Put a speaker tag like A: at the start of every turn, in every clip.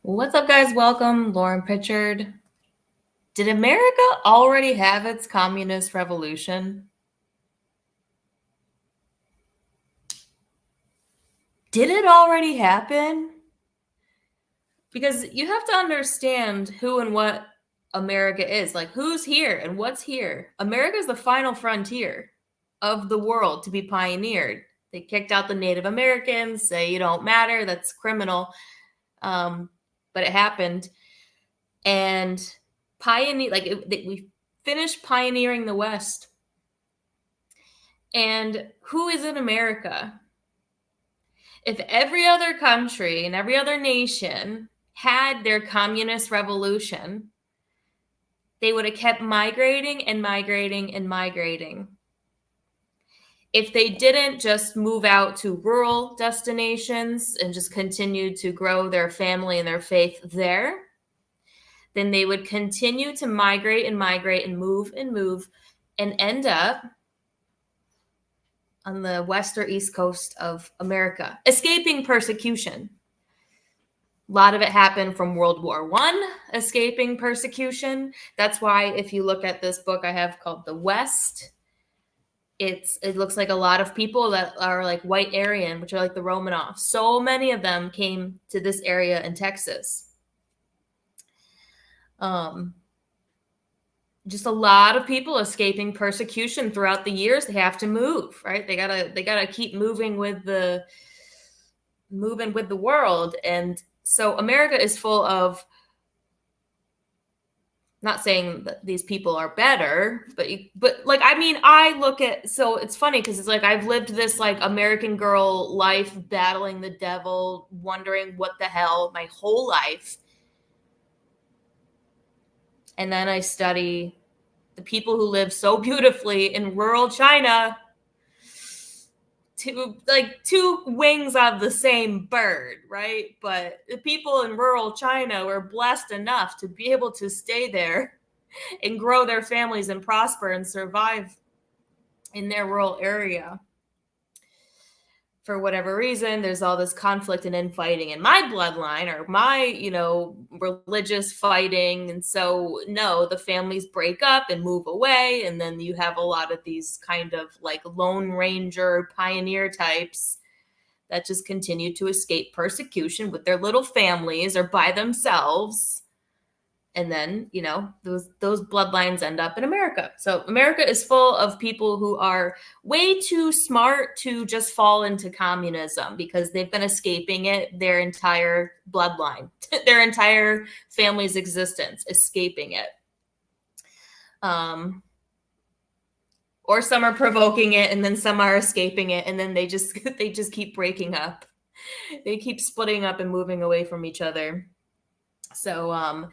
A: What's up, guys? Welcome, Lauren Pritchard. Did America already have its communist revolution? Did it already happen? Because you have to understand who and what America is. Like, who's here and what's here? America is the final frontier of the world to be pioneered. They kicked out the Native Americans, say you don't matter, that's criminal. But it happened. And we finished pioneering the West. And who is in America? If every other country and every other nation had their communist revolution, they would have kept migrating and migrating and migrating. If they didn't just move out to rural destinations and just continue to grow their family and their faith there, then they would continue to migrate and migrate and move and end up on the west or east coast of America, escaping persecution. A lot of it happened from World War I, escaping persecution. That's why if you look at this book I have called The West, it looks like a lot of people that are like white Aryan, which are like the Romanovs. So many of them came to this area in Texas. Just a lot of people escaping persecution throughout the years. They have to move, right? They gotta keep moving with the world. And so America is full of, not saying that these people are better, but like, I mean, I look at, so it's funny because it's like I've lived this like American girl life, battling the devil, wondering what the hell my whole life. And then I study the people who live so beautifully in rural China, two wings of the same bird, right? But the people in rural China were blessed enough to be able to stay there and grow their families and prosper and survive in their rural area. For whatever reason, there's all this conflict and infighting in my bloodline or my, religious fighting. And so, no, the families break up and move away. And then you have a lot of these kind of like Lone Ranger pioneer types that just continue to escape persecution with their little families or by themselves. And then, those bloodlines end up in America. So America is full of people who are way too smart to just fall into communism because they've been escaping it their entire bloodline, their entire family's existence, escaping it. Or some are provoking it, and then some are escaping it, and then they just keep breaking up. They keep splitting up and moving away from each other. So,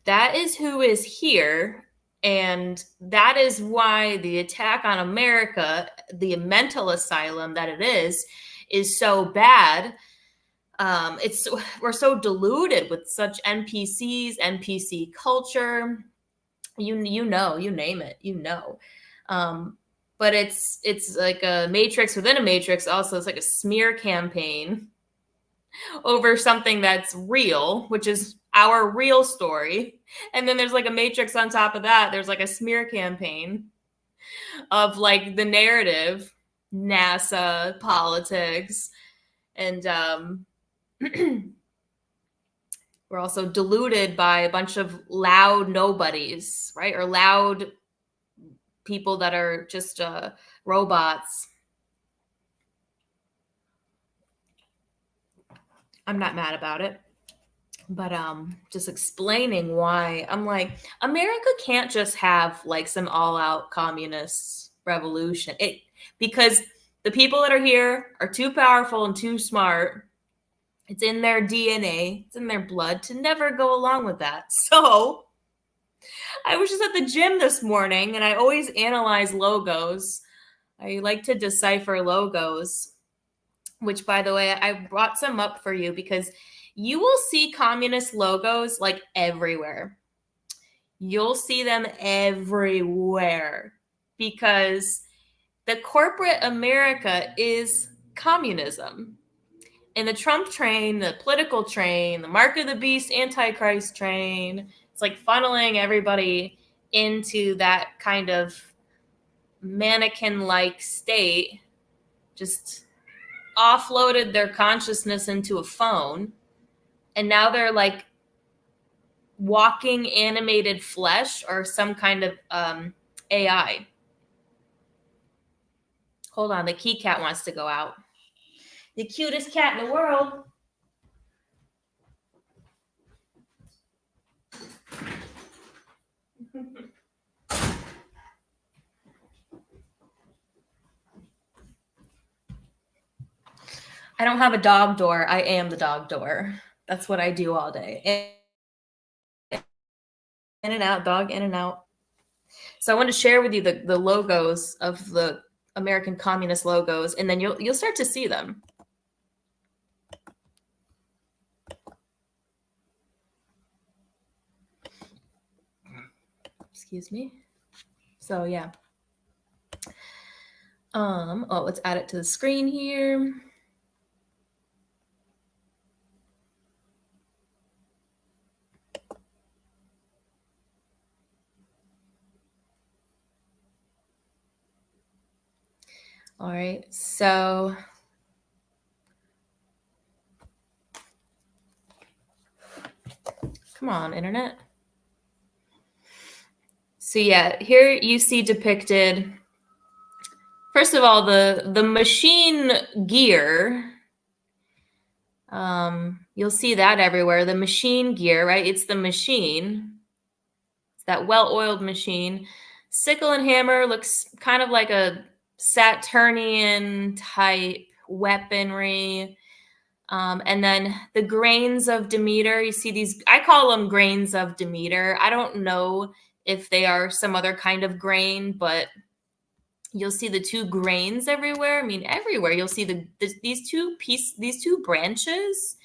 A: that is who is here, and that is why the attack on America, the mental asylum that it is so bad. We're so deluded with such NPCs, NPC culture. You name it, but it's like a matrix within a matrix. Also, it's like a smear campaign over something that's real, which is our real story. And then there's like a matrix on top of that. There's like a smear campaign of like the narrative, NASA, politics, and we're also deluded by a bunch of loud nobodies, right? Or loud people that are just robots. I'm not mad about it, but just explaining why I'm like, America can't just have like some all-out communist revolution. Because the people that are here are too powerful and too smart. It's in their DNA, it's in their blood to never go along with that. So I was just at the gym this morning, and I always analyze logos. I like to decipher logos, which, by the way, I brought some up for you because you will see communist logos like everywhere. You'll see them everywhere because the corporate America is communism. in the Trump train, the political train, the Mark of the Beast, Antichrist train, it's like funneling everybody into that kind of mannequin-like state, just offloaded their consciousness into a phone, and now they're like walking animated flesh or some kind of AI. Hold on, the key cat wants to go out. The cutest cat in the world. I don't have a dog door. I am the dog door. That's what I do all day. In and out, dog in and out. So I want to share with you the logos of the American Communist logos, and then you'll start to see them. Excuse me. So yeah. Let's add it to the screen here. All right, so come on, internet. So yeah, here you see depicted, first of all, the machine gear. You'll see that everywhere. The machine gear, right? It's the machine. It's that well-oiled machine. Sickle and hammer looks kind of like a Saturnian type weaponry. And then the grains of Demeter, you see these, I call them grains of Demeter. I don't know if they are some other kind of grain, but you'll see the two grains everywhere. I mean, everywhere you'll see these two branches.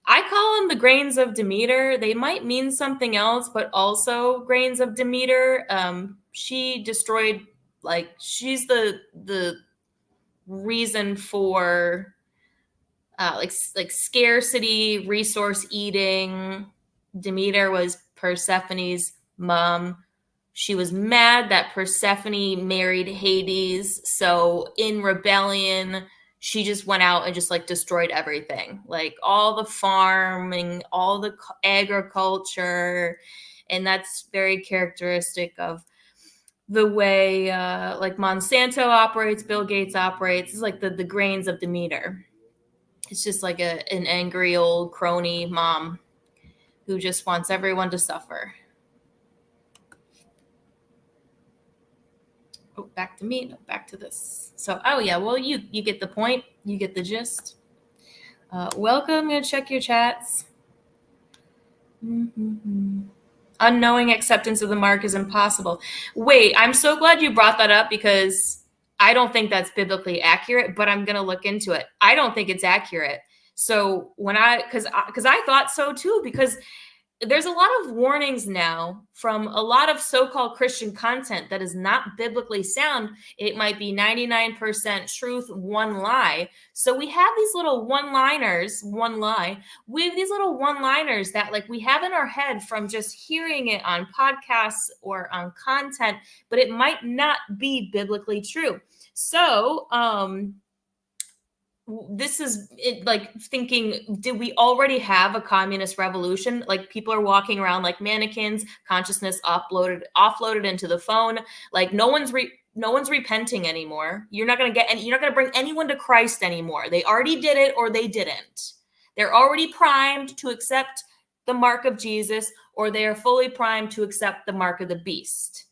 A: I call them the grains of Demeter. They might mean something else, but also grains of Demeter. She destroyed, like, she's the reason for like scarcity, resource eating. Demeter was Persephone's mom. She was mad that Persephone married Hades. So in rebellion, she just went out and just like destroyed everything, like all the farming, all the agriculture. And that's very characteristic of the way like Monsanto operates, Bill Gates operates. It's like the grains of Demeter. It's just like an angry old crony mom who just wants everyone to suffer. Oh, back to me. No, back to this. So, oh yeah, well, you get the point. You get the gist. Welcome. I'm going to check your chats. Unknowing acceptance of the mark is impossible. Wait, I'm so glad you brought that up, because I don't think that's biblically accurate, but I'm going to look into it. I don't think it's accurate. So because I thought so too, because there's a lot of warnings now from a lot of so-called Christian content that is not biblically sound. It might be 99% truth, one lie. So we have these little one-liners, one lie. We have these little one-liners that like we have in our head from just hearing it on podcasts or on content, but it might not be biblically true. So, this is it, like thinking, did we already have a communist revolution? Like people are walking around like mannequins, consciousness offloaded into the phone. Like no one's repenting anymore. You're not going to bring anyone to Christ anymore. They already did it, or they didn't. They're already primed to accept the mark of Jesus, or they are fully primed to accept the mark of the beast.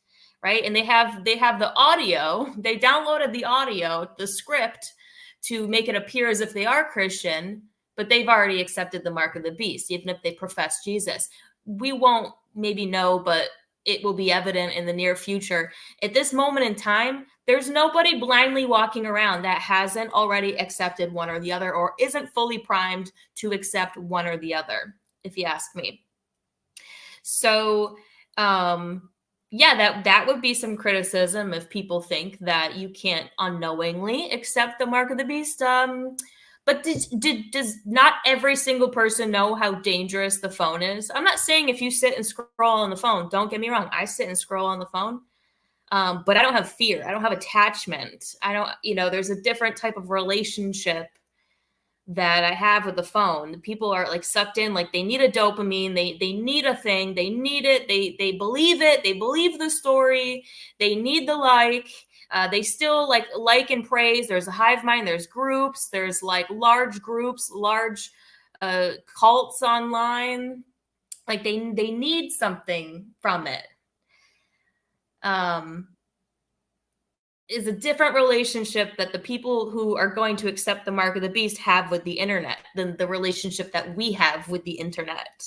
A: Right? And they have the audio. They downloaded the audio, the script, to make it appear as if they are Christian, but they've already accepted the mark of the beast, even if they profess Jesus. We won't maybe know, but it will be evident in the near future. At this moment in time, there's nobody blindly walking around that hasn't already accepted one or the other, or isn't fully primed to accept one or the other, if you ask me. So, yeah, that would be some criticism if people think that you can't unknowingly accept the mark of the beast. But does not every single person know how dangerous the phone is? I'm not saying if you sit and scroll on the phone, don't get me wrong. I sit and scroll on the phone, but I don't have fear. I don't have attachment. I don't, there's a different type of relationship that I have with the phone. People are like sucked in, like they need a dopamine, they need a thing, they need it, they believe it, they believe the story, they need the like. They still like and praise. There's a hive mind, there's groups, there's like large groups, large cults online. Like they need something from it. Is a different relationship that the people who are going to accept the mark of the beast have with the internet than the relationship that we have with the internet.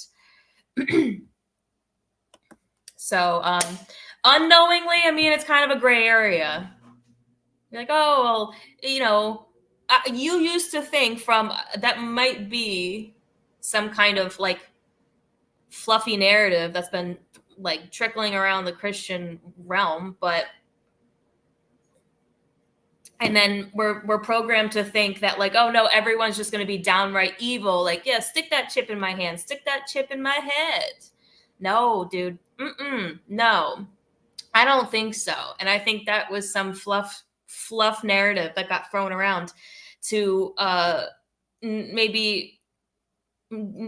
A: So unknowingly, I mean, it's kind of a gray area. You're like, oh, well, you used to think from that might be some kind of like fluffy narrative that's been like trickling around the Christian realm, and then we're programmed to think that like, oh no, everyone's just going to be downright evil. Like, yeah, stick that chip in my hand, stick that chip in my head. No, dude. No, I don't think so. And I think that was some fluff narrative that got thrown around to maybe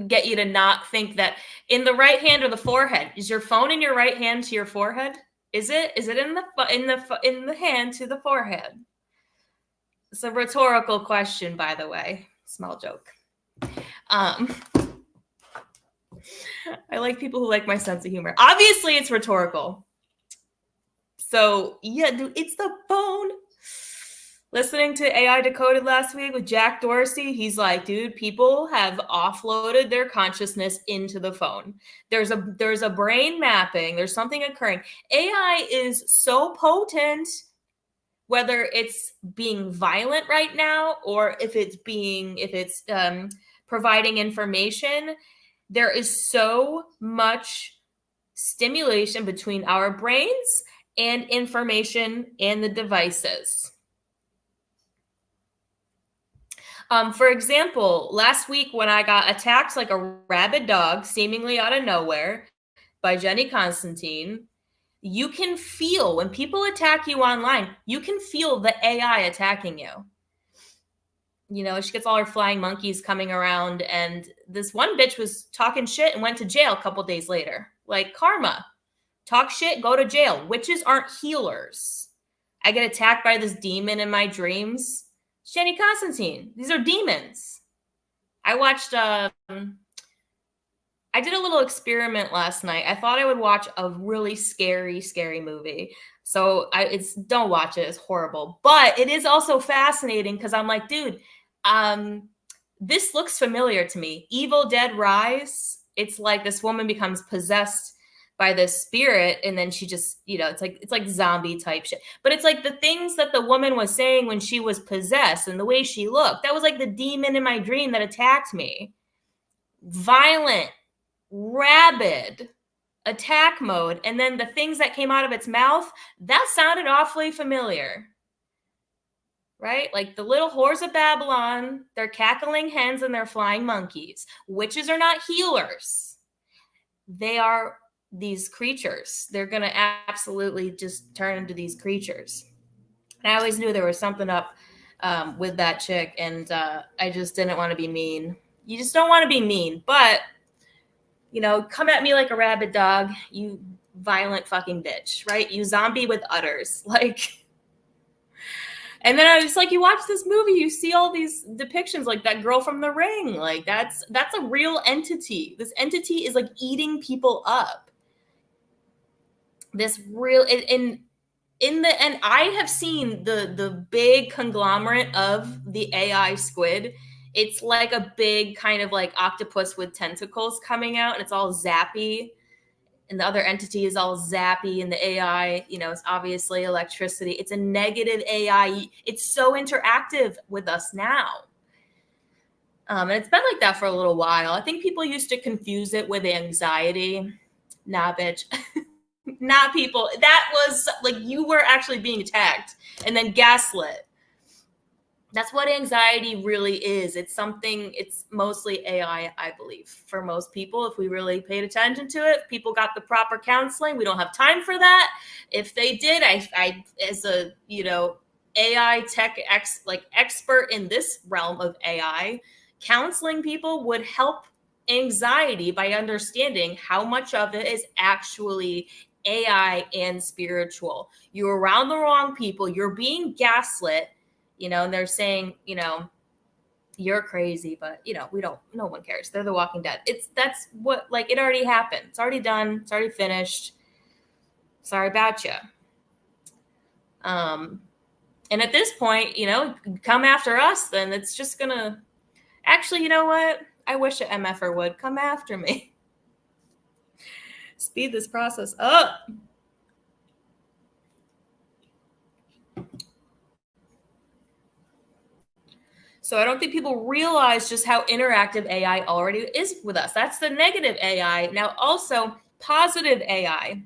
A: get you to not think that in the right hand or the forehead. Is your phone in your right hand to your forehead? Is it in the hand to the forehead? It's a rhetorical question, by the way. Small joke. I like people who like my sense of humor. Obviously, it's rhetorical. So, yeah, dude, it's the phone. Listening to AI Decoded last week with Jack Dorsey, he's like, dude, people have offloaded their consciousness into the phone. There's a brain mapping. There's something occurring. AI is so potent, whether it's being violent right now or if it's providing information. There is so much stimulation between our brains and information and the devices. For example, last week when I got attacked like a rabid dog, seemingly out of nowhere, by Jenny Constantine, you can feel when people attack you online, you can feel the AI attacking you. She gets all her flying monkeys coming around, and this one bitch was talking shit and went to jail a couple days later. Like, karma. Talk shit, go to jail. Witches aren't healers. I get attacked by this demon in my dreams. Jenny Constantine. These are demons. I watched, I did a little experiment last night. I thought I would watch a really scary movie. So don't watch it. It's horrible. But it is also fascinating because I'm like, dude, this looks familiar to me. Evil Dead Rise. It's like this woman becomes possessed by this spirit, and then she just, it's like zombie type shit. But it's like the things that the woman was saying when she was possessed and the way she looked, that was like the demon in my dream that attacked me. Violent, rabid, attack mode. And then the things that came out of its mouth, that sounded awfully familiar. Right? Like the little whores of Babylon, they're cackling hens and they're flying monkeys. Witches are not healers. They are these creatures. They're going to absolutely just turn into these creatures. And I always knew there was something up with that chick, and I just didn't want to be mean. You just don't want to be mean, but come at me like a rabid dog, you violent fucking bitch, right? You zombie with udders, like. And then I was like, you watch this movie, you see all these depictions, like that girl from The Ring, like that's a real entity. This entity is like eating people up. This real in the end, I have seen the big conglomerate of the AI squid. It's like a big kind of like octopus with tentacles coming out, and it's all zappy. And the other entity is all zappy, and the AI, it's obviously electricity. It's a negative AI. It's so interactive with us now. And it's been like that for a little while. I think people used to confuse it with anxiety. Nah, bitch. Not people. That was like you were actually being attacked and then gaslit. That's what anxiety really is. It's mostly AI, I believe, for most people. If we really paid attention to it, if people got the proper counseling. We don't have time for that. If they did, I as a, AI tech expert in this realm of AI, counseling people would help anxiety by understanding how much of it is actually AI and spiritual. You're around the wrong people. You're being gaslit, and they're saying, you're crazy, but no one cares. They're the Walking Dead. That's what, it already happened. It's already done. It's already finished. Sorry about you. And at this point, come after us, then it's just gonna, actually, you know what? I wish an MFer would come after me. Speed this process up. So I don't think people realize just how interactive AI already is with us. That's the negative AI. Now, also positive AI.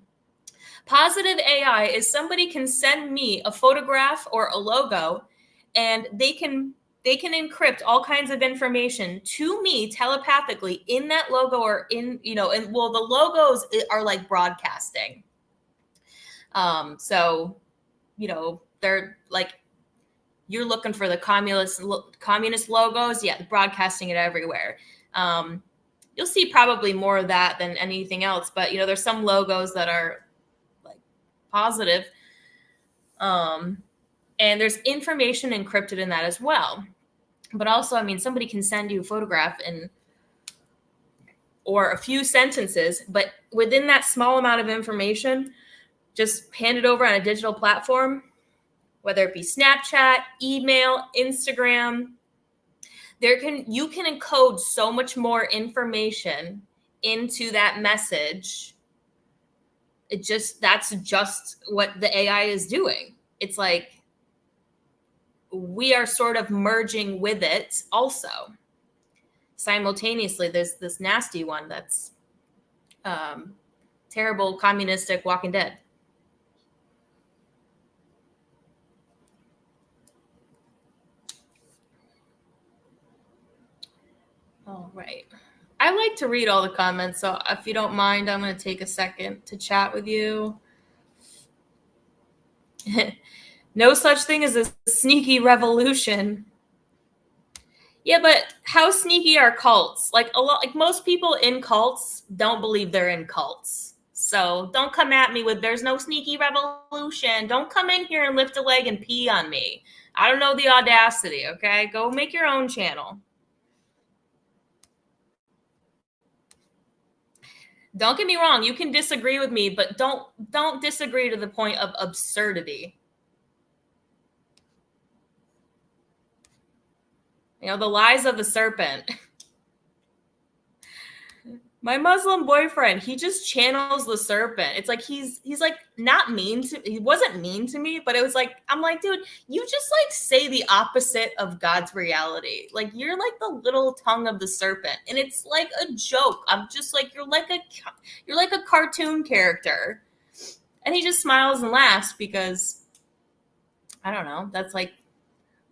A: Positive AI is somebody can send me a photograph or a logo, and they can encrypt all kinds of information to me telepathically in that logo, or in, and well, the logos are like broadcasting. So, they're like, you're looking for the communist logos. Yeah, broadcasting it everywhere. You'll see probably more of that than anything else. But, there's some logos that are like positive. And there's information encrypted in that as well. But also, somebody can send you a photograph or a few sentences, but within that small amount of information, just hand it over on a digital platform, whether it be Snapchat, email, Instagram. You can encode so much more information into that message. That's just what the AI is doing. It's like we are sort of merging with it also. Simultaneously, there's this nasty one that's terrible, communistic Walking Dead. All right. I like to read all the comments, so if you don't mind, I'm going to take a second to chat with you. No such thing as a sneaky revolution. Yeah, but how sneaky are cults? Like most people in cults don't believe they're in cults. So don't come at me with there's no sneaky revolution. Don't come in here and lift a leg and pee on me. I don't know the audacity, okay? Go make your own channel. Don't get me wrong, you can disagree with me, but don't disagree to the point of absurdity. The lies of the serpent. My Muslim boyfriend, he just channels the serpent. It's like he's like not mean to, he wasn't mean to me, but it was like, I'm like, dude, you just like say the opposite of God's reality. Like you're like the little tongue of the serpent, and it's like a joke. I'm just like, you're like a cartoon character. And he just smiles and laughs because I don't know, that's like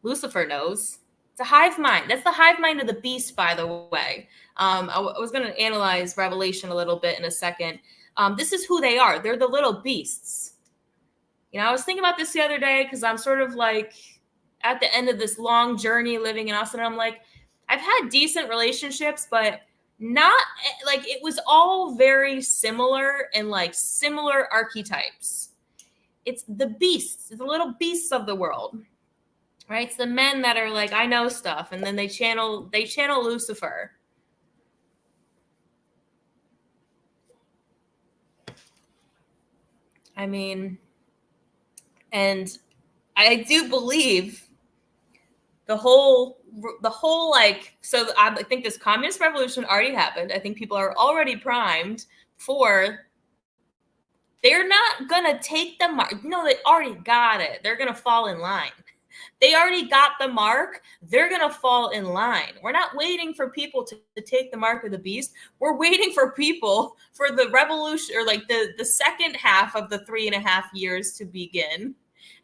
A: Lucifer knows. It's a hive mind. That's the hive mind of the beast, by the way. I was going to analyze Revelation a little bit in a second. This is who they are. They're the little beasts. I was thinking about this the other day because I'm sort of like at the end of this long journey living in Austin. I'm like, I've had decent relationships, but not like, it was all very similar and like similar archetypes. It's the beasts, the little beasts of the world. Right? It's the men that are like, I know stuff, and then they channel Lucifer. And I do believe the whole like, so I think this communist revolution already happened. I think people are already primed for, they're not gonna take the mark. No, they already got it. They're gonna fall in line. They already got the mark. They're going to fall in line. We're not waiting for people to take the mark of the beast. We're waiting for people for the revolution, or like the second half of the 3.5 years to begin.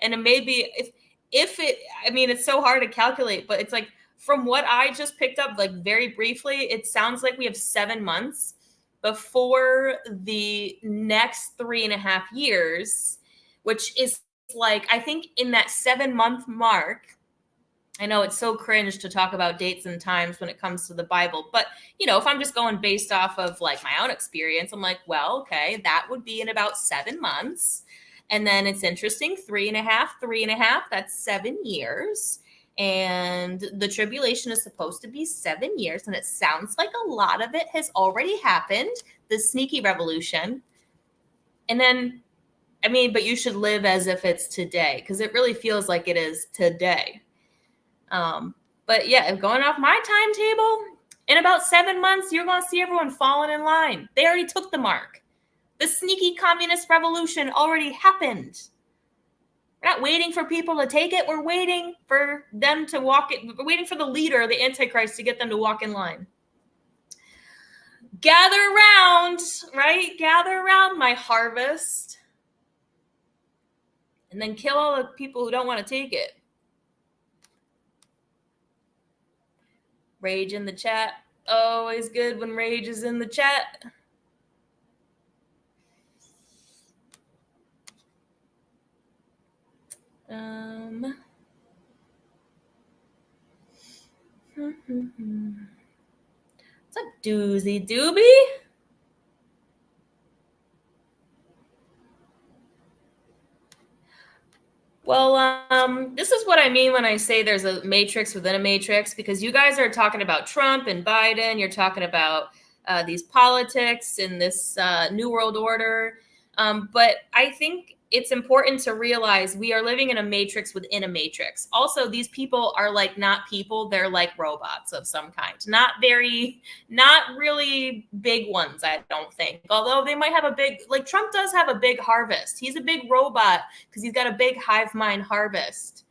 A: And maybe it's so hard to calculate, but it's like from what I just picked up, like very briefly, it sounds like we have 7 months before the next 3.5 years, which is like, I think in that 7-month mark, I know it's so cringe to talk about dates and times when it comes to the Bible, but if I'm just going based off of like my own experience, I'm like, well, okay, that would be in about 7 months. And then it's interesting, 3.5, that's 7 years. And the tribulation is supposed to be 7 years. And it sounds like a lot of it has already happened, the sneaky revolution. And then, but you should live as if it's today, because it really feels like it is today. But yeah, going off my timetable, in about 7 months, you're going to see everyone falling in line. They already took the mark. The sneaky communist revolution already happened. We're not waiting for people to take it. We're waiting for them to walk it. We're waiting for the leader, the Antichrist, to get them to walk in line. Gather around, right? Gather around my harvest. And then kill all the people who don't want to take it. Rage in the chat. Always good when rage is in the chat. What's up, Doozy Doobie? Well, this is what I mean when I say there's a matrix within a matrix, because you guys are talking about Trump and Biden. You're talking about these politics and this New World Order. But I think it's important to realize we are living in a matrix within a matrix. Also, these people are like not people. They're like robots of some kind. Not really big ones, I don't think. Although they might have a big, like Trump does have a big harvest. He's a big robot because he's got a big hive mind harvest.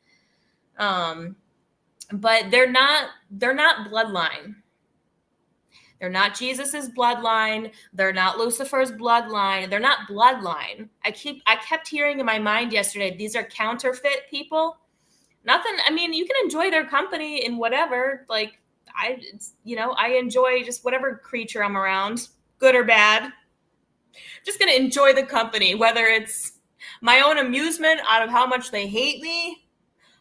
A: But they're not bloodline. They're not Jesus's bloodline. They're not Lucifer's bloodline. They're not bloodline. I kept hearing in my mind yesterday, these are counterfeit people. Nothing. You can enjoy their company and whatever. Like I enjoy just whatever creature I'm around, good or bad. Just going to enjoy the company, whether it's my own amusement out of how much they hate me,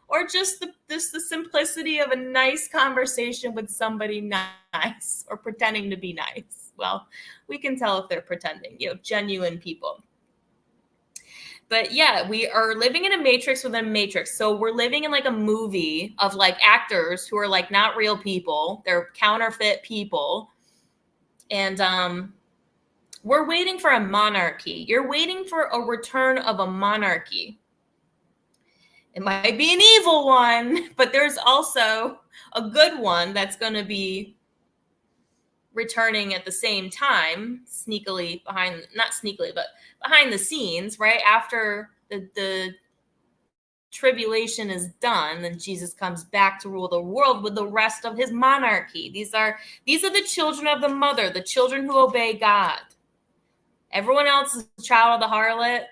A: or just the simplicity of a nice conversation with somebody nice or pretending to be nice. Well, we can tell if they're pretending, genuine people. But yeah, we are living in a matrix within a matrix. So we're living in like a movie of like actors who are like not real people. They're counterfeit people. And we're waiting for a monarchy. You're waiting for a return of a monarchy. It might be an evil one, but there's also a good one that's going to be returning at the same time, not sneakily, but behind the scenes, right? After the tribulation is done, then Jesus comes back to rule the world with the rest of his monarchy. These are the children of the mother, the children who obey God. Everyone else is a child of the harlot.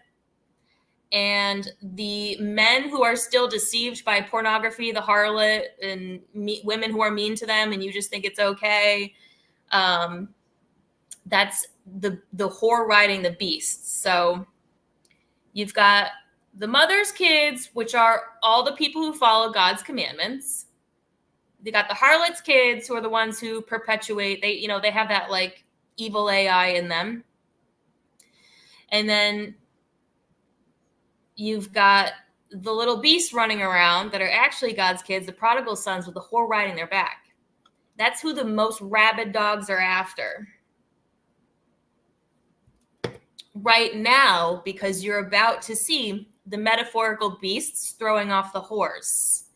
A: And the men who are still deceived by pornography, the harlot, and women who are mean to them, and you just think it's okay, that's the whore riding the beast. So you've got the mother's kids, which are all the people who follow God's commandments. They got the harlot's kids, who are the ones who perpetuate. They have that like evil AI in them. And then you've got the little beasts running around that are actually God's kids, the prodigal sons with the whore riding their back. That's who the most rabid dogs are after right now, because you're about to see the metaphorical beasts throwing off the horse.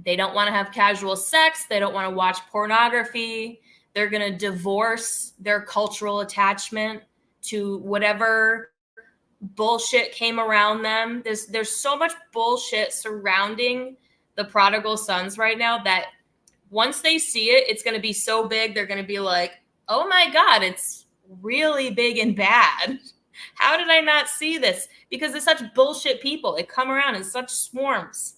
A: They don't want to have casual sex. They don't want to watch pornography. They're going to divorce their cultural attachment to whatever bullshit came around them. There's so much bullshit surrounding the prodigal sons right now that once they see it, it's going to be so big. They're going to be like, oh my God, it's really big and bad. How did I not see this? Because it's such bullshit people. They come around in such swarms.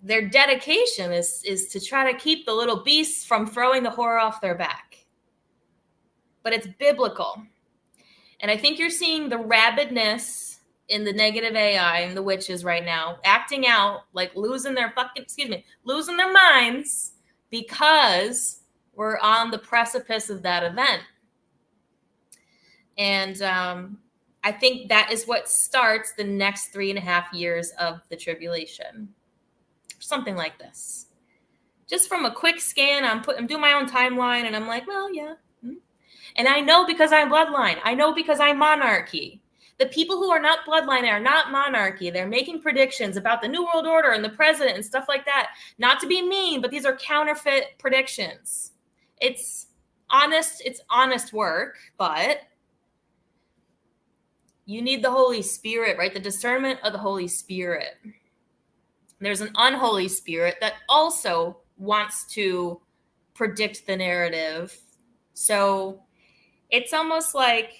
A: Their dedication is to try to keep the little beasts from throwing the horror off their back. But it's biblical. And I think you're seeing the rabidness in the negative AI and the witches right now, acting out, like losing their minds because we're on the precipice of that event. And I think that is what starts the next 3.5 years of the tribulation. Something like this. Just from a quick scan, I'm doing my own timeline, and I'm like, well, yeah. And I know because I'm bloodline. I know because I'm monarchy. The people who are not bloodline are not monarchy. They're making predictions about the New World Order and the president and stuff like that. Not to be mean, but these are counterfeit predictions. It's honest work, but you need the Holy Spirit, right? The discernment of the Holy Spirit. There's an unholy spirit that also wants to predict the narrative. So it's almost like,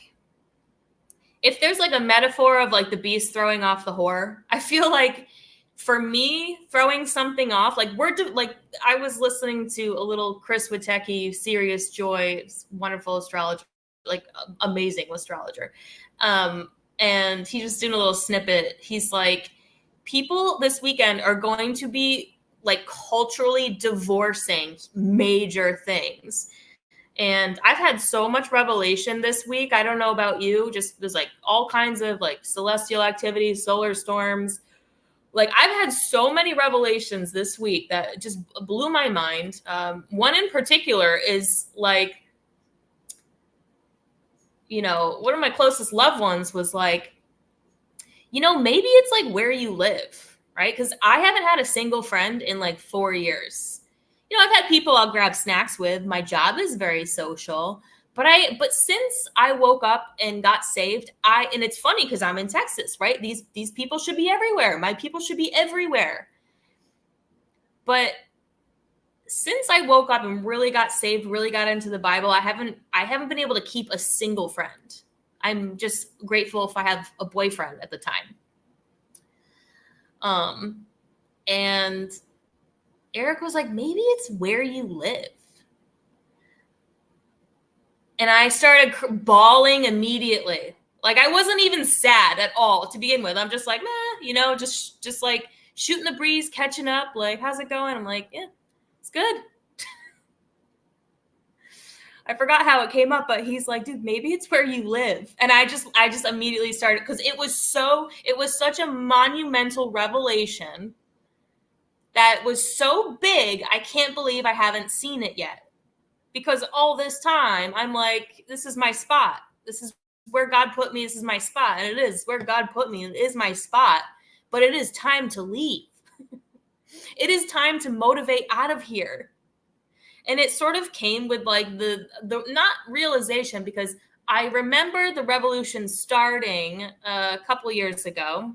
A: if there's like a metaphor of like the beast throwing off the whore, I feel like for me, throwing something off, like I was listening to a little Chris Witecki, Serious Joy, wonderful astrologer, like amazing astrologer. And he's just doing a little snippet. He's like, people this weekend are going to be like culturally divorcing major things. And I've had so much revelation this week. I don't know about you. Just there's like all kinds of like celestial activities, solar storms. Like I've had so many revelations this week that just blew my mind. One in particular is like, one of my closest loved ones was like, maybe it's like where you live, right? Because I haven't had a single friend in like 4 years. I've had people I'll grab snacks with. My job is very social. But since I woke up and got saved, and it's funny because I'm in Texas, right? These people should be everywhere. My people should be everywhere. But since I woke up and really got saved, really got into the Bible, I haven't been able to keep a single friend. I'm just grateful if I have a boyfriend at the time. And Eric was like, maybe it's where you live. And I started bawling immediately. Like I wasn't even sad at all to begin with. I'm just like, nah, just like shooting the breeze, catching up. Like, how's it going? I'm like, yeah, it's good. I forgot how it came up, but he's like, dude, maybe it's where you live. And I just immediately started, because it was such a monumental revelation that was so big. I can't believe I haven't seen it yet. Because all this time I'm like, this is my spot. This is where God put me. This is my spot. And it is where God put me. It is my spot. But it is time to leave. It is time to motivate out of here. And it sort of came with like the not realization, because I remember the revolution starting a couple years ago.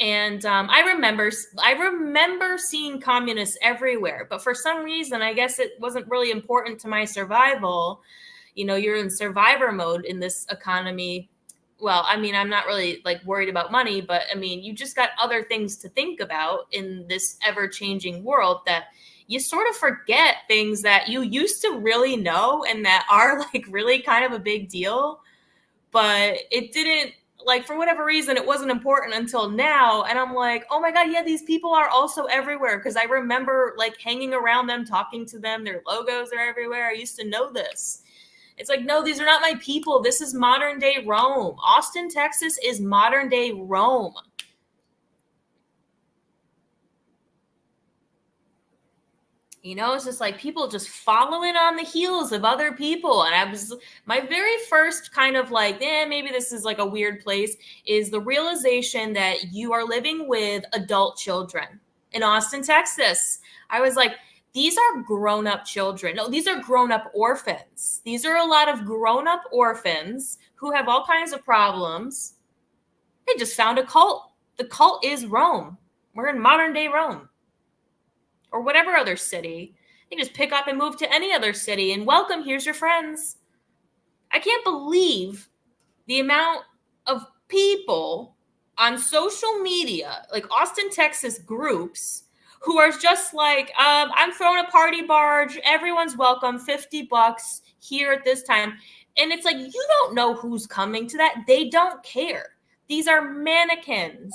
A: And I remember seeing communists everywhere. But for some reason, I guess it wasn't really important to my survival. You're in survivor mode in this economy. Well, I mean, I'm not really like worried about money, but I mean, you just got other things to think about in this ever-changing world, that you sort of forget things that you used to really know and that are like really kind of a big deal. But it didn't, like, for whatever reason, it wasn't important until now. And I'm like, oh my God, yeah, these people are also everywhere. Because I remember like hanging around them, talking to them. Their logos are everywhere. I used to know this. It's like, no, these are not my people. This is modern day Rome. Austin, Texas is modern day Rome. It's just like people just following on the heels of other people. And my very first kind of like, maybe this is like a weird place, is the realization that you are living with adult children in Austin, Texas. I was like, these are grown-up children. No, these are grown-up orphans. These are a lot of grown-up orphans who have all kinds of problems. They just found a cult. The cult is Rome. We're in modern day Rome. Or whatever other city. They just pick up and move to any other city and welcome, here's your friends. I can't believe the amount of people on social media, like Austin, Texas groups, who are just like, I'm throwing a party barge. Everyone's welcome. $50 here at this time. And it's like, you don't know who's coming to that. They don't care. These are mannequins.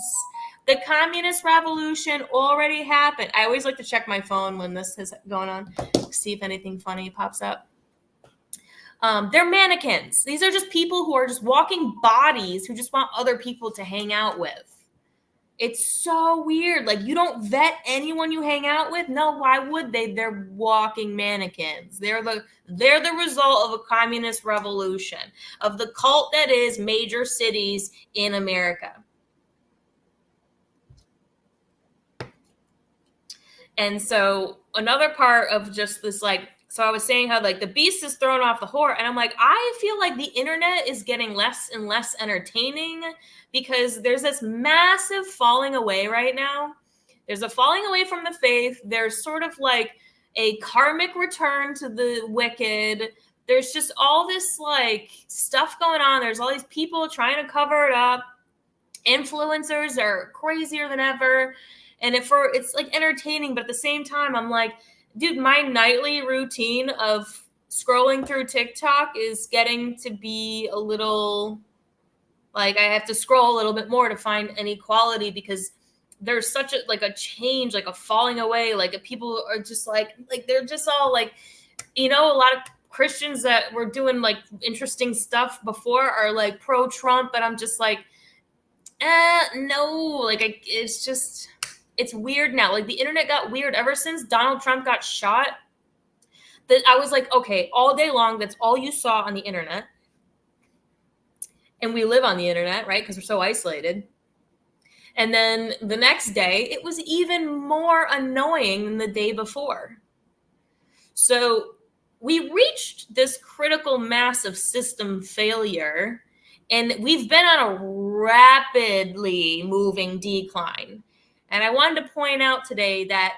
A: The communist revolution already happened. I always like to check my phone when this is going on, see if anything funny pops up. They're mannequins. These are just people who are just walking bodies who just want other people to hang out with. It's so weird. Like, you don't vet anyone you hang out with. No, why would they? They're walking mannequins. They're the result of a communist revolution, of the cult that is major cities in America. And so another part of just this, like, so I was saying how like the beast is thrown off the horse, and I'm like, I feel like the internet is getting less and less entertaining because there's this massive falling away right now. There's a falling away from the faith. There's sort of like a karmic return to the wicked. There's just all this like stuff going on. There's all these people trying to cover it up. Influencers are crazier than ever. And it's like entertaining, but at the same time, I'm like, dude, my nightly routine of scrolling through TikTok is getting to be a little like I have to scroll a little bit more to find any quality because there's such a change, like a falling away. Like people are just like they're just all like, a lot of Christians that were doing like interesting stuff before are like pro-Trump, but I'm just like, no, like it's weird now. Like the internet got weird ever since Donald Trump got shot. That I was like, okay, all day long, that's all you saw on the internet. And we live on the internet, right? Because we're so isolated. And then the next day, it was even more annoying than the day before. So we reached this critical mass of system failure, and we've been on a rapidly moving decline. And I wanted to point out today that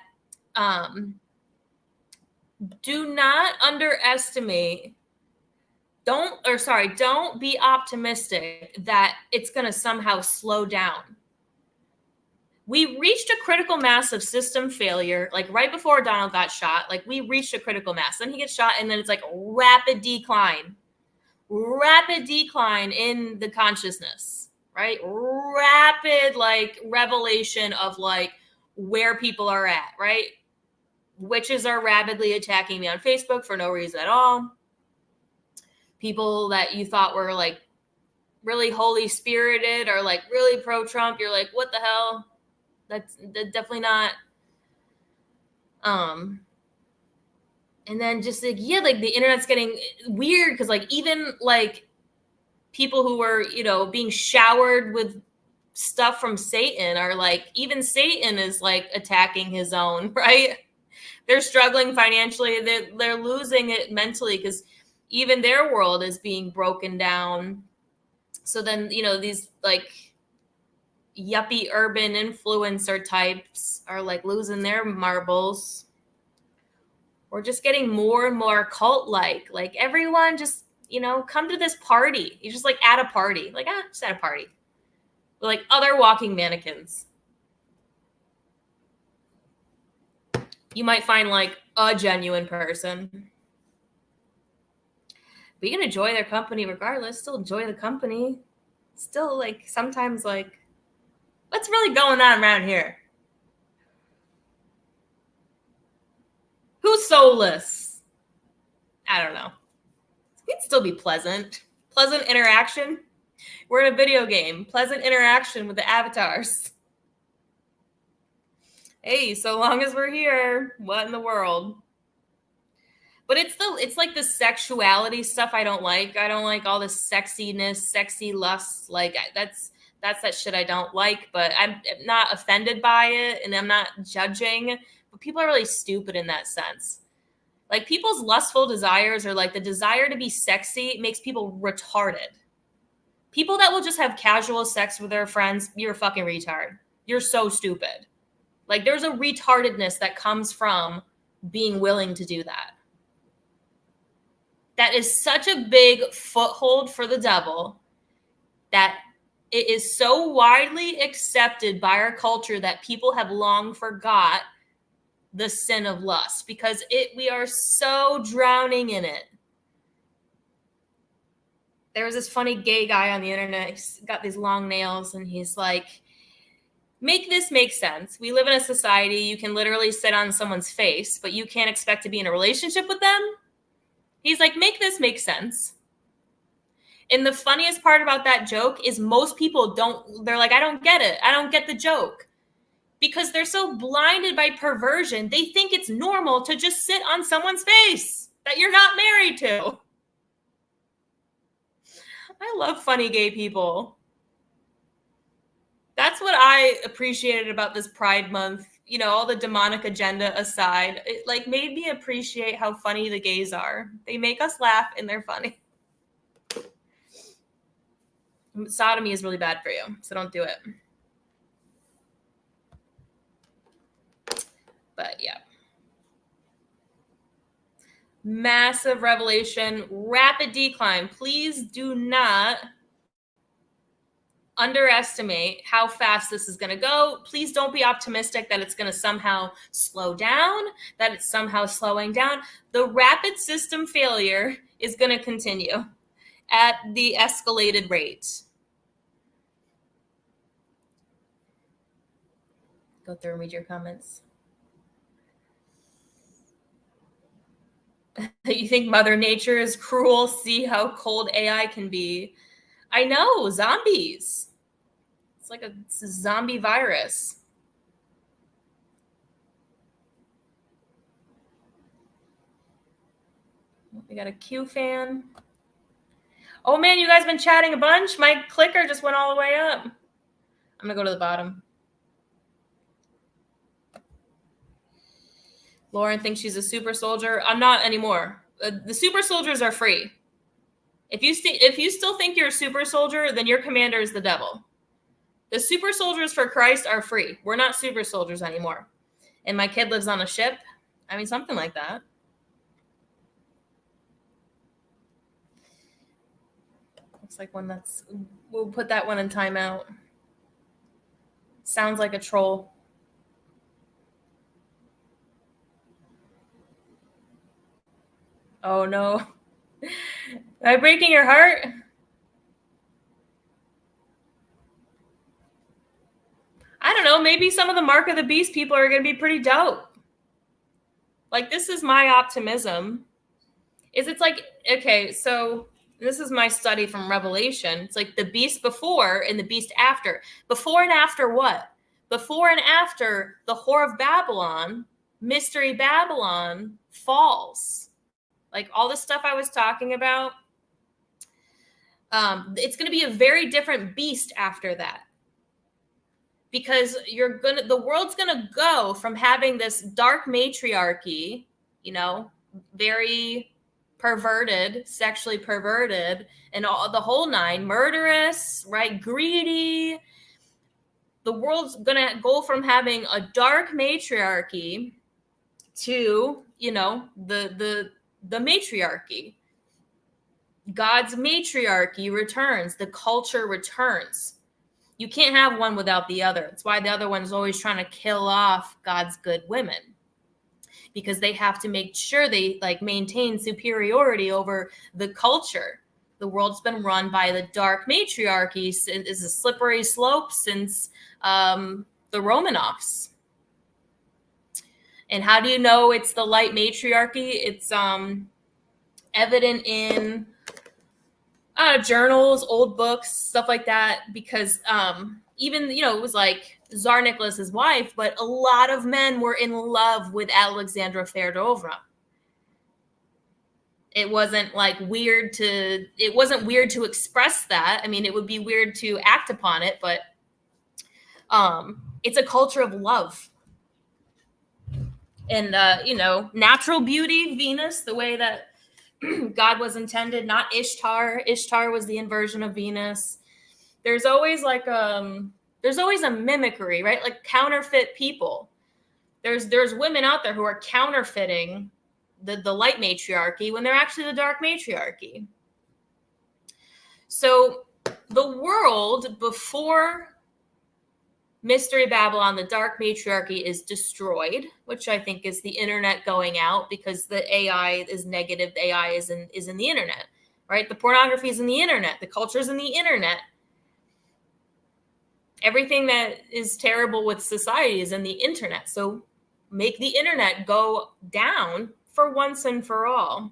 A: do not underestimate, don't be optimistic that it's going to somehow slow down. We reached a critical mass of system failure, like right before Donald got shot. Like we reached a critical mass. Then he gets shot, and then it's like rapid decline in the consciousness, right? Rapid like revelation of like where people are at, right? Witches are rapidly attacking me on Facebook for no reason at all. People that you thought were like really Holy Spirited or like really pro-Trump, you're like, what the hell? That's definitely not. And then just like, yeah, like the internet's getting weird because like even like people who were, being showered with stuff from Satan are like, even Satan is like attacking his own, right? They're struggling financially. They're losing it mentally because even their world is being broken down. So then, these like yuppie urban influencer types are like losing their marbles. We're just getting more and more cult-like. Like everyone just, come to this party. You just like at a party. Like, just at a party. With like other walking mannequins. You might find like a genuine person. But you can enjoy their company regardless. Still enjoy the company. Still like sometimes like, what's really going on around here? Who's soulless? I don't know. It'd still be pleasant. Pleasant interaction. We're in a video game. Pleasant interaction with the avatars. Hey, so long as we're here, what in the world? But it's like the sexuality stuff I don't like. I don't like all the sexiness, sexy lust. Like that's that shit I don't like, but I'm not offended by it and I'm not judging. But people are really stupid in that sense. Like people's lustful desires or like the desire to be sexy makes people retarded. People that will just have casual sex with their friends, you're a fucking retard. You're so stupid. Like there's a retardedness that comes from being willing to do that. That is such a big foothold for the devil that it is so widely accepted by our culture that people have long forgot the sin of lust because we are so drowning in it. There was this funny gay guy on the internet. He's got these long nails and he's like, make this make sense. We live in a society, you can literally sit on someone's face, but you can't expect to be in a relationship with them. He's like, make this make sense. And the funniest part about that joke is most people they're like, I don't get it. I don't get the joke. Because they're so blinded by perversion, they think it's normal to just sit on someone's face that you're not married to. I love funny gay people. That's what I appreciated about this Pride Month. You know, all the demonic agenda aside, it like made me appreciate how funny the gays are. They make us laugh and they're funny. Sodomy is really bad for you, so don't do it. But yeah. Massive revelation, rapid decline. Please do not underestimate how fast this is going to go. Please don't be optimistic that it's going to somehow slow down, that it's somehow slowing down. The rapid system failure is going to continue at the escalated rate. Go through and read your comments. You think Mother Nature is cruel? See how cold AI can be. I know, zombies. It's like a zombie virus. We got a Q fan. Oh man, you guys been chatting a bunch? My clicker just went all the way up. I'm gonna go to the bottom. Lauren thinks she's a super soldier. I'm not anymore. The super soldiers are free. If you still think you're a super soldier, then your commander is the devil. The super soldiers for Christ are free. We're not super soldiers anymore. And my kid lives on a ship. I mean, something like that. Looks like one we'll put that one in timeout. Sounds like a troll. Oh no. Am I breaking your heart? I don't know. Maybe some of the Mark of the Beast people are going to be pretty dope. Like, this is my optimism. It's like, okay, so this is my study from Revelation. It's like the beast before and the beast after. Before and after what? Before and after the Whore of Babylon, Mystery Babylon falls. Like all the stuff I was talking about, it's going to be a very different beast after that. Because the world's going to go from having this dark matriarchy, you know, very perverted, sexually perverted, and all the whole nine, murderous, right, greedy. The world's going to go from having a dark matriarchy to, you know, the matriarchy. God's matriarchy returns. The culture returns. You can't have one without the other. It's why the other one is always trying to kill off God's good women, because they have to make sure they like maintain superiority over the culture. The world's been run by the dark matriarchy. It's a slippery slope since the Romanovs. And how do you know it's the light matriarchy? It's evident in journals, old books, stuff like that, because even, you know, it was like Tsar Nicholas's wife, but a lot of men were in love with Alexandra Feodorova. It wasn't weird to express that. I mean, it would be weird to act upon it, but it's a culture of love. And, you know, natural beauty, Venus, the way that God was intended, not Ishtar. Ishtar was the inversion of Venus. There's always there's always a mimicry, right? Like counterfeit people. There's women out there who are counterfeiting the light matriarchy when they're actually the dark matriarchy. So the world before Mystery Babylon, the dark matriarchy, is destroyed, which I think is the internet going out, because the AI is negative. The AI is in the internet, right? The pornography is in the internet. The culture is in the internet. Everything that is terrible with society is in the internet. So make the internet go down for once and for all.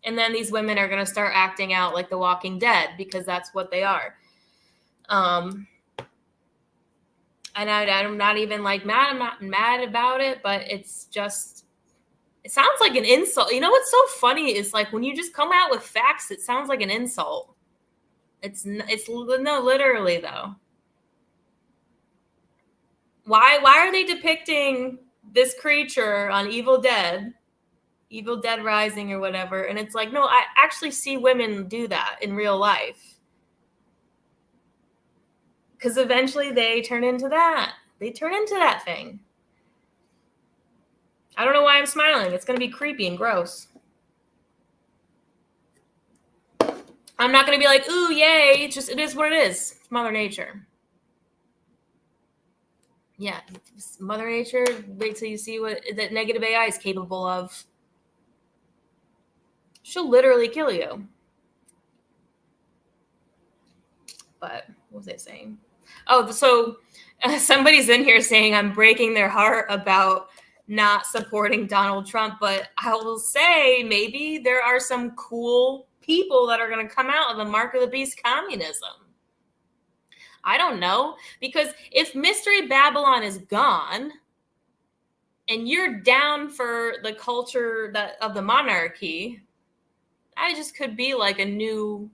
A: And then these women are going to start acting out like the Walking Dead, because that's what they are. And I'm not even like mad. I'm not mad about it, but it's just, it sounds like an insult. You know what's so funny is like when you just come out with facts, it sounds like an insult. It's no, literally though. Why are they depicting this creature on Evil Dead Rising or whatever? And it's like, no, I actually see women do that in real life. Because eventually they turn into that. They turn into that thing. I don't know why I'm smiling. It's going to be creepy and gross. I'm not going to be like, ooh, yay. It is what it is. It's Mother Nature. Yeah, Mother Nature, wait till you see what that negative AI is capable of. She'll literally kill you. But what was I saying? Oh, so somebody's in here saying I'm breaking their heart about not supporting Donald Trump, but I will say maybe there are some cool people that are going to come out of the mark of the beast communism. I don't know, because if Mystery Babylon is gone and you're down for the culture of the monarchy, I just could be like a new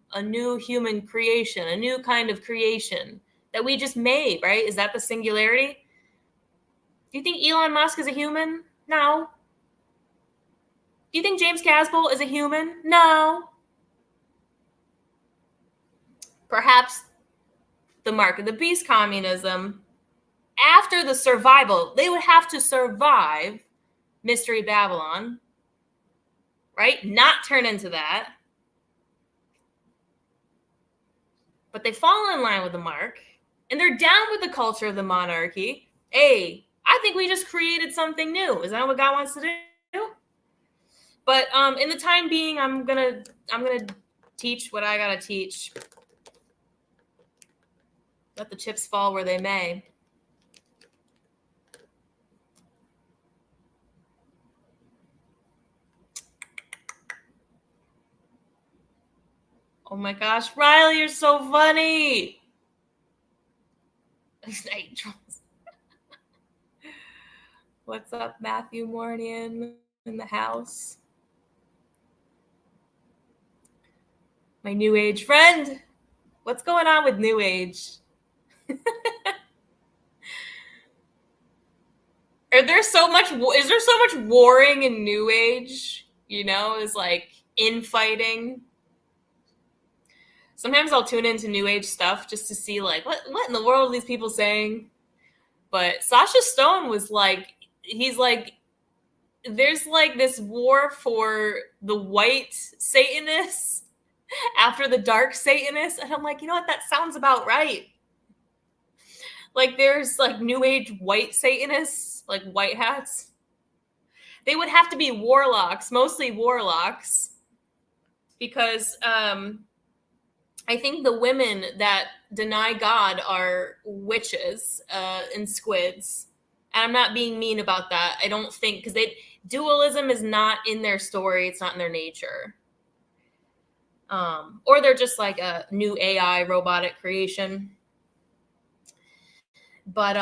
A: human creation, a new kind of creation that we just made, right? Is that the singularity? Do you think Elon Musk is a human? No. Do you think James Casbolt is a human? No. Perhaps the mark of the beast communism, after the survival, they would have to survive Mystery Babylon, right? Not turn into that. But they fall in line with the mark, and they're down with the culture of the monarchy. Hey, I think we just created something new. Is that what God wants to do? But in the time being, I'm gonna teach what I gotta teach. Let the chips fall where they may. Oh my gosh, Riley, you're so funny. Angels. What's up, Matthew Mornian in the house? My New Age friend. What's going on with New Age? Is there so much warring in New Age? You know, is like infighting. Sometimes I'll tune into New Age stuff just to see like what in the world are these people saying. But Sasha Stone was like, he's like, there's like this war for the white Satanists after the dark Satanists, and I'm like, you know what? That sounds about right. Like there's like New Age white Satanists, like white hats. They would have to be warlocks, mostly warlocks, because I think the women that deny God are witches and squids. And I'm not being mean about that. I don't think, because dualism is not in their story. It's not in their nature. Or they're just like a new AI robotic creation. But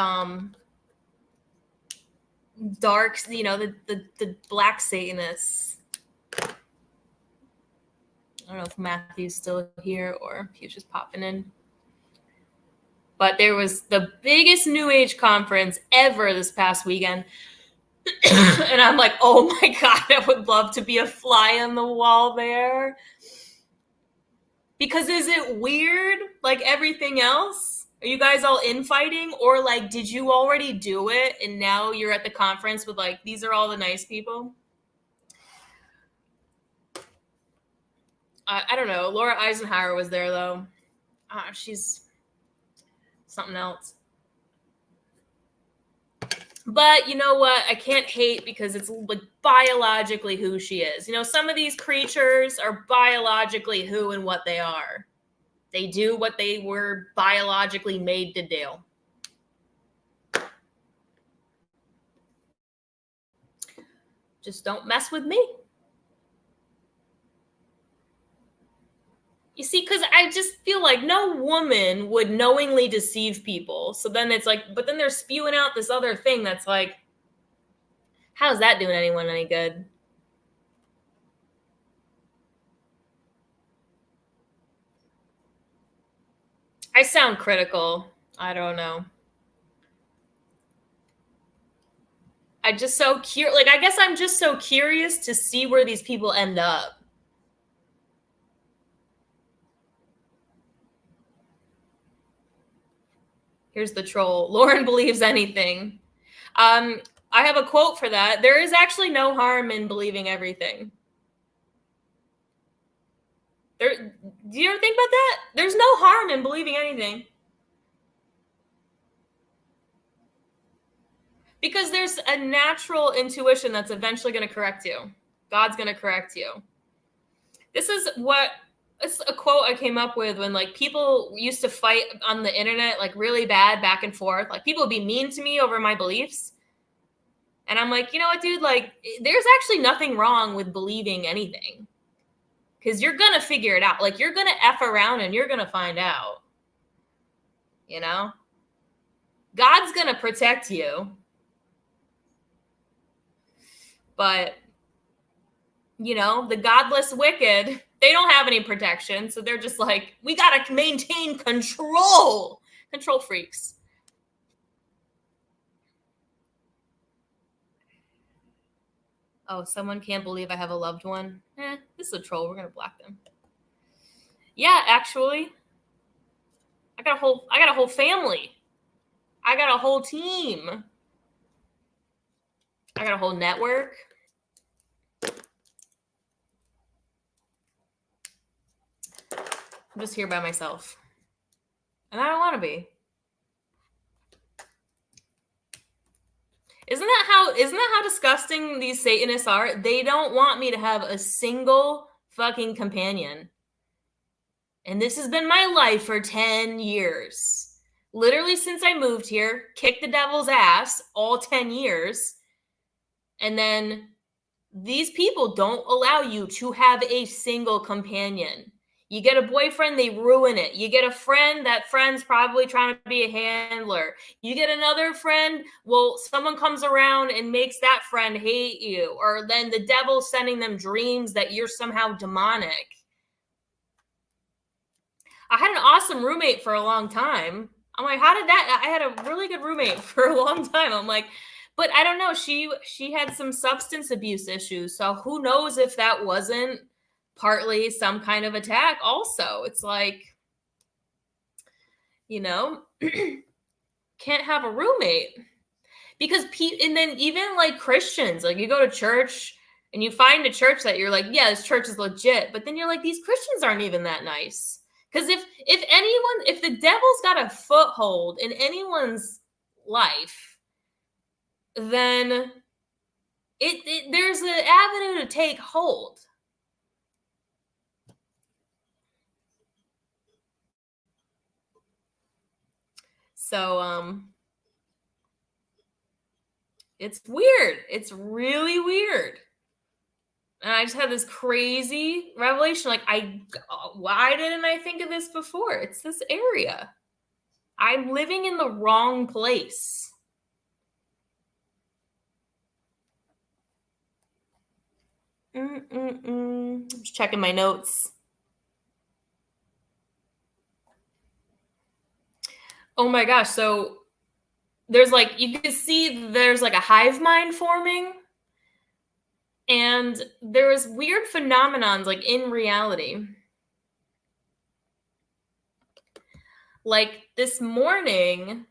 A: dark, you know, the black Satanists. I don't know if Matthew's still here or if he's just popping in. But there was the biggest New Age conference ever this past weekend. And I'm like, oh my God, I would love to be a fly on the wall there. Because is it weird like everything else? Are you guys all infighting? Or like, did you already do it and now you're at the conference with like, these are all the nice people? I don't know. Laura Eisenhower was there though. She's something else. But you know what? I can't hate because it's like biologically who she is. You know, some of these creatures are biologically who and what they are. They do what they were biologically made to do. Just don't mess with me. You see, because I just feel like no woman would knowingly deceive people. So then it's like, but then they're spewing out this other thing that's like, how's that doing anyone any good? I sound critical. I don't know. I just so curious. Like, I guess I'm just so curious to see where these people end up. Here's the troll. Lauren believes anything. I have a quote for that. There is actually no harm in believing everything. Do you ever think about that? There's no harm in believing anything. Because there's a natural intuition that's eventually going to correct you. God's going to correct you. This is a quote I came up with when like people used to fight on the internet, like really bad back and forth. Like people would be mean to me over my beliefs. And I'm like, you know what, dude? Like there's actually nothing wrong with believing anything. Because you're going to figure it out. Like you're going to F around and you're going to find out. You know? God's going to protect you. But, you know, the godless wicked, they don't have any protection. So they're just like, we got to maintain control. Control freaks. Oh, someone can't believe I have a loved one. This is a troll. We're going to block them. Yeah, actually. I got a whole family. I got a whole team. I got a whole network. I'm just here by myself. And I don't want to be. Isn't that how disgusting these Satanists are? They don't want me to have a single fucking companion. And this has been my life for 10 years. Literally since I moved here, kicked the devil's ass all 10 years. And then these people don't allow you to have a single companion. You get a boyfriend, they ruin it. You get a friend, that friend's probably trying to be a handler. You get another friend, well, someone comes around and makes that friend hate you. Or then the devil's sending them dreams that you're somehow demonic. I had an awesome roommate for a long time. I'm like, how did that? I had a really good roommate for a long time. I'm like, but I don't know. She had some substance abuse issues. So who knows if that wasn't partly some kind of attack also. It's like, you know, can't have a roommate. Because and then even like Christians, like you go to church and you find a church that you're like, yeah, this church is legit. But then you're like, these Christians aren't even that nice. Because if the devil's got a foothold in anyone's life, then there's an avenue to take hold. So it's weird. It's really weird. And I just had this crazy revelation. Like, why didn't I think of this before? It's this area. I'm living in the wrong place. I'm just checking my notes. Oh my gosh. So there's like, you can see there's like a hive mind forming. And there's weird phenomenons like in reality. Like this morning,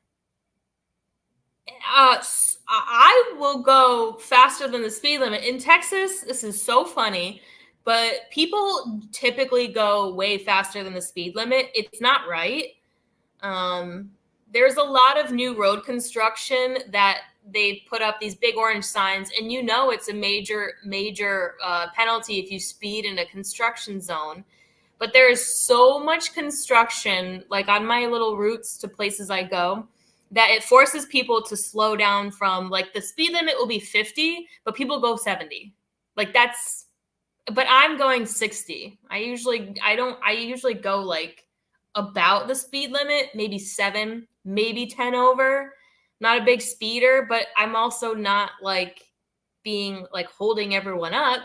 A: I will go faster than the speed limit. In Texas, this is so funny, but people typically go way faster than the speed limit. It's not right. There's a lot of new road construction that they put up these big orange signs, and it's a major penalty if you speed in a construction zone. But there is so much construction, like on my little routes to places I go, that it forces people to slow down from, like, the speed limit will be 50, but people go 70. Like, but I'm going 60. I usually go like about the speed limit, maybe 7, maybe 10 over. Not a big speeder, but I'm also not like being like holding everyone up,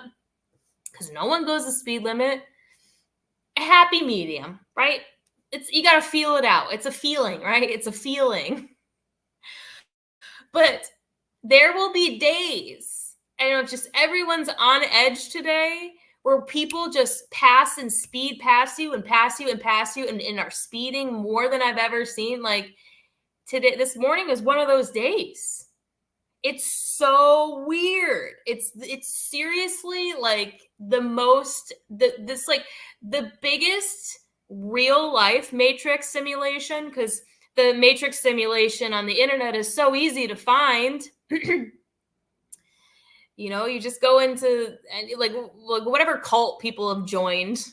A: because no one goes the speed limit. A happy medium, right? You got to feel it out. It's a feeling, right? It's a feeling. But there will be days, and just everyone's on edge today, where people just pass and speed past you and pass you and pass you and are speeding more than I've ever seen. Like today, this morning is one of those days. It's so weird. It's seriously like the biggest real life Matrix simulation, because the Matrix simulation on the internet is so easy to find. You just go into like whatever cult people have joined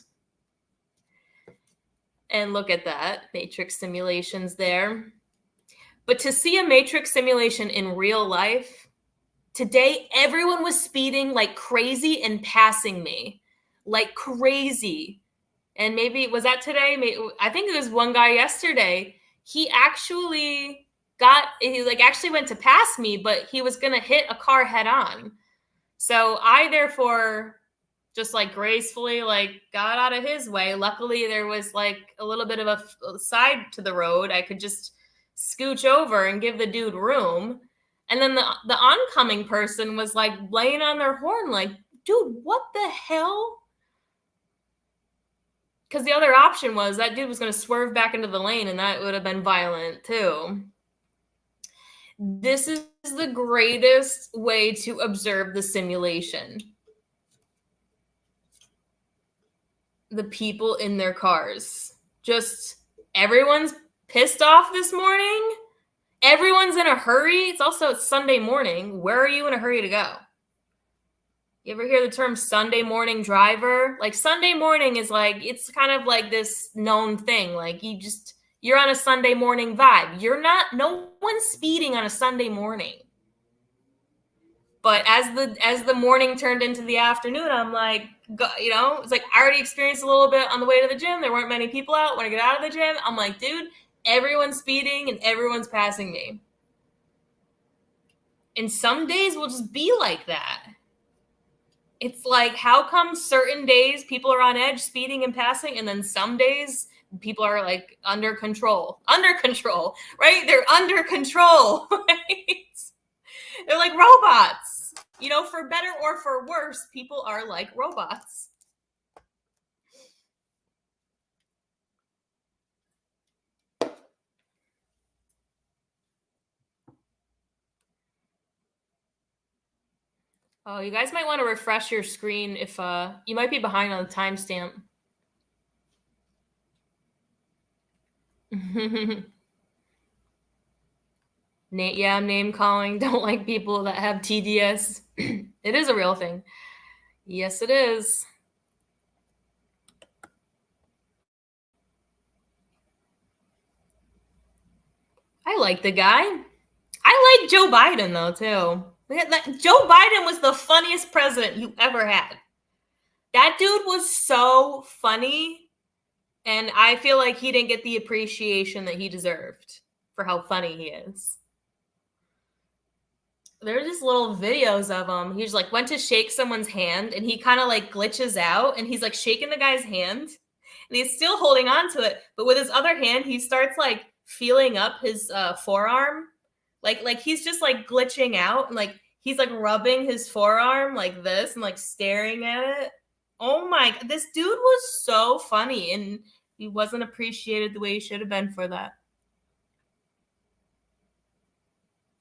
A: and look at that Matrix simulations there. But to see a Matrix simulation in real life, today everyone was speeding like crazy and passing me like crazy. And maybe, was that today? I think it was one guy yesterday. He actually went to pass me, but he was going to hit a car head on. So I therefore just like gracefully like got out of his way. Luckily there was like a little bit of a side to the road. I could just scooch over and give the dude room. And then the oncoming person was like laying on their horn like, dude, what the hell? Because the other option was that dude was going to swerve back into the lane, and that would have been violent too. This is the greatest way to observe the simulation. The people in their cars. Just everyone's pissed off this morning. Everyone's in a hurry. It's Sunday morning. Where are you in a hurry to go? You ever hear the term Sunday morning driver? Like Sunday morning is like, it's kind of like this known thing. Like you're on a Sunday morning vibe. No one's speeding on a Sunday morning. But as the morning turned into the afternoon, I'm like, it's like I already experienced a little bit on the way to the gym. There weren't many people out. When I get out of the gym, I'm like, dude, everyone's speeding and everyone's passing me. And some days will just be like that. It's like, how come certain days people are on edge, speeding and passing, and then some days people are like under control, right? They're under control, right? They're like robots, for better or for worse, people are like robots. Oh, you guys might want to refresh your screen if you might be behind on the timestamp. Name calling. Don't like people that have TDS. It is a real thing. Yes, it is. I like the guy. I like Joe Biden, though, too. Joe Biden was the funniest president you ever had. That dude was so funny, and I feel like he didn't get the appreciation that he deserved for how funny he is. There's just little videos of him. He just like went to shake someone's hand, and he kind of like glitches out, and he's like shaking the guy's hand, and he's still holding on to it, but with his other hand, he starts like feeling up his forearm. Like he's just like glitching out, and like he's like rubbing his forearm like this and like staring at it. Oh my, this dude was so funny, and he wasn't appreciated the way he should have been for that.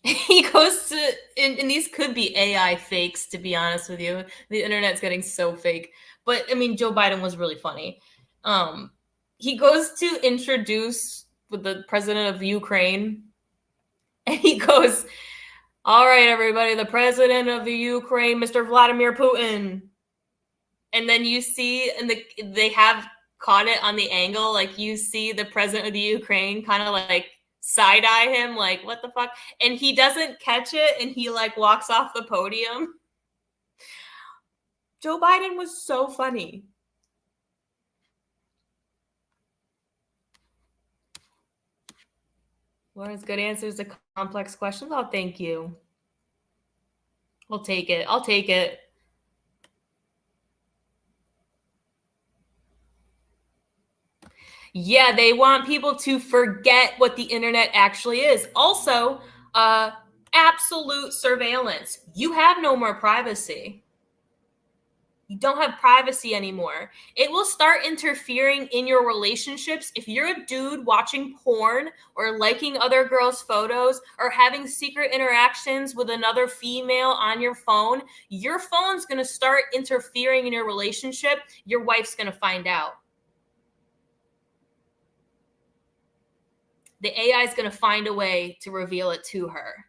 A: He goes to, and these could be AI fakes, to be honest with you. The internet's getting so fake. But I mean, Joe Biden was really funny. Um, he goes to introduce with the president of Ukraine, and he goes, "All right, everybody, the president of the Ukraine, Mr. Vladimir Putin." And then you see, and they have caught it on the angle, like you see the president of the Ukraine kind of like side eye him, like what the fuck, and he doesn't catch it, and he like walks off the podium. Joe Biden was so funny. Lauren's good answers to complex questions. Oh, thank you. I'll take it. I'll take it. Yeah, they want people to forget what the internet actually is. Also, absolute surveillance. You have no more privacy. You don't have privacy anymore. It will start interfering in your relationships. If you're a dude watching porn or liking other girls' photos or having secret interactions with another female on your phone's going to start interfering in your relationship. Your wife's going to find out. The AI is going to find a way to reveal it to her.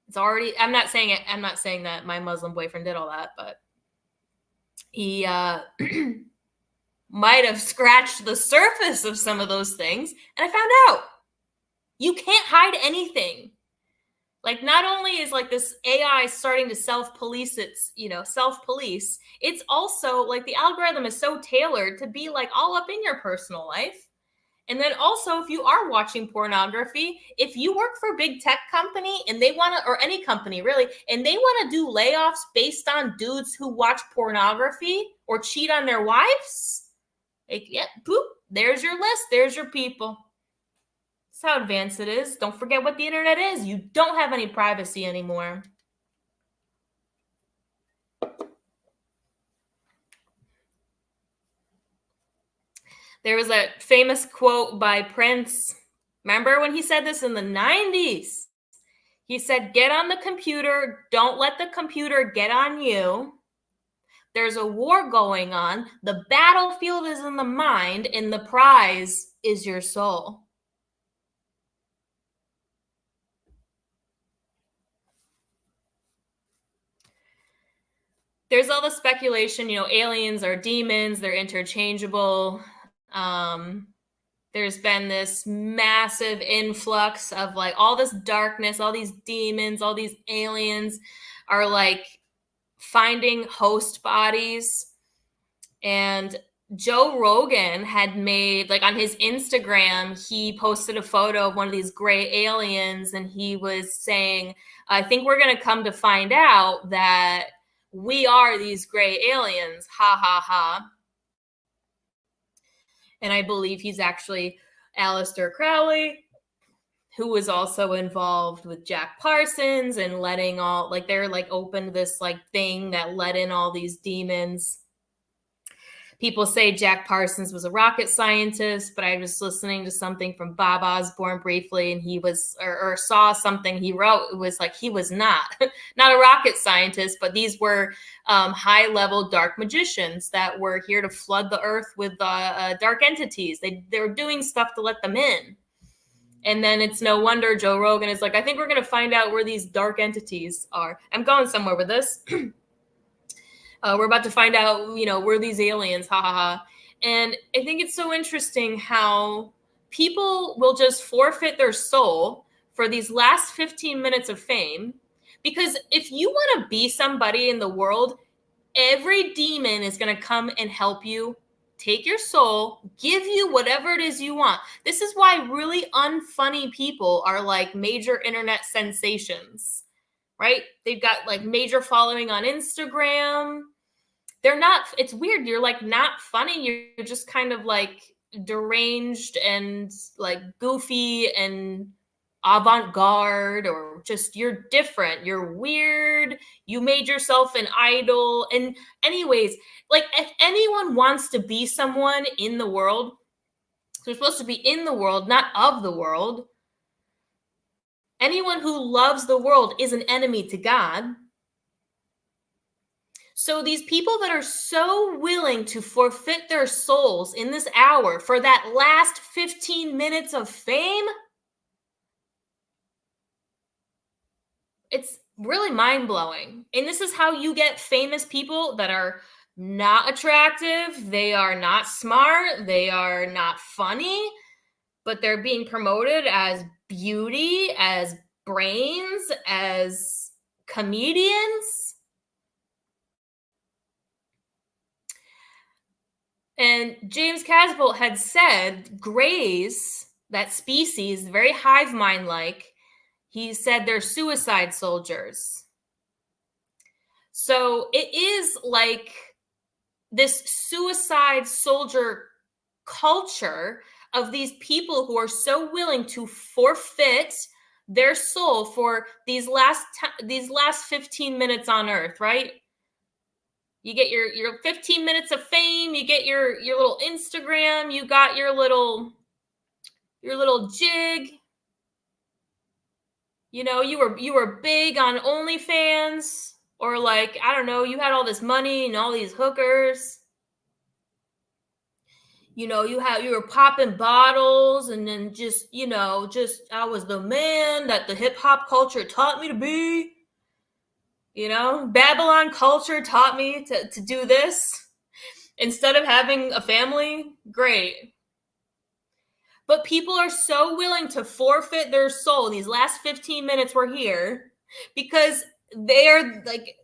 A: It's already, I'm not saying that my Muslim boyfriend did all that, but he might have scratched the surface of some of those things. And I found out you can't hide anything. Like, not only is like this AI starting to self-police, it's also like the algorithm is so tailored to be like all up in your personal life. And then also, if you are watching pornography, if you work for a big tech company and they want to, or any company really, and they want to do layoffs based on dudes who watch pornography or cheat on their wives, like, yeah, boop, there's your list. There's your people. That's how advanced it is. Don't forget what the internet is. You don't have any privacy anymore. There was a famous quote by Prince. Remember when he said this in the 90s? He said, "Get on the computer. Don't let the computer get on you. There's a war going on. The battlefield is in the mind, and the prize is your soul." There's all the speculation, aliens are demons, they're interchangeable. There's been this massive influx of like all this darkness, all these demons, all these aliens are like finding host bodies. And Joe Rogan had made, like, on his Instagram, he posted a photo of one of these gray aliens, and he was saying, "I think we're going to come to find out that we are these gray aliens. Ha ha ha." And I believe he's actually Aleister Crowley, who was also involved with Jack Parsons and letting all, like, they're like opened this like thing that let in all these demons. People say Jack Parsons was a rocket scientist, but I was listening to something from Bob Osborne briefly, and he was, or saw something he wrote. It was like he was not a rocket scientist, but these were high-level dark magicians that were here to flood the earth with dark entities. They were doing stuff to let them in. And then it's no wonder Joe Rogan is like, "I think we're going to find out where these dark entities are." I'm going somewhere with this. We're about to find out, we're these aliens, ha ha ha. And I think it's so interesting how people will just forfeit their soul for these last 15 minutes of fame. Because if you want to be somebody in the world, every demon is going to come and help you, take your soul, give you whatever it is you want. This is why really unfunny people are like major internet sensations, right? They've got like major following on Instagram. They're not, it's weird. You're like not funny. You're just kind of like deranged and like goofy and avant-garde, or just you're different. You're weird. You made yourself an idol. And anyways, like if anyone wants to be someone in the world, they're supposed to be in the world, not of the world. Anyone who loves the world is an enemy to God. So these people that are so willing to forfeit their souls in this hour for that last 15 minutes of fame, it's really mind-blowing. And this is how you get famous people that are not attractive, they are not smart, they are not funny, but they're being promoted as beauty, as brains, as comedians. And James Casbolt had said grays, that species, very hive mind like, he said they're suicide soldiers. So it is like this suicide soldier culture of these people who are so willing to forfeit their soul for these last 15 minutes on earth, right? You get your 15 minutes of fame, you get your little Instagram, you got your little jig. You know, you were big on OnlyFans, or like, I don't know, you had all this money and all these hookers. You know, you were popping bottles, and then just I was the man that the hip hop culture taught me to be. You know, Babylon culture taught me to do this instead of having a family. Great. But people are so willing to forfeit their soul. These last 15 minutes we're here because they are like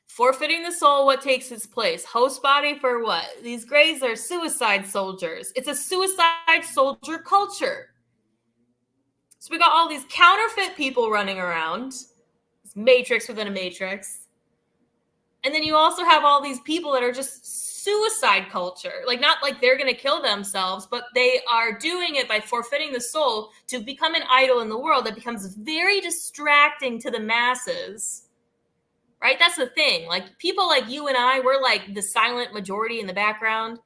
A: forfeiting the soul. What takes its place? Host body for what? These grays are suicide soldiers. It's a suicide soldier culture. So we got all these counterfeit people running around. This matrix within a matrix. And then you also have all these people that are just suicide culture. Like, not like they're going to kill themselves, but they are doing it by forfeiting the soul to become an idol in the world that becomes very distracting to the masses. Right? That's the thing. Like, people like you and I, we're like the silent majority in the background.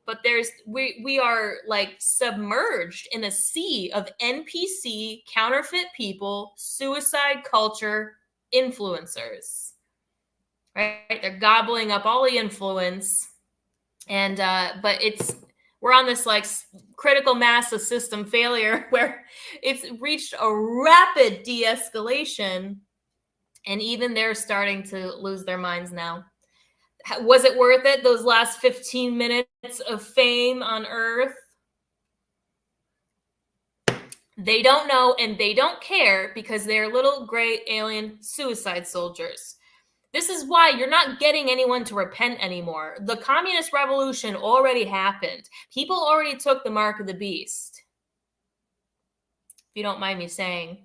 A: But we are like submerged in a sea of NPC, counterfeit people, suicide culture influencers. Right? They're gobbling up all the influence. And but we're on this like critical mass of system failure where it's reached a rapid de-escalation, and even they're starting to lose their minds now. Was it worth it, those last 15 minutes of fame on Earth? They don't know, and they don't care, because they're little gray alien suicide soldiers. This is why you're not getting anyone to repent anymore. The communist revolution already happened. People already took the mark of the beast. If you don't mind me saying.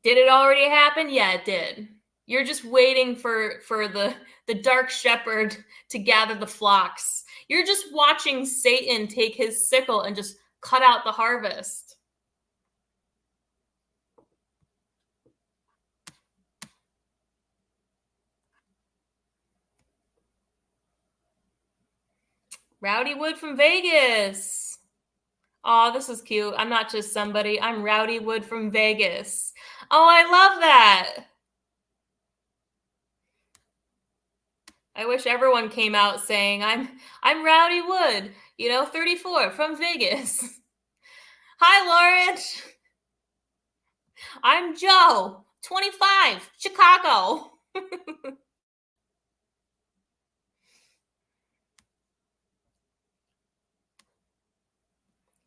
A: Did it already happen? Yeah, it did. You're just waiting for the dark shepherd to gather the flocks. You're just watching Satan take his sickle and just cut out the harvest. Rowdy Wood from Vegas. Oh, this is cute. I'm not just somebody. I'm Rowdy Wood from Vegas. Oh, I love that. I wish everyone came out saying, I'm Rowdy Wood, 34 from Vegas. Hi, Lauren. I'm Joe, 25, Chicago.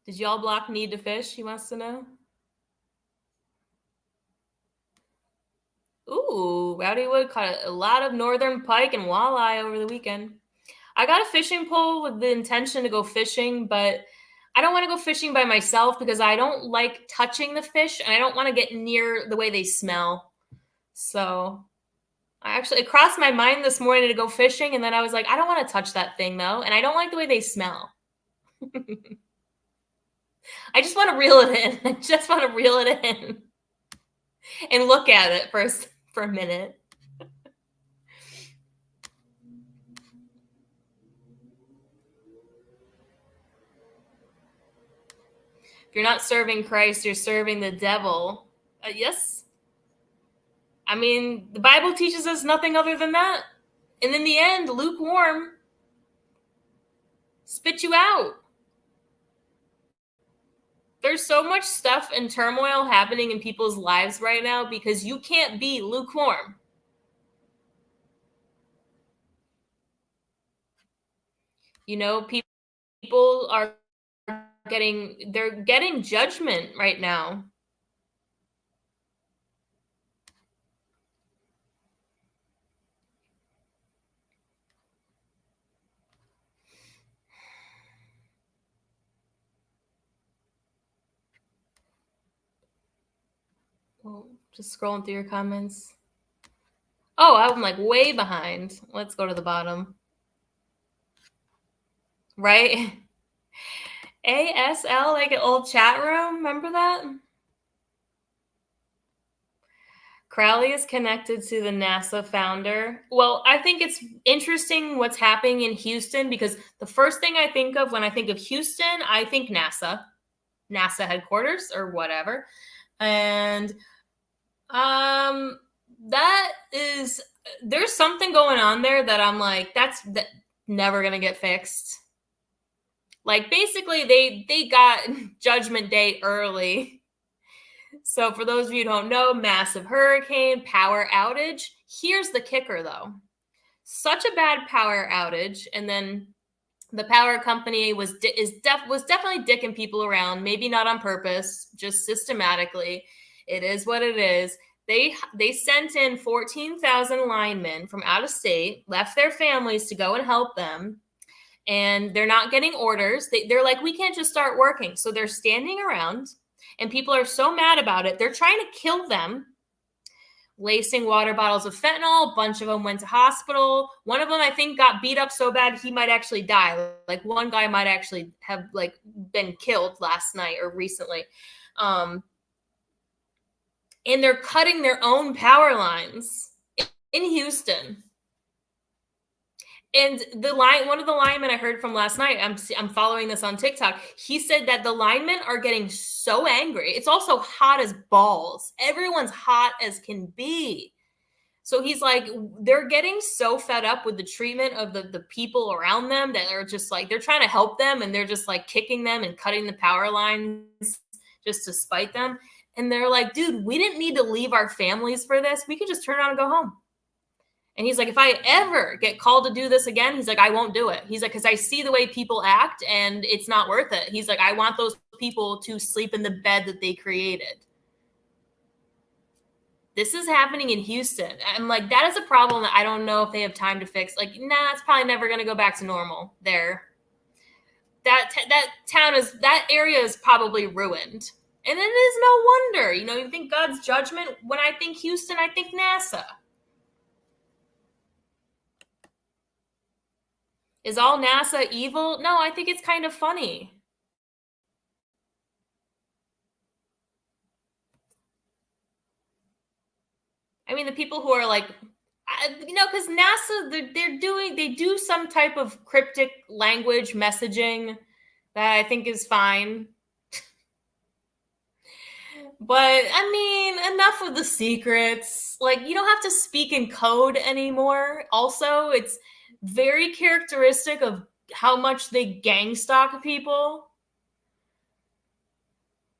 A: Did y'all block Need to Fish? He wants to know. Ooh, Rowdy Wood caught a lot of northern pike and walleye over the weekend. I got a fishing pole with the intention to go fishing, but I don't want to go fishing by myself because I don't like touching the fish, and I don't want to get near the way they smell. So it crossed my mind this morning to go fishing, and then I was like, I don't want to touch that thing though, and I don't like the way they smell. I just want to reel it in. I just want to reel it in and look at it for a minute. If you're not serving Christ, you're serving the devil. Yes. I mean, the Bible teaches us nothing other than that. And in the end, lukewarm spit you out. There's so much stuff and turmoil happening in people's lives right now because you can't be lukewarm. You know, people are getting judgment right now. Well, just scrolling through your comments. Oh, I'm like way behind. Let's go to the bottom. Right? ASL, like an old chat room. Remember that? Crowley is connected to the NASA founder. Well, I think it's interesting what's happening in Houston because the first thing I think of when I think of Houston, I think NASA headquarters or whatever. And that is, there's something going on there that I'm like, that's never going to get fixed. Like basically they got Judgment Day early. So for those of you who don't know, massive hurricane, power outage. Here's the kicker though. Such a bad power outage, and then the power company was definitely dicking people around, maybe not on purpose, just systematically. It is what it is. They sent in 14,000 linemen from out of state, left their families to go and help them, and they're not getting orders. They're like, we can't just start working. So they're standing around, and people are so mad about it. They're trying to kill them, lacing water bottles with fentanyl. A bunch of them went to hospital. One of them, I think, got beat up so bad he might actually die. Like one guy might actually have like been killed last night or recently. And they're cutting their own power lines in Houston. And one of the linemen I heard from last night, I'm following this on TikTok. He said that the linemen are getting so angry. It's also hot as balls. Everyone's hot as can be. So he's like, they're getting so fed up with the treatment of the people around them that are just like, they're trying to help them and they're just like kicking them and cutting the power lines just to spite them. And they're like, dude, we didn't need to leave our families for this. We could just turn around and go home. And he's like, if I ever get called to do this again, he's like, I won't do it. He's like, because I see the way people act and it's not worth it. He's like, I want those people to sleep in the bed that they created. This is happening in Houston. I'm like, that is a problem that I don't know if they have time to fix. Like, nah, it's probably never going to go back to normal there. That area is probably ruined. And it is no wonder. You know, you think God's judgment. When I think Houston, I think NASA. Is all NASA evil? No, I think it's kind of funny. I mean, the people who are like, you know, because NASA, they do some type of cryptic language messaging that I think is fine. But I mean, enough of the secrets. Like, you don't have to speak in code anymore. Also, it's very characteristic of how much they gang stalk people.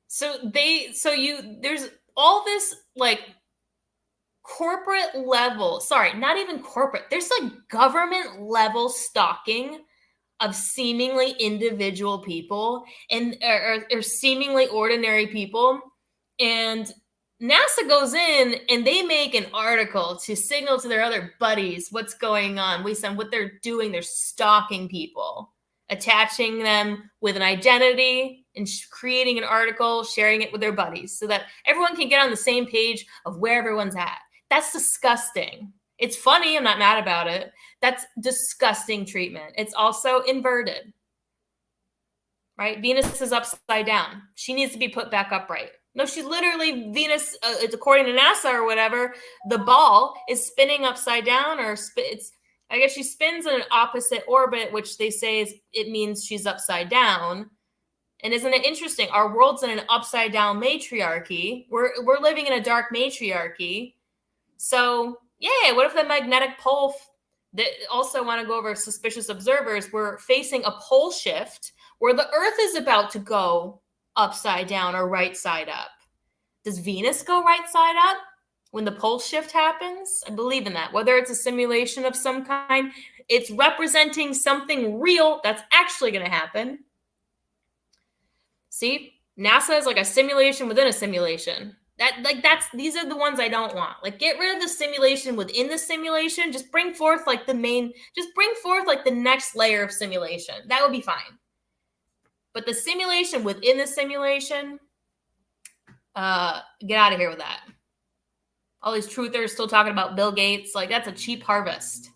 A: So there's all this like corporate level, sorry, not even corporate. There's like government level stalking of seemingly individual people and or seemingly ordinary people. And NASA goes in and they make an article to signal to their other buddies what's going on. What they're doing, they're stalking people, attaching them with an identity and creating an article, sharing it with their buddies so that everyone can get on the same page of where everyone's at. That's disgusting. It's funny. I'm not mad about it. That's disgusting treatment. It's also inverted, right? Venus is upside down. She needs to be put back upright. No, she's literally Venus, according to NASA or whatever, the ball is spinning upside down I guess she spins in an opposite orbit, which they say it means she's upside down. And isn't it interesting? Our world's in an upside down matriarchy. We're living in a dark matriarchy. So yeah, what if the magnetic pole that also want to go over suspicious observers? We're facing a pole shift where the Earth is about to go upside down or right side up. Does Venus go right side up when the pole shift happens? I believe in that. Whether it's a simulation of some kind, it's representing something real that's actually going to happen. See, NASA is like a simulation within a simulation. These are the ones I don't want. Like, get rid of the simulation within the simulation. Just bring forth like the next layer of simulation. That would be fine. But the simulation within the simulation, get out of here with that. All these truthers still talking about Bill Gates. Like, that's a cheap harvest.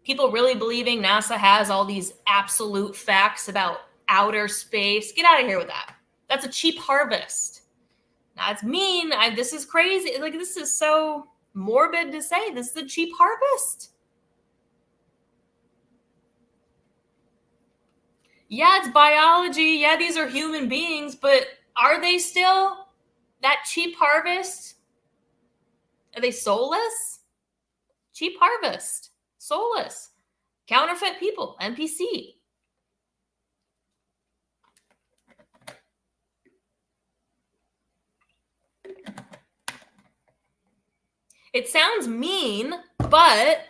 A: People really believing NASA has all these absolute facts about outer space. Get out of here with that. That's a cheap harvest. Now, it's mean. This is crazy. Like, this is so morbid to say. This is a cheap harvest. Yeah, it's biology. Yeah, these are human beings, but are they still that cheap harvest? Are they soulless? Cheap harvest. Soulless. Counterfeit people. NPC. It sounds mean, but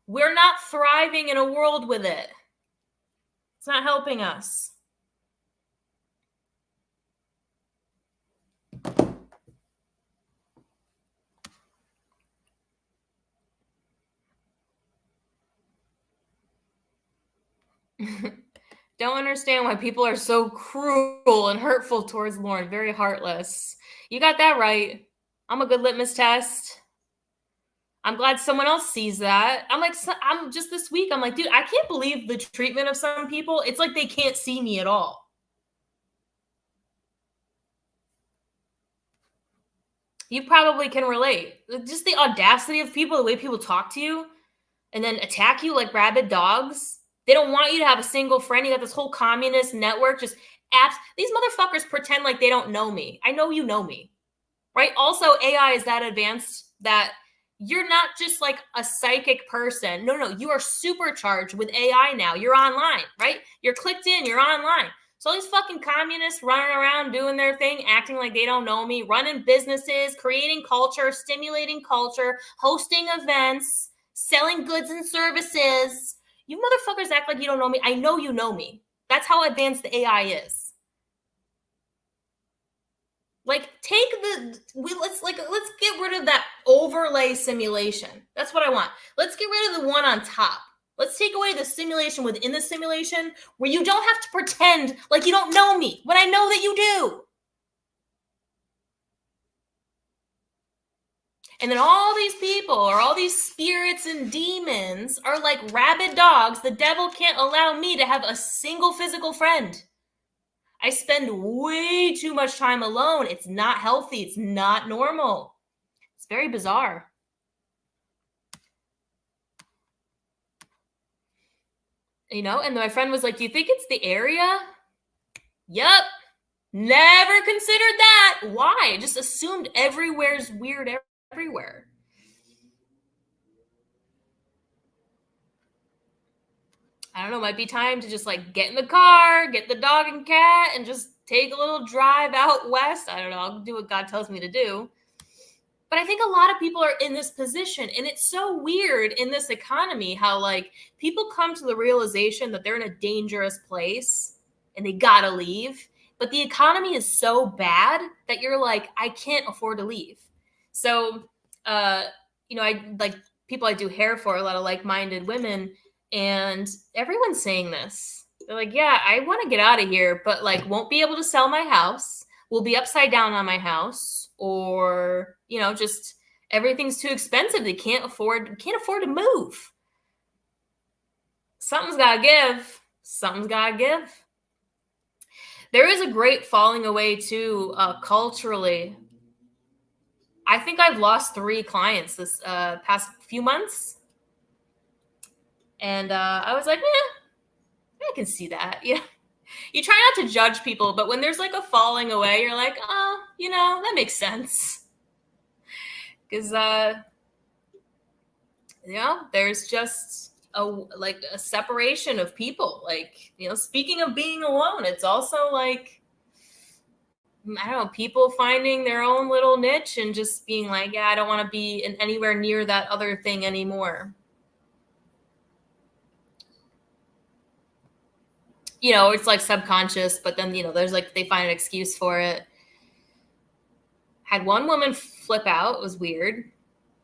A: we're not thriving in a world with it. It's not helping us. Don't understand why people are so cruel and hurtful towards Lauren. Very heartless. You got that right. I'm a good litmus test. I'm glad someone else sees that. I'm just this week, I'm like, dude, I can't believe the treatment of some people. It's like they can't see me at all. You probably can relate. Just the audacity of people, the way people talk to you and then attack you like rabid dogs. They don't want you to have a single friend. You got this whole communist network, just apps. These motherfuckers pretend like they don't know me. I know you know me, right? Also, AI is that advanced that you're not just like a psychic person. No, you are supercharged with AI now. You're online, right? You're clicked in, you're online. So these fucking communists running around doing their thing, acting like they don't know me, running businesses, creating culture, stimulating culture, hosting events, selling goods and services. You motherfuckers act like you don't know me. I know you know me. That's how advanced the AI is. Like, let's get rid of that overlay simulation. That's what I want. Let's get rid of the one on top. Let's take away the simulation within the simulation where you don't have to pretend like you don't know me when I know that you do. And then all these people or all these spirits and demons are like rabid dogs. The devil can't allow me to have a single physical friend. I spend way too much time alone. It's not healthy. It's not normal. It's very bizarre. You know, and my friend was like, do you think it's the area? Yep. Never considered that. Why? I just assumed everywhere's weird everywhere. I don't know, might be time to just like get in the car, get the dog and cat, and just take a little drive out west. I don't know. I'll do what God tells me to do. But I think a lot of people are in this position, and it's so weird in this economy how like people come to the realization that they're in a dangerous place and they gotta leave. But the economy is so bad that you're like, I can't afford to leave. So, I like people I do hair for, a lot of like-minded women, and everyone's saying this. They're like, yeah, I want to get out of here, but like won't be able to sell my house. Will be upside down on my house, or, just everything's too expensive. They can't afford to move. Something's got to give. Something's got to give. There is a great falling away too, culturally. I think I've lost 3 clients this past few months. And I was like, I can see that. Yeah. You try not to judge people, but when there's like a falling away, you're like, oh, that makes sense. Because, there's just a separation of people. Like, speaking of being alone, it's also like, I don't know, people finding their own little niche and just being like, yeah, I don't want to be anywhere near that other thing anymore. It's like subconscious, but then, there's like, they find an excuse for it. Had one woman flip out. It was weird.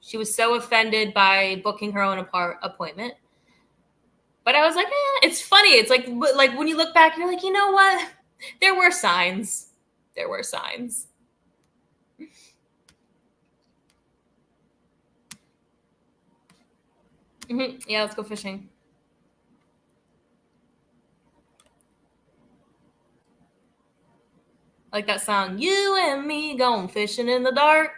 A: She was so offended by booking her own appointment. But I was like, it's funny. It's like when you look back, you're like, you know what? There were signs. There were signs. Mm-hmm. Yeah, let's go fishing. Like that song, You and Me Going Fishing in the Dark.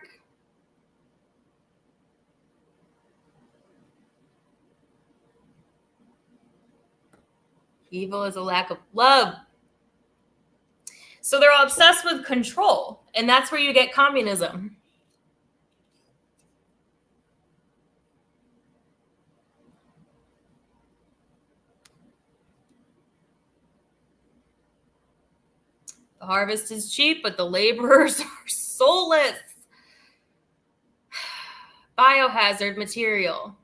A: Evil is a lack of love. So they're all obsessed with control, and that's where you get communism. The harvest is cheap, but the laborers are soulless. Biohazard material.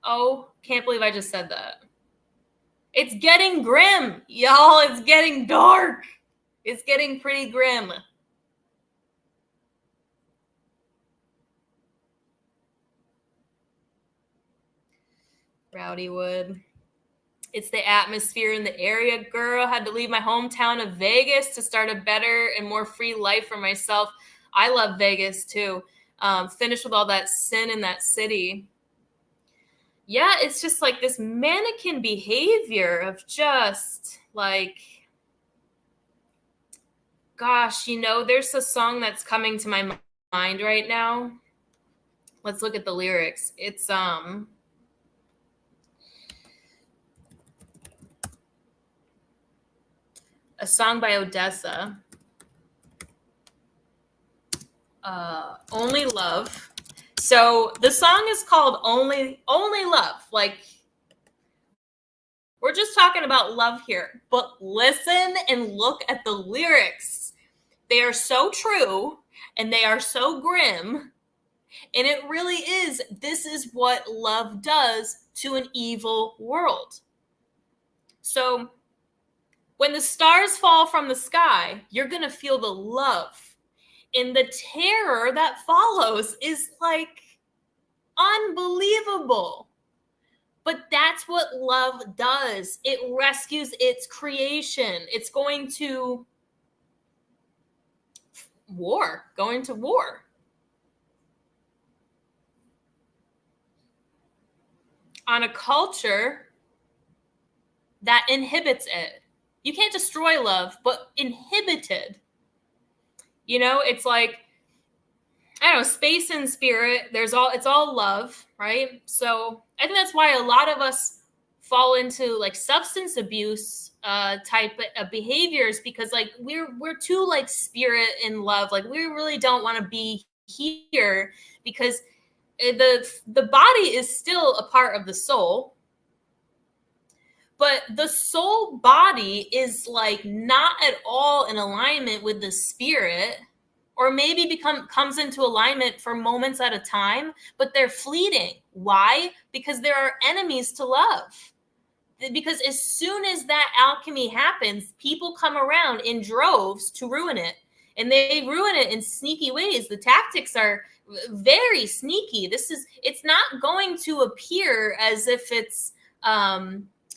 A: Oh, can't believe I just said that. It's getting grim, y'all. It's getting dark. It's getting pretty grim. Rowdywood. It's the atmosphere in the area, girl. Had to leave my hometown of Vegas to start a better and more free life for myself. I love Vegas too. Finished with all that sin in that city. Yeah, it's just like this mannequin behavior of just like, gosh, there's a song that's coming to my mind right now. Let's look at the lyrics. It's a song by Odessa. Only Love. So the song is called Only Love. Like, we're just talking about love here, but listen and look at the lyrics. They are so true and they are so grim. And it really is. This is what love does to an evil world. So when the stars fall from the sky, you're going to feel the love. And the terror that follows is like unbelievable. But that's what love does. It rescues its creation. It's going to war. On a culture that inhibits it. You can't destroy love, but inhibited. It's like, I don't know, space and spirit. It's all love, right? So I think that's why a lot of us fall into like substance abuse type of behaviors, because like we're too like spirit and love. Like we really don't want to be here, because the body is still a part of the soul. But the soul body is like not at all in alignment with the spirit, or maybe comes into alignment for moments at a time, but they're fleeting. Why? Because there are enemies to love. Because as soon as that alchemy happens, people come around in droves to ruin it. And they ruin it in sneaky ways. The tactics are very sneaky. It's not going to appear as if it's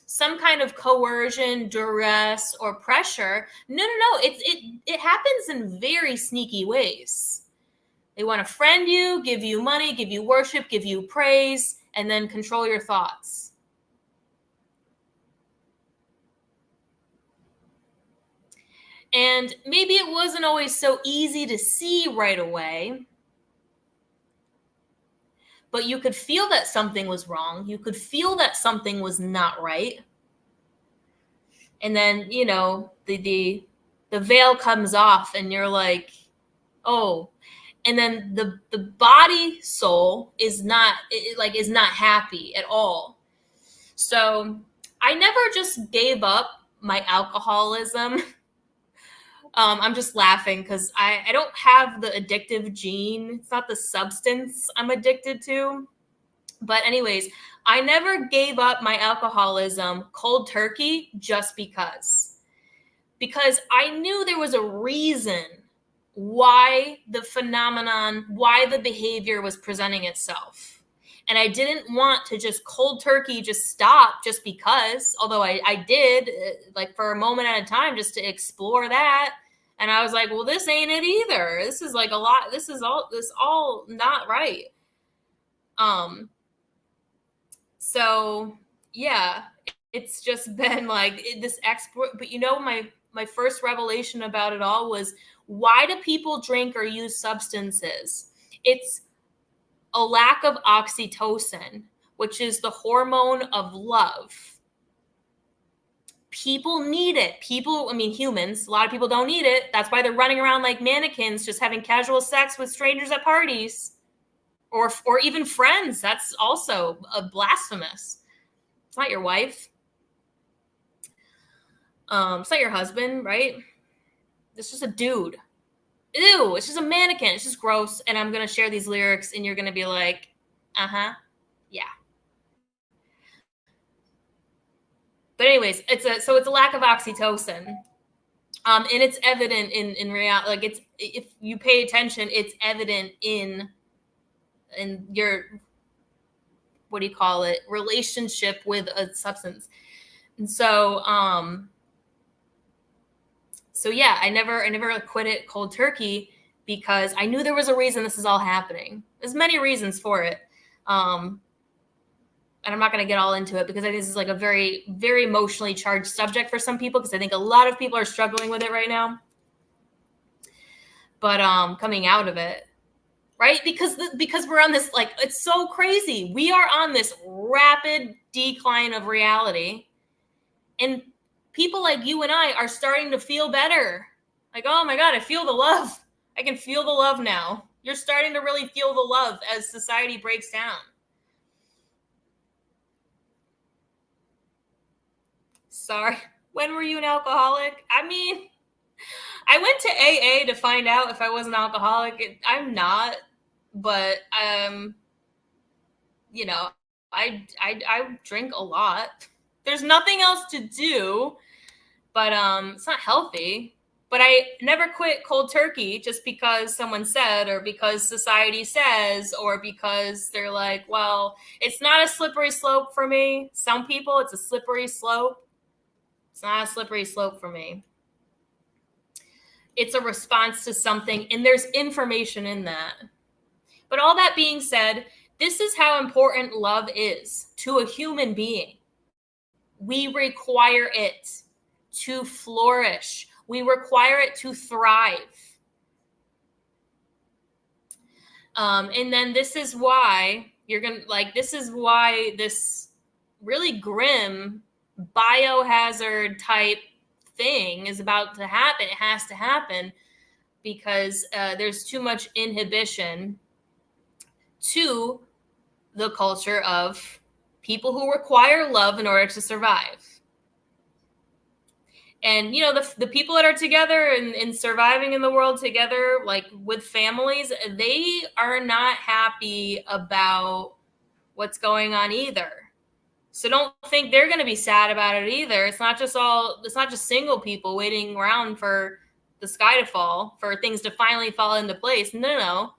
A: some kind of coercion, duress, or pressure. No. It happens in very sneaky ways. They want to friend you, give you money, give you worship, give you praise, and then control your thoughts. And maybe it wasn't always so easy to see right away, but you could feel that something was wrong. You could feel that something was not right. And then, you know, the veil comes off and you're like, oh, and then the body soul is not is not happy at all. So I never just gave up my alcoholism. I'm just laughing because I don't have the addictive gene. It's not the substance I'm addicted to. But anyways, I never gave up my alcoholism cold turkey just because. Because I knew there was a reason why the phenomenon, why the behavior was presenting itself. And I didn't want to just cold turkey just stop just because, although I did like for a moment at a time just to explore that. And I was like, well, this ain't it either. This is like a lot. This all not right. So yeah, it's just been like this export. But you know, my first revelation about it all was, why do people drink or use substances? It's a lack of oxytocin, which is the hormone of love. People need it. Humans, a lot of people don't need it. That's why they're running around like mannequins, just having casual sex with strangers at parties or even friends. That's also a blasphemous. It's not your wife. It's not your husband, right? It's just a dude. Ew, it's just a mannequin. It's just gross. And I'm going to share these lyrics and you're going to be like, uh-huh, yeah. But anyways, it's a lack of oxytocin. And it's evident in reality. Like if you pay attention, it's evident in your, what do you call it, relationship with a substance. And so yeah, I never quit it cold turkey because I knew there was a reason this is all happening. There's many reasons for it. And I'm not going to get all into it because I think this is like a very, very emotionally charged subject for some people, because I think a lot of people are struggling with it right now. But coming out of it, right? Because we're on this, like, it's so crazy. We are on this rapid decline of reality. And people like you and I are starting to feel better. Like, oh my God, I feel the love. I can feel the love now. You're starting to really feel the love as society breaks down. Sorry. When were you an alcoholic? I mean, I went to AA to find out if I was an alcoholic. I'm not, but you know, I drink a lot. There's nothing else to do, but it's not healthy. But I never quit cold turkey just because someone said, or because society says, or because they're like, well, it's not a slippery slope for me. Some people, it's a slippery slope. It's not a slippery slope for me. It's a response to something, and there's information in that. But all that being said, this is how important love is to a human being. We require it to flourish. We require it to thrive. And then this is why this is why this really grim biohazard type thing is about to happen. It has to happen because there's too much inhibition to the culture of people who require love in order to survive. And, you know, the people that are together and surviving in the world together, like with families, they are not happy about what's going on either. So don't think they're going to be sad about it either. It's not just single people waiting around for the sky to fall, for things to finally fall into place. No.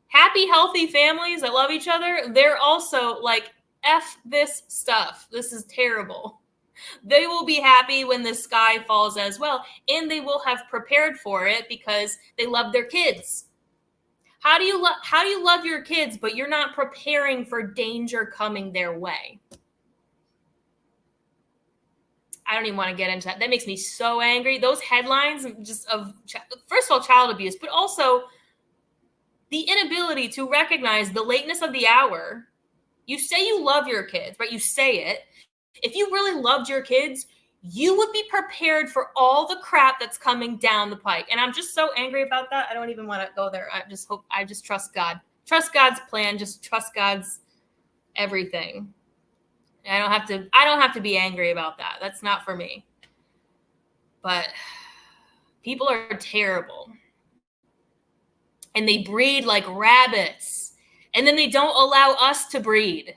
A: Happy, healthy families that love each other, they're also like, F this stuff. This is terrible. They will be happy when the sky falls as well, and they will have prepared for it because they love their kids. How do you love your kids, but you're not preparing for danger coming their way? I don't even want to get into that. That makes me so angry. Those headlines just of, first of all, child abuse, but also the inability to recognize the lateness of the hour. You say you love your kids, right? You say it. If you really loved your kids, you would be prepared for all the crap that's coming down the pike. And I'm just so angry about that. I don't even want to go there. I just trust God. Trust God's plan. Just trust God's everything. I don't have to be angry about that. That's not for me. But people are terrible. And they breed like rabbits. And then they don't allow us to breed.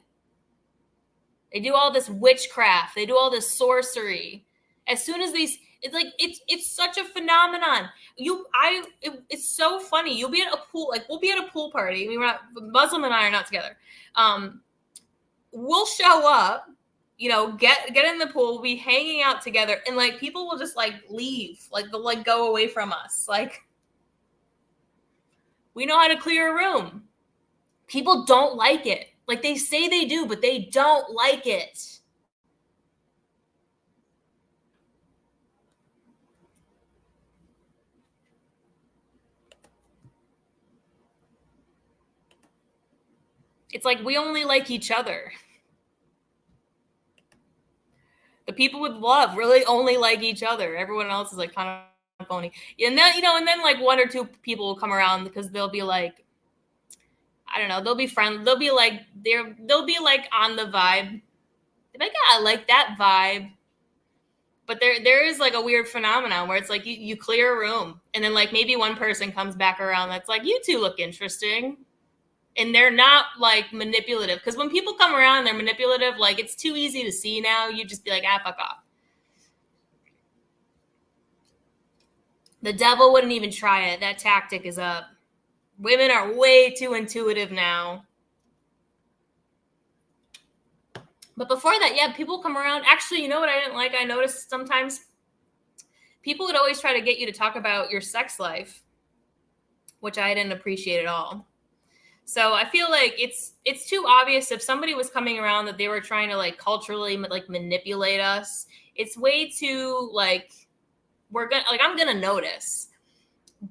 A: They do all this witchcraft. They do all this sorcery. As soon as these, it's such a phenomenon. It's so funny. You'll be at a pool, like we'll be at a pool party. I mean, Muslim and I are not together. We'll show up, get in the pool, we'll be hanging out together, and like people will just like leave, like they'll like go away from us. Like we know how to clear a room. People don't like it. Like they say they do, but they don't like it. It's like we only like each other. The people with love really only like each other. Everyone else is like kind of phony. And then, and then like one or two people will come around because they'll be like, I don't know, they'll be friendly. They'll be like on the vibe. They're like, yeah, I like that vibe. But there is like a weird phenomenon where it's like you clear a room and then like maybe one person comes back around that's like, you two look interesting. And they're not like manipulative. Because when people come around and they're manipulative, like it's too easy to see now. You just be like, fuck off. The devil wouldn't even try it. That tactic is up. Women are way too intuitive now. But before that, yeah, people come around. Actually, you know what I didn't like? I noticed sometimes people would always try to get you to talk about your sex life, which I didn't appreciate at all. So I feel like it's too obvious if somebody was coming around that they were trying to like culturally like manipulate us. It's way too like I'm gonna notice.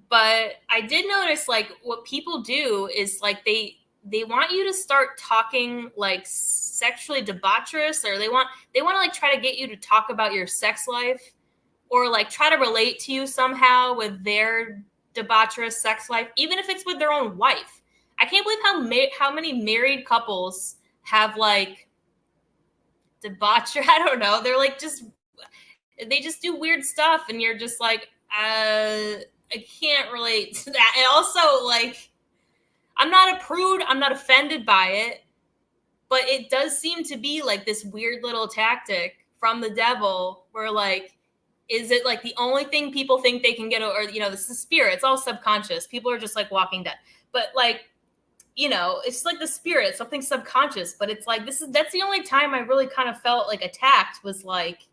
A: But I did notice like what people do is like they want you to start talking like sexually debaucherous, or they want to like try to get you to talk about your sex life or like try to relate to you somehow with their debaucherous sex life, even if it's with their own wife. I can't believe how many married couples have like debauchery. I don't know. They're like they just do weird stuff, and you're just like, I can't relate to that. And also, like, I'm not a prude. I'm not offended by it, but it does seem to be like this weird little tactic from the devil, where like, is it like the only thing people think they can get, or this is spirit? It's all subconscious. People are just like Walking Dead, but like. It's like the spirit, something subconscious, but it's like that's the only time I really kind of felt like attacked, was like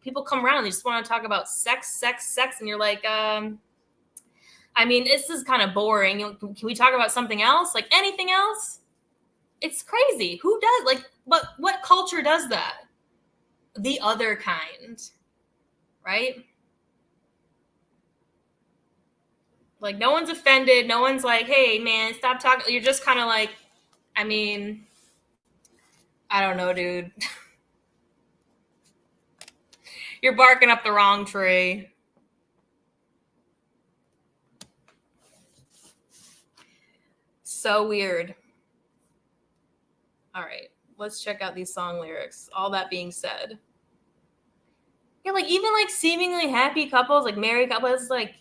A: people come around and they just want to talk about sex, and you're like, I mean, this is kind of boring. Can we talk about something else? Like anything else? It's crazy. Who does like what culture does that? The other kind, right? Like, no one's offended. No one's like, hey, man, stop talking. You're just kind of like, I mean, I don't know, dude. You're barking up the wrong tree. So weird. All right, let's check out these song lyrics. All that being said. Yeah, like even like seemingly happy couples, like married couples, like,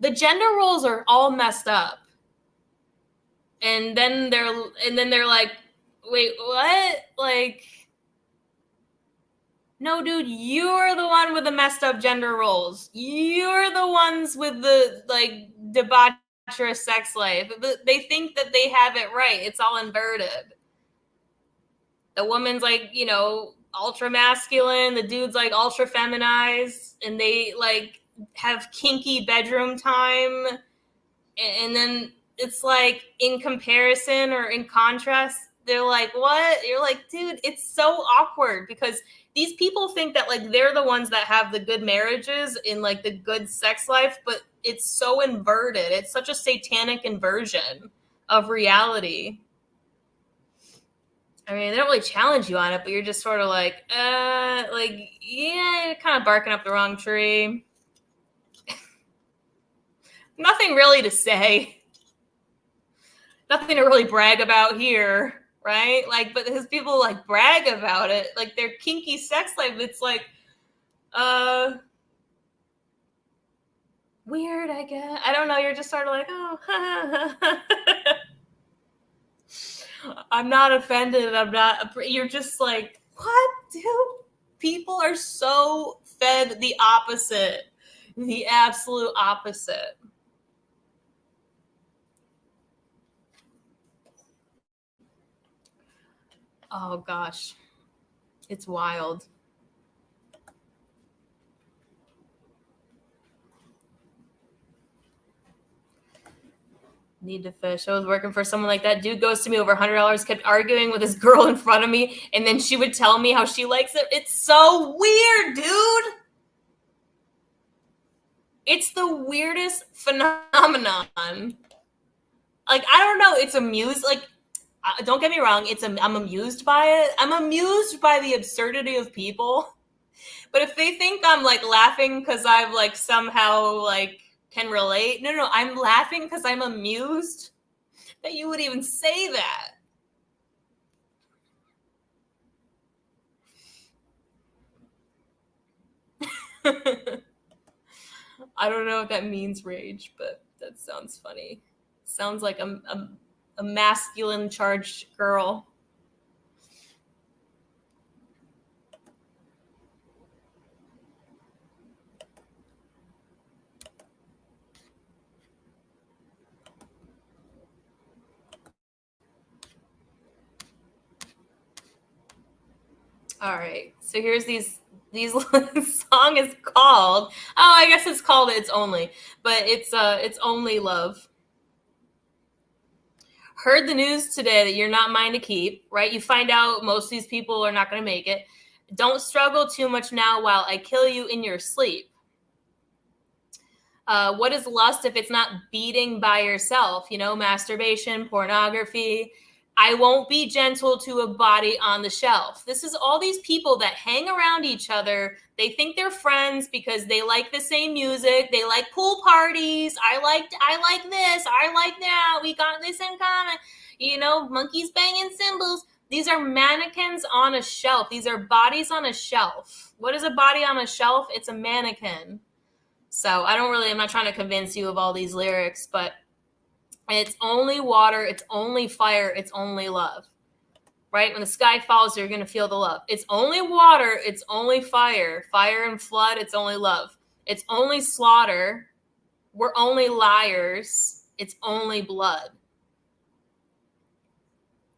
A: the gender roles are all messed up. And then they're like, wait, what? Like, no, dude, you're the one with the messed up gender roles. You're the ones with the like debaucherous sex life. They think that they have it right. It's all inverted. The woman's like, ultra masculine. The dude's like ultra feminized, and they like have kinky bedroom time, and then it's like in comparison or in contrast, they're like, what? You're like, dude, it's so awkward, because these people think that like they're the ones that have the good marriages in like the good sex life, but it's so inverted. It's such a satanic inversion of reality. I mean, they don't really challenge you on it, but you're just sort of like, yeah, you're kind of barking up the wrong tree. Nothing really to say. Nothing to really brag about here, right? Like, but his people like brag about it, like their kinky sex life. It's like, weird, I guess. I don't know. You're just sort of like, oh, I'm not offended. I'm not. You're just like, what, dude? People are so fed the opposite, the absolute opposite. Oh gosh, it's wild. Need to fish. I was working for someone like that. Dude goes to me over $100, kept arguing with this girl in front of me, and then she would tell me how she likes it. It's so weird, dude. It's the weirdest phenomenon. Like, I don't know. It's amused. Like, don't get me wrong. I'm amused by it. I'm amused by the absurdity of people. But if they think I'm like laughing because I've like somehow like can relate, no, I'm laughing because I'm amused that you would even say that. I don't know what that means, Rage, but that sounds funny. Sounds like a masculine charged girl. All right. So here's these song is called, I guess it's called It's Only, but it's Only Love. Heard the news today that you're not mine to keep, right? You find out most of these people are not going to make it. Don't struggle too much now while I kill you in your sleep. What is lust if it's not beating by yourself? You know, masturbation, pornography. I won't be gentle to a body on the shelf. This is all these people that hang around each other. They think they're friends because they like the same music. They like pool parties. I like this. I like that. We got this in common. You know, monkeys banging cymbals. These are mannequins on a shelf. These are bodies on a shelf. What is a body on a shelf? It's a mannequin. So I'm not trying to convince you of all these lyrics, but it's only water, it's only fire, it's only love. Right? When the sky falls, you're going to feel the love. It's only water, it's only fire. Fire and flood, it's only love. It's only slaughter. We're only liars. It's only blood.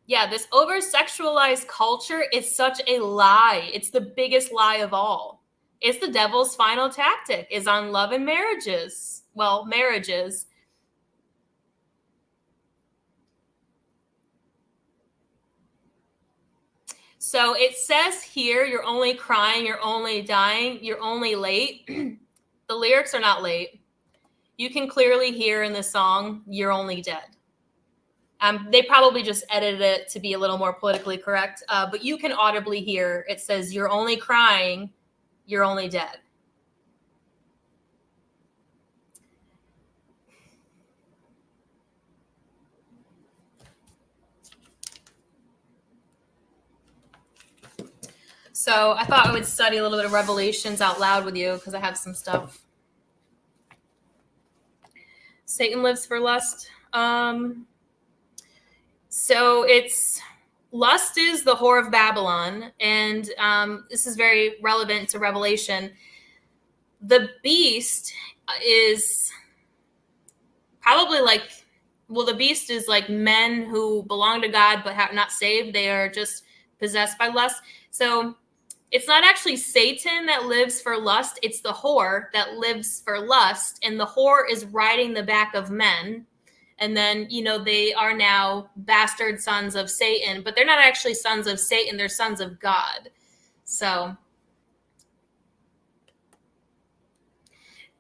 A: Yeah, this over sexualized culture is such a lie. It's the biggest lie of all. It's the devil's final tactic is on love and marriages. Well, marriages. So it says here, you're only crying, you're only dying, you're only late. The lyrics are not late. You can clearly hear in the song, you're only dead. They probably just edited it to be a little more politically correct, but you can audibly hear it says, you're only crying, you're only dead. So I thought I would study a little bit of Revelations out loud with you because I have some stuff. Satan lives for lust. So it's lust is the whore of Babylon, and this is very relevant to Revelation. The beast is probably the beast is like men who belong to God but have not saved. They are just possessed by lust. So it's not actually Satan that lives for lust. It's the whore that lives for lust. And the whore is riding the back of men. And then, they are now bastard sons of Satan, but they're not actually sons of Satan. They're sons of God. So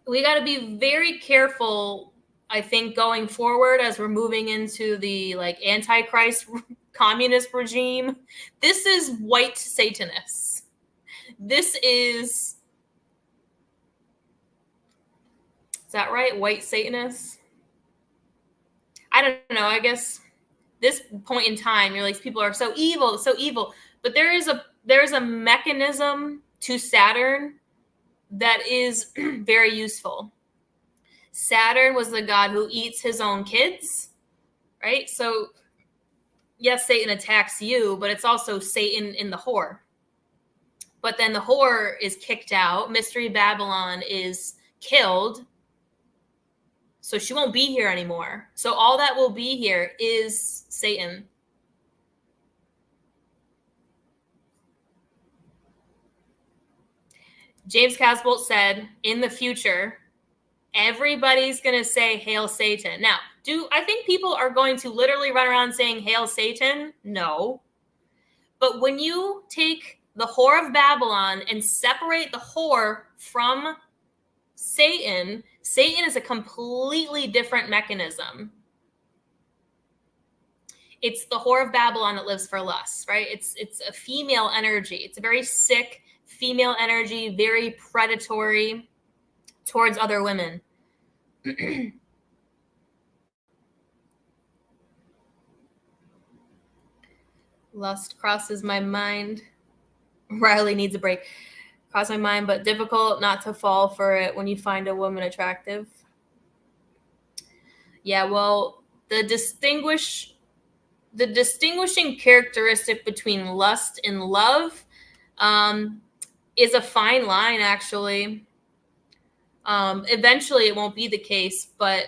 A: we got to be very careful, I think, going forward as we're moving into the Antichrist communist regime. This is white Satanists. This is that right? White Satanists? I don't know. I guess this point in time, you're like, people are so evil, so evil. But there is a mechanism to Saturn that is very useful. Saturn was the god who eats his own kids, right? So yes, Satan attacks you, but it's also Satan in the whore. But then the whore is kicked out. Mystery Babylon is killed. So she won't be here anymore. So all that will be here is Satan. James Casbolt said, in the future, everybody's going to say, Hail Satan. Now, do I think people are going to literally run around saying, Hail Satan? No. But when you take the whore of Babylon and separate the whore from Satan, Satan is a completely different mechanism. It's the whore of Babylon that lives for lust, right? It's a female energy. It's a very sick female energy, very predatory towards other women. Lust crosses my mind. Riley needs a break. Cross my mind, but difficult not to fall for it when you find a woman attractive. Yeah, well, the distinguishing characteristic between lust and love is a fine line, actually. Eventually, it won't be the case, but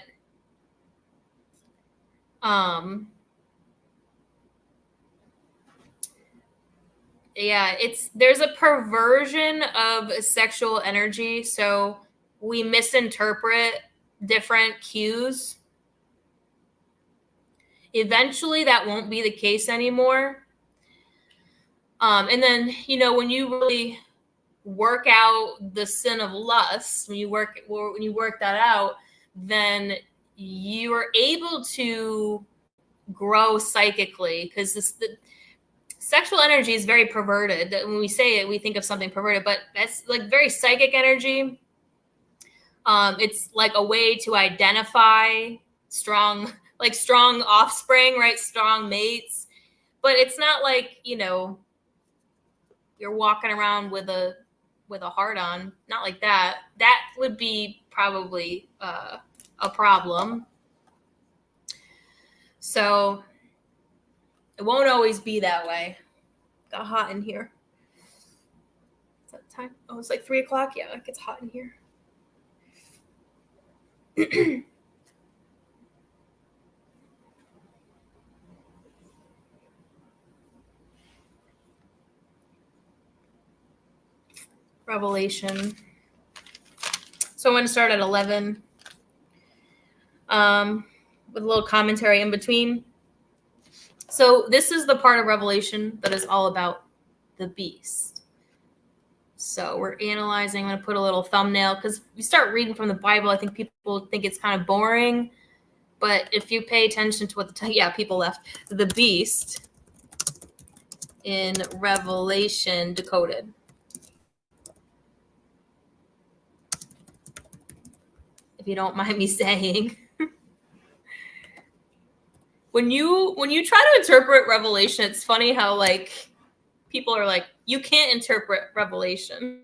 A: yeah, there's a perversion of sexual energy, so we misinterpret different cues. Eventually, that won't be the case anymore. And then, when you really work out the sin of lust, when you work that out, then you are able to grow psychically, because the sexual energy is very perverted. When we say it, we think of something perverted, but that's like very psychic energy. It's like a way to identify strong offspring, right? Strong mates. But it's not like, you're walking around with a heart on. Not like that. That would be probably a problem. So it won't always be that way. Got hot in here. Is that time? Oh, it's like 3:00. Yeah, it gets hot in here. Revelation. So I'm going to start at 11 with a little commentary in between. So this is the part of Revelation that is all about the beast. So we're analyzing. I'm going to put a little thumbnail, because if you start reading from the Bible, I think people think it's kind of boring. But if you pay attention to what people left. The beast in Revelation decoded. If you don't mind me saying. When you try to interpret Revelation, it's funny how people are like, you can't interpret Revelation.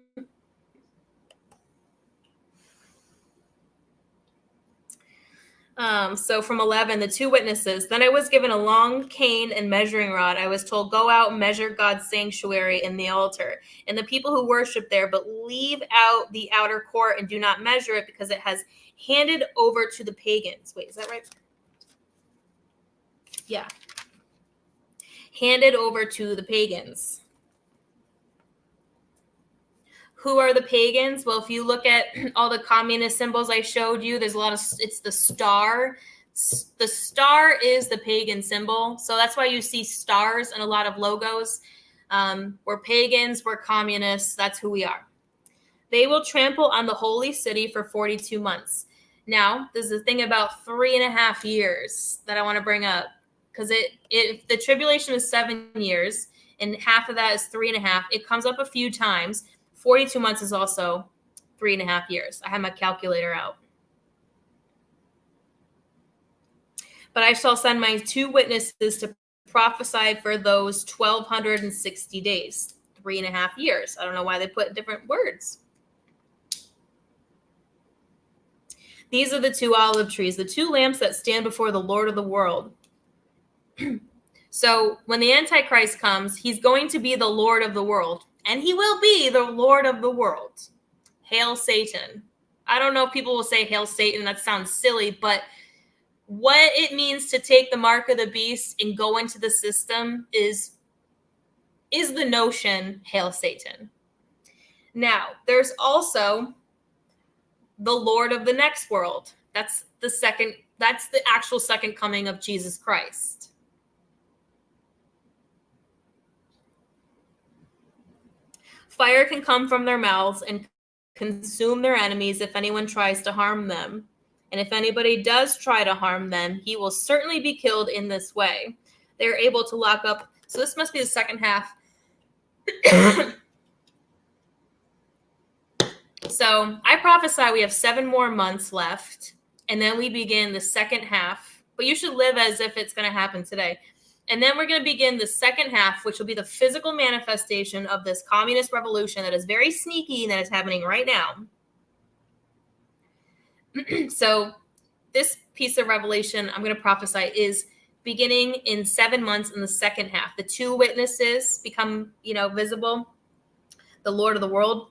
A: So from 11, the two witnesses. Then I was given a long cane and measuring rod. I was told, go out and measure God's sanctuary and the altar and the people who worship there, but leave out the outer court and do not measure it, because it has handed over to the pagans. Wait, is that right? Yeah. Handed over to the pagans. Who are the pagans? Well, if you look at all the communist symbols I showed you, there's it's the star. The star is the pagan symbol. So that's why you see stars in a lot of logos. We're pagans, we're communists. That's who we are. They will trample on the holy city for 42 months. Now, there's a thing about 3.5 years that I want to bring up. because if the tribulation is 7 years and half of that is 3.5, it comes up a few times. 42 months is also 3.5 years. I have my calculator out. But I shall send my 2 witnesses to prophesy for those 1,260 days, 3.5 years. I don't know why they put different words. These are the 2 olive trees, the 2 lamps that stand before the Lord of the world. So when the Antichrist comes, he's going to be the Lord of the world, and he will be the Lord of the world. Hail Satan. I don't know if people will say hail Satan. That sounds silly, but what it means to take the mark of the beast and go into the system is the notion hail Satan. Now, there's also the Lord of the next world. That's the actual second coming of Jesus Christ. Fire can come from their mouths and consume their enemies if anyone tries to harm them. And if anybody does try to harm them, he will certainly be killed in this way. They're able to lock up. So this must be the second half. So I prophesy we have 7 more months left, and then we begin the second half. But you should live as if it's going to happen today. And then we're going to begin the second half, which will be the physical manifestation of this communist revolution that is very sneaky and that is happening right now. So this piece of revelation I'm going to prophesy is beginning in 7 months in the second half. The 2 witnesses become, visible. The Lord of the world.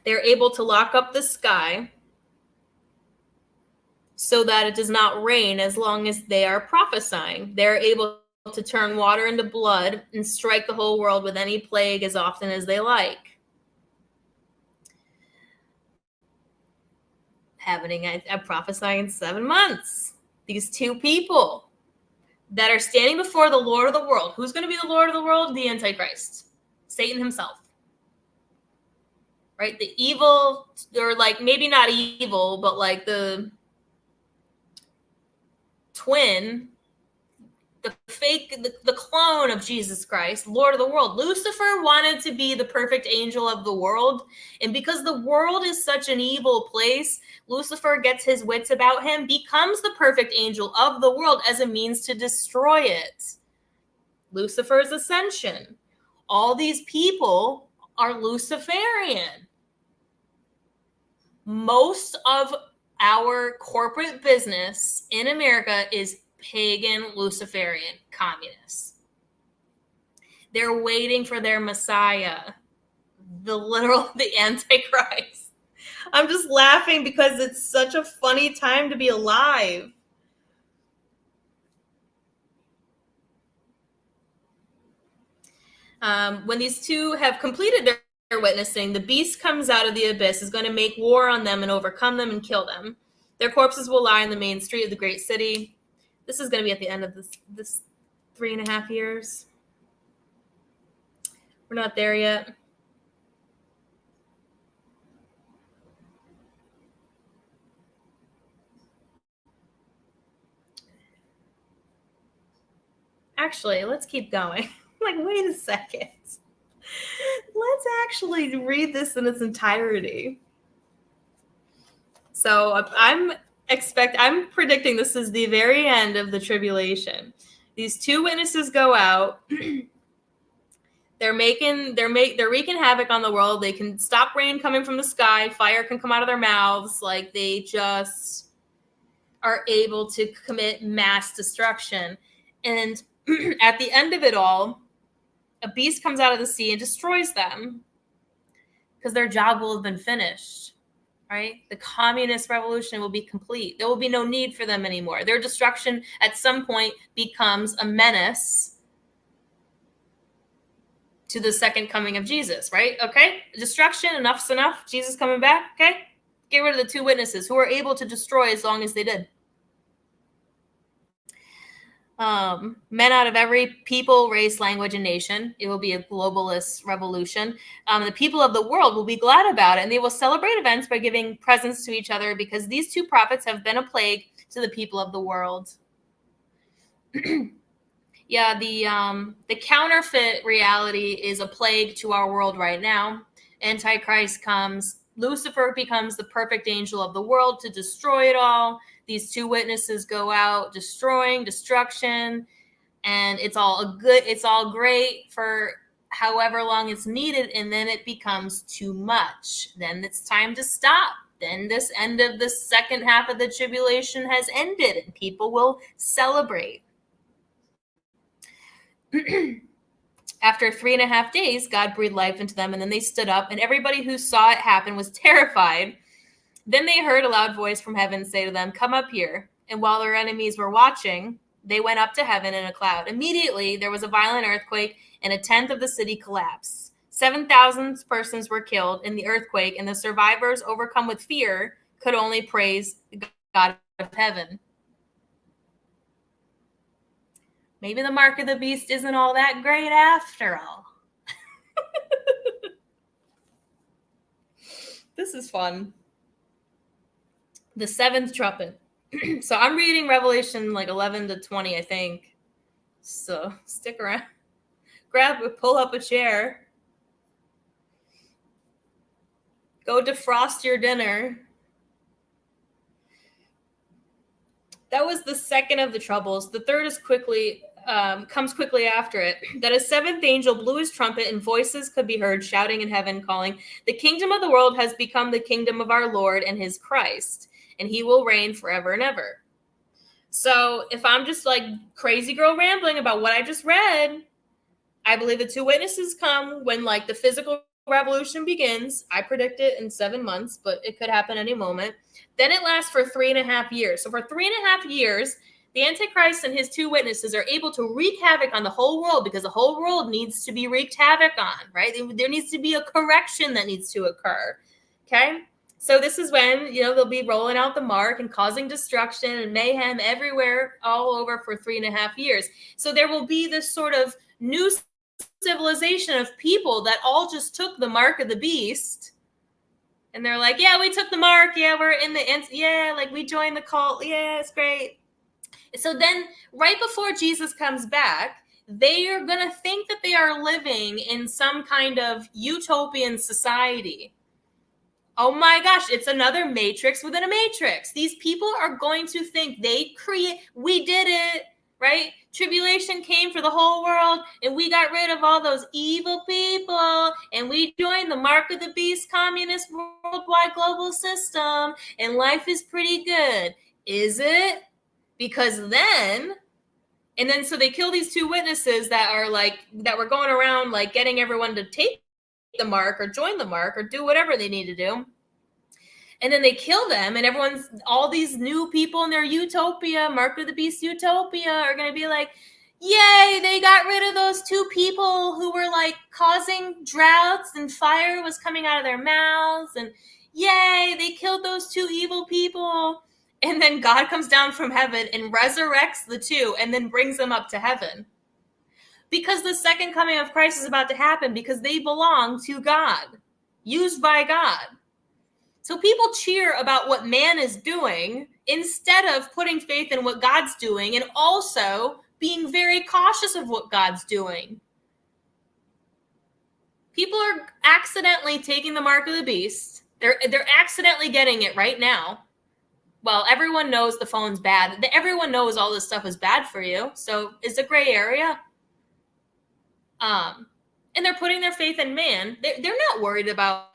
A: They're able to lock up the sky so that it does not rain as long as they are prophesying. They're able to turn water into blood and strike the whole world with any plague as often as they like. I'm prophesying in 7 months. These 2 people that are standing before the Lord of the world. Who's going to be the Lord of the world? The Antichrist. Satan himself. Right? The evil, or maybe not evil, but the twin, the fake, the clone of Jesus Christ, Lord of the world. Lucifer wanted to be the perfect angel of the world. And because the world is such an evil place, Lucifer gets his wits about him, becomes the perfect angel of the world as a means to destroy it. Lucifer's ascension. All these people are Luciferian. Most of our corporate business in America is pagan, Luciferian, communists. They're waiting for their Messiah, the Antichrist. I'm just laughing because it's such a funny time to be alive. When these 2 have completed their witnessing, the beast comes out of the abyss, is going to make war on them and overcome them and kill them. Their corpses will lie in the main street of the great city. This is going to be at the end of this 3.5 years. We're not there yet. Actually, let's keep going. Wait a second. Let's actually read this in its entirety. So I'm predicting this is the very end of the tribulation. These 2 witnesses go out. They're wreaking havoc on the world. They can stop rain coming from the sky. Fire can come out of their mouths. They just are able to commit mass destruction. And at the end of it all, a beast comes out of the sea and destroys them because their job will have been finished, right? The communist revolution will be complete. There will be no need for them anymore. Their destruction at some point becomes a menace to the second coming of Jesus, right? Okay, destruction, enough's enough. Jesus coming back, okay? Get rid of the 2 witnesses who were able to destroy as long as they did. Men out of every people, race, language, and nation. It will be a globalist revolution. The people of the world will be glad about it, and they will celebrate events by giving presents to each other because these two prophets have been a plague to the people of the world. Yeah, the counterfeit reality is a plague to our world right now. Antichrist comes. Lucifer becomes the perfect angel of the world to destroy it all. These two witnesses go out destroying, destruction, and it's all great for however long it's needed, and then it becomes too much. Then it's time to stop. Then this end of the second half of the tribulation has ended, and people will celebrate. After 3.5 days, God breathed life into them, and then they stood up, and everybody who saw it happen was terrified. Then they heard a loud voice from heaven say to them, "Come up here." And while their enemies were watching, they went up to heaven in a cloud. Immediately, there was a violent earthquake, and 1/10 of the city collapsed. 7,000 persons were killed in the earthquake, and the survivors, overcome with fear, could only praise God of heaven. Maybe the mark of the beast isn't all that great after all. This is fun. The seventh trumpet. So I'm reading Revelation like 11 to 20, I think. So stick around. Pull up a chair. Go defrost your dinner. That was the second of the troubles. The third is comes quickly after it. That a seventh angel blew his trumpet, and voices could be heard shouting in heaven, calling, "The kingdom of the world has become the kingdom of our Lord and his Christ, and he will reign forever and ever." So if I'm just like crazy girl rambling about what I just read, I believe the two witnesses come when like the physical revolution begins. I predict it in 7 months, but it could happen any moment. Then it lasts for 3.5 years. So for 3.5 years, the Antichrist and his two witnesses are able to wreak havoc on the whole world because the whole world needs to be wreaked havoc on, right? There needs to be a correction that needs to occur, okay? So this is when, they'll be rolling out the mark and causing destruction and mayhem everywhere, all over for 3.5 years. So there will be this sort of new civilization of people that all just took the mark of the beast. And they're like, yeah, we took the mark. Yeah, we're in like we joined the cult. Yeah, it's great. So then right before Jesus comes back, they are going to think that they are living in some kind of utopian society. Oh my gosh, it's another matrix within a matrix. These people are going to think we did it, right? Tribulation came for the whole world, and we got rid of all those evil people, and we joined the mark of the beast communist worldwide global system, and life is pretty good. Is it? Because so they kill these two witnesses that were going around like getting everyone to take the mark or join the mark or do whatever they need to do. And then they kill them, and all these new people in their utopia, mark of the beast utopia, are going to be like, yay, they got rid of those two people who were like causing droughts and fire was coming out of their mouths. And yay, they killed those two evil people. And then God comes down from heaven and resurrects the two and then brings them up to heaven. Because the second coming of Christ is about to happen because they belong to God, used by God. So people cheer about what man is doing instead of putting faith in what God's doing and also being very cautious of what God's doing. People are accidentally taking the mark of the beast. They're accidentally getting it right now. Well, everyone knows the phone's bad. Everyone knows all this stuff is bad for you. So it's a gray area. And they're putting their faith in man. They're not worried about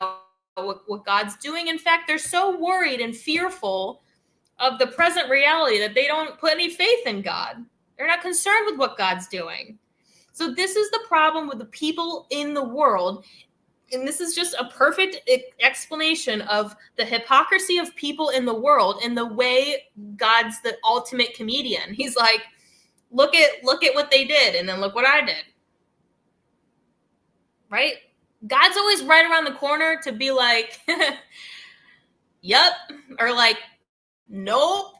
A: what God's doing. In fact, they're so worried and fearful of the present reality that they don't put any faith in God. They're not concerned with what God's doing. So this is the problem with the people in the world. And this is just a perfect explanation of the hypocrisy of people in the world and the way God's the ultimate comedian. He's like, look at what they did, and then look what I did. Right? God's always right around the corner to be like, yup, or like, nope.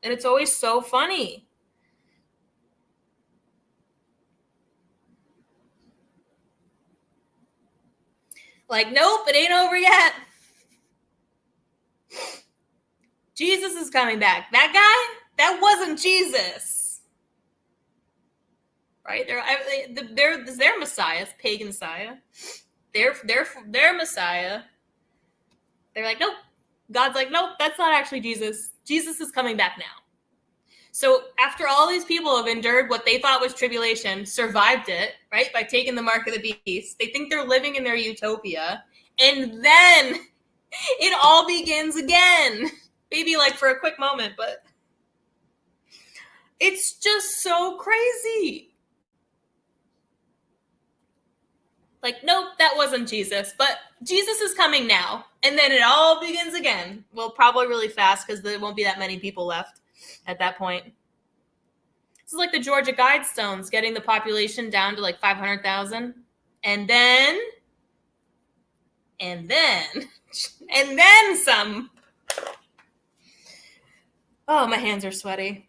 A: And it's always so funny. Like, nope, it ain't over yet. Jesus is coming back. That guy, that wasn't Jesus. Right? They're their Messiah, it's pagan Messiah. Their Messiah. They're like, nope. God's like, nope, that's not actually Jesus. Jesus is coming back now. So after all these people have endured what they thought was tribulation, survived it, right, by taking the mark of the beast, they think they're living in their utopia, and then it all begins again. Maybe like for a quick moment, but it's just so crazy. Like, nope, that wasn't Jesus, but Jesus is coming now. And then it all begins again. Well, probably really fast because there won't be that many people left at that point. This is like the Georgia Guidestones, getting the population down to like 500,000. And then some. Oh, my hands are sweaty.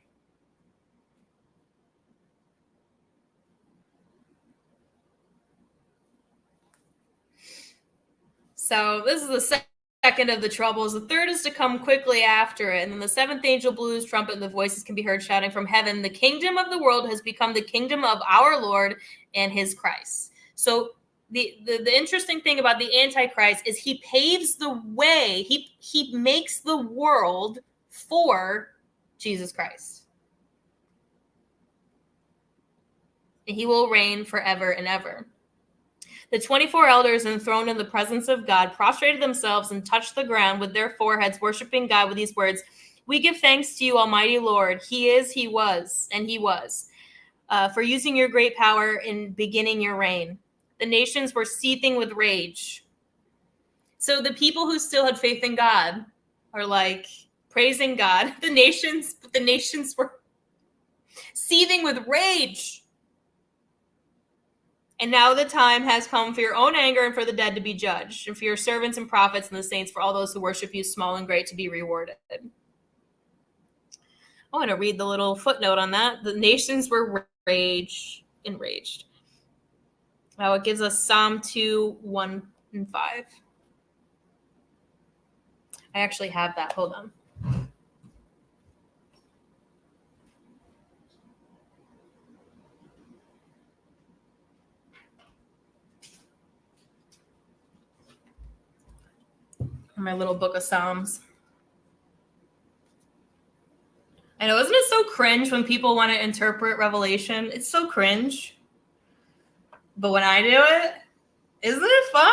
A: So this is the second of the troubles. The third is to come quickly after it. And then the seventh angel blew his trumpet, and the voices can be heard shouting from heaven, the kingdom of the world has become the kingdom of our Lord and his Christ. So the interesting thing about the Antichrist is he paves the way. He makes the world for Jesus Christ. And he will reign forever and ever. The 24 elders enthroned in the presence of God prostrated themselves and touched the ground with their foreheads, worshiping God with these words, we give thanks to you, Almighty Lord. He is, he was, and he was, for using your great power in beginning your reign. The nations were seething with rage. So the people who still had faith in God are like praising God. The nations were seething with rage. And now the time has come for your own anger and for the dead to be judged, and for your servants and prophets and the saints, for all those who worship you, small and great, to be rewarded. I want to read the little footnote on that. The nations were enraged. Now it gives us Psalm 2, 1 and 5. I actually have that. Hold on. My little book of Psalms. I know, isn't it so cringe when people want to interpret Revelation? It's so cringe. But when I do it, isn't it fun?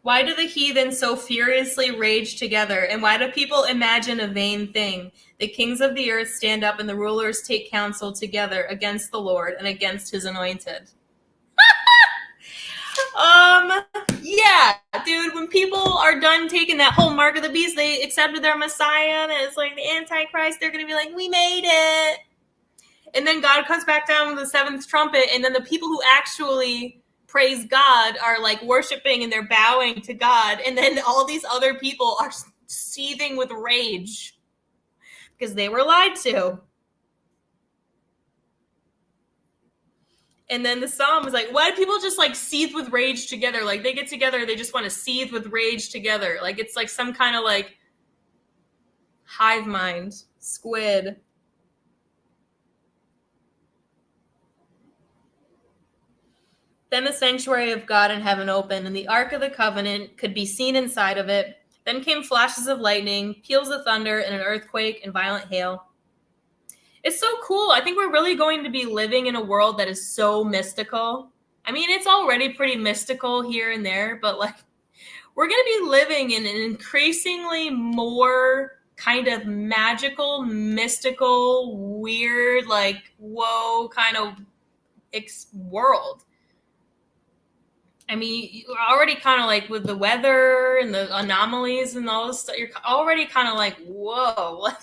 A: Why do the heathen so furiously rage together? And why do people imagine a vain thing? The kings of the earth stand up and the rulers take counsel together against the Lord and against his anointed. Yeah, dude, when people are done taking that whole mark of the beast, they accepted their Messiah, and it's like the Antichrist, they're going to be like, we made it. And then God comes back down with the seventh trumpet, and then the people who actually praise God are like worshiping and they're bowing to God, and then all these other people are seething with rage because they were lied to. And then the psalm is like, why do people just like seethe with rage together? Like they get together, they just want to seethe with rage together. Like it's like some kind of like hive mind, squid. Then the sanctuary of God in heaven opened, and the Ark of the Covenant could be seen inside of it. Then came flashes of lightning, peals of thunder, and an earthquake and violent hail. It's so cool. I think we're really going to be living in a world that is so mystical. I mean, it's already pretty mystical here and there, but like we're going to be living in an increasingly more kind of magical, mystical, weird, like, whoa kind of world. I mean, you're already kind of like with the weather and the anomalies and all this stuff, you're already kind of like, whoa. Like,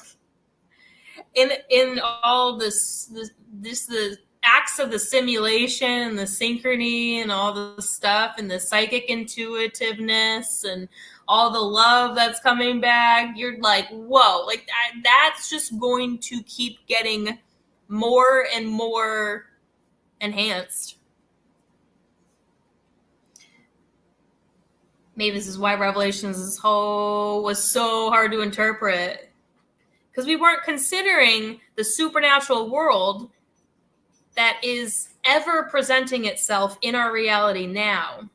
A: in all this the acts of the simulation and the synchrony and all the stuff and the psychic intuitiveness and all the love that's coming back. You're like, whoa, like that's just going to keep getting more and more enhanced. Maybe this is why Revelations was so hard to interpret, because we weren't considering the supernatural world that is ever presenting itself in our reality now.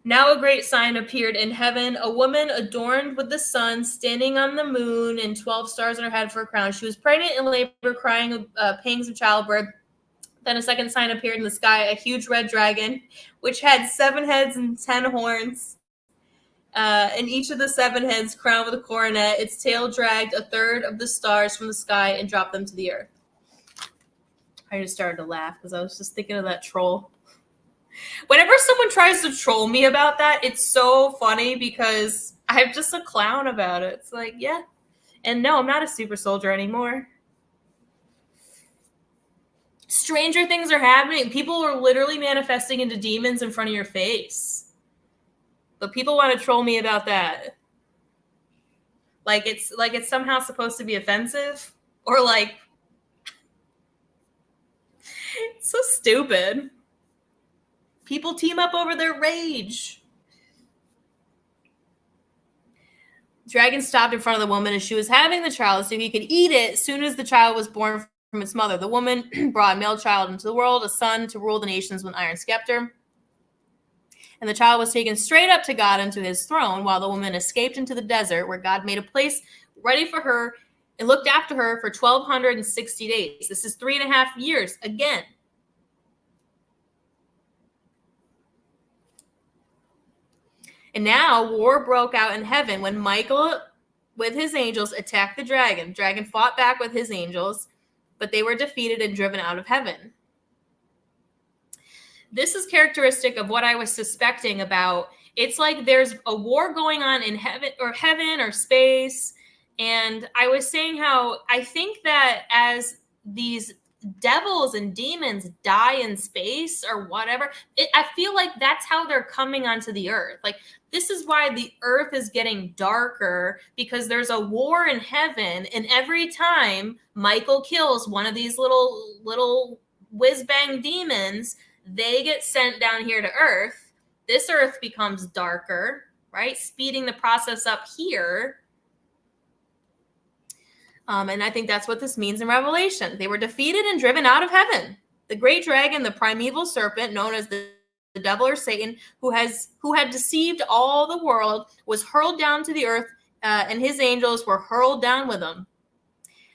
A: Now a great sign appeared in heaven, a woman adorned with the sun, standing on the moon, and 12 stars on her head for a crown. She was pregnant in labor, crying pangs of childbirth. Then a second sign appeared in the sky, a huge red dragon, which had 7 heads and 10 horns. And each of the 7 heads crowned with a coronet. Its tail dragged a third of the stars from the sky and dropped them to the earth. I just started to laugh because I was just thinking of that troll. Whenever someone tries to troll me about that, it's so funny because I'm just a clown about it. It's like, yeah. And no, I'm not a super soldier anymore. Stranger things are happening. People are literally manifesting into demons in front of your face. But people want to troll me about that. Like it's somehow supposed to be offensive, or like it's so stupid. People team up over their rage. Dragon stopped in front of the woman as she was having the child so he could eat it as soon as the child was born from its mother. The woman brought a male child into the world, a son to rule the nations with an iron scepter. And the child was taken straight up to God into his throne, while the woman escaped into the desert, where God made a place ready for her and looked after her for 1,260 days. This is 3.5 years again. And now war broke out in heaven when Michael, with his angels, attacked the dragon. The dragon fought back with his angels, but they were defeated and driven out of heaven. This is characteristic of what I was suspecting about. It's like there's a war going on in heaven or space. And I was saying how I think that as these devils and demons die in space or whatever, I feel like that's how they're coming onto the earth. Like, this is why the earth is getting darker, because there's a war in heaven, and every time Michael kills one of these little whiz-bang demons, they get sent down here to earth. This earth becomes darker, right? Speeding the process up here. And I think that's what this means in Revelation. They were defeated and driven out of heaven. The great dragon, the primeval serpent, known as the devil or Satan, who had deceived all the world, was hurled down to the earth, and his angels were hurled down with him.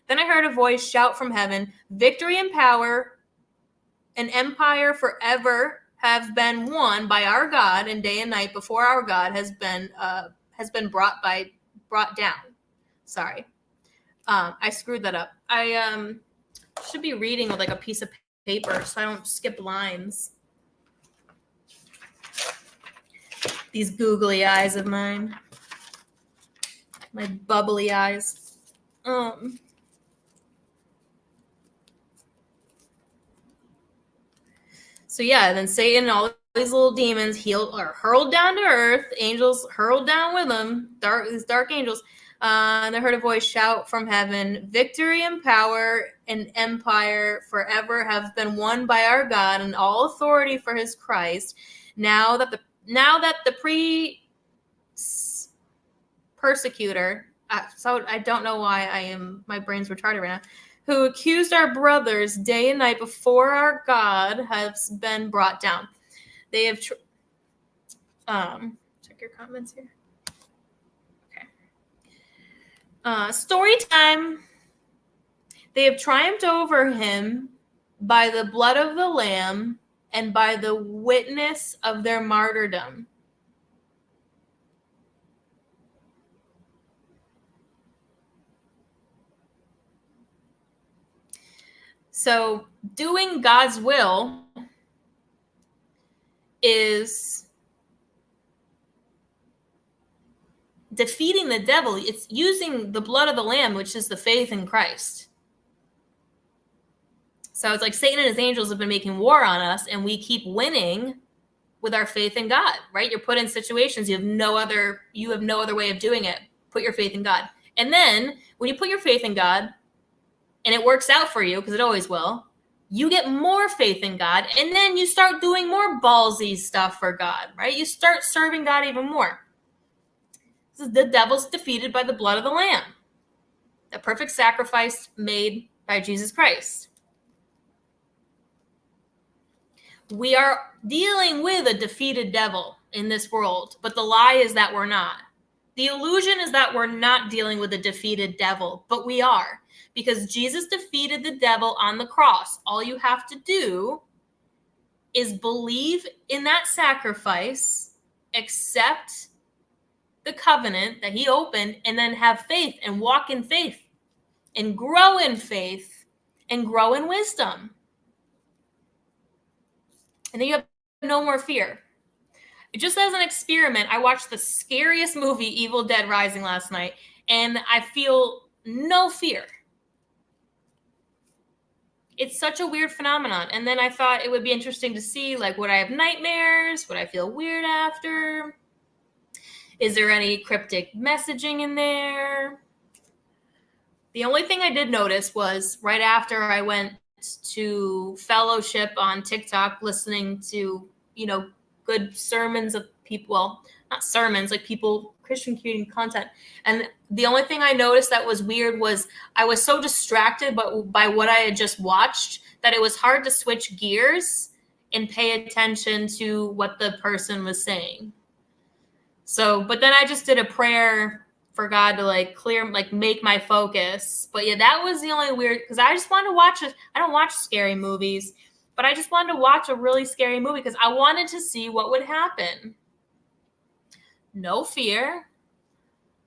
A: Then I heard a voice shout from heaven, "Victory and power and empire forever have been won by our God, and day and night before our God has been brought down." Sorry. I screwed that up. I should be reading with like a piece of paper so I don't skip lines. These googly eyes of mine. My bubbly eyes. So yeah, then Satan and all these little demons are hurled down to earth. Angels hurled down with them. These dark angels. And I heard a voice shout from heaven, "Victory and power and empire forever have been won by our God, and all authority for his Christ. Now that the persecutor, so I don't know why my brain's retarded right now, who accused our brothers day and night before our God has been brought down." They have check your comments here. Story time. They have triumphed over him by the blood of the Lamb and by the witness of their martyrdom. So doing God's will is defeating the devil. It's using the blood of the Lamb, which is the faith in Christ. So it's like Satan and his angels have been making war on us, and we keep winning with our faith in God, right? You're put in situations you have no other way of doing it. Put your faith in God. And then when you put your faith in God and it works out for you, because it always will, you get more faith in God, and then you start doing more ballsy stuff for God, right? You start serving God even more. The devil's defeated by the blood of the Lamb, the perfect sacrifice made by Jesus Christ. We are dealing with a defeated devil in this world, but the lie is that we're not. The illusion is that we're not dealing with a defeated devil, but we are, because Jesus defeated the devil on the cross. All you have to do is believe in that sacrifice, accept the covenant that he opened, and then have faith and walk in faith and grow in faith and grow in wisdom. And then you have no more fear. Just as an experiment, I watched the scariest movie, Evil Dead Rising, last night, and I feel no fear. It's such a weird phenomenon. And then I thought it would be interesting to see, like, would I have nightmares? Would I feel weird after? Is there any cryptic messaging in there? The only thing I did notice was right after I went to fellowship on TikTok, listening to, good sermons of people, well, not sermons, like people, Christian community content. And the only thing I noticed that was weird was I was so distracted by what I had just watched that it was hard to switch gears and pay attention to what the person was saying. So, but then I just did a prayer for God to make my focus. But yeah, that was the only weird, because I just wanted to watch it. I don't watch scary movies, but I just wanted to watch a really scary movie because I wanted to see what would happen. No fear,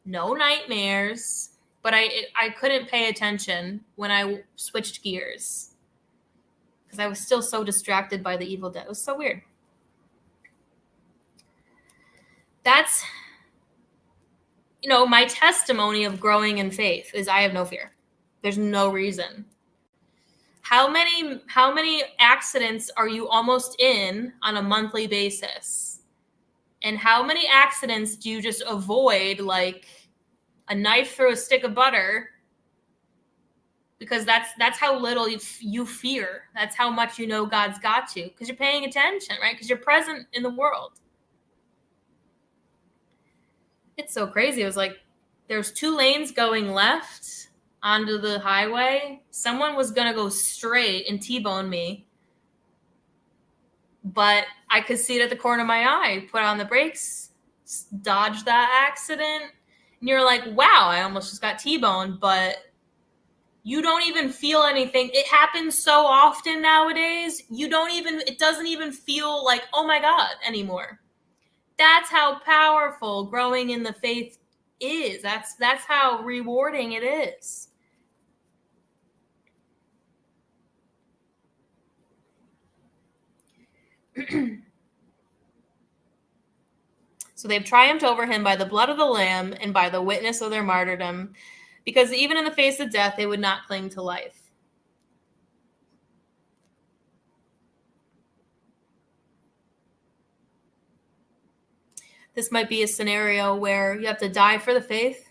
A: no nightmares, but I couldn't pay attention when I switched gears because I was still so distracted by the Evil Dead. It was so weird. That's, my testimony of growing in faith is I have no fear. There's no reason. How many accidents are you almost in on a monthly basis? And how many accidents do you just avoid, like a knife through a stick of butter? Because that's how little you fear. That's how much God's got you, because you're paying attention, right? Because you're present in the world. It's so crazy. It was like there's 2 lanes going left onto the highway. Someone was going to go straight and T-bone me. But I could see it at the corner of my eye, put on the brakes, dodge that accident. And you're like, wow, I almost just got T-boned, but you don't even feel anything. It happens so often nowadays. It doesn't even feel like, oh my God, anymore. That's how powerful growing in the faith is. That's how rewarding it is. So they've triumphed over him by the blood of the Lamb and by the witness of their martyrdom, because even in the face of death, they would not cling to life. This might be a scenario where you have to die for the faith.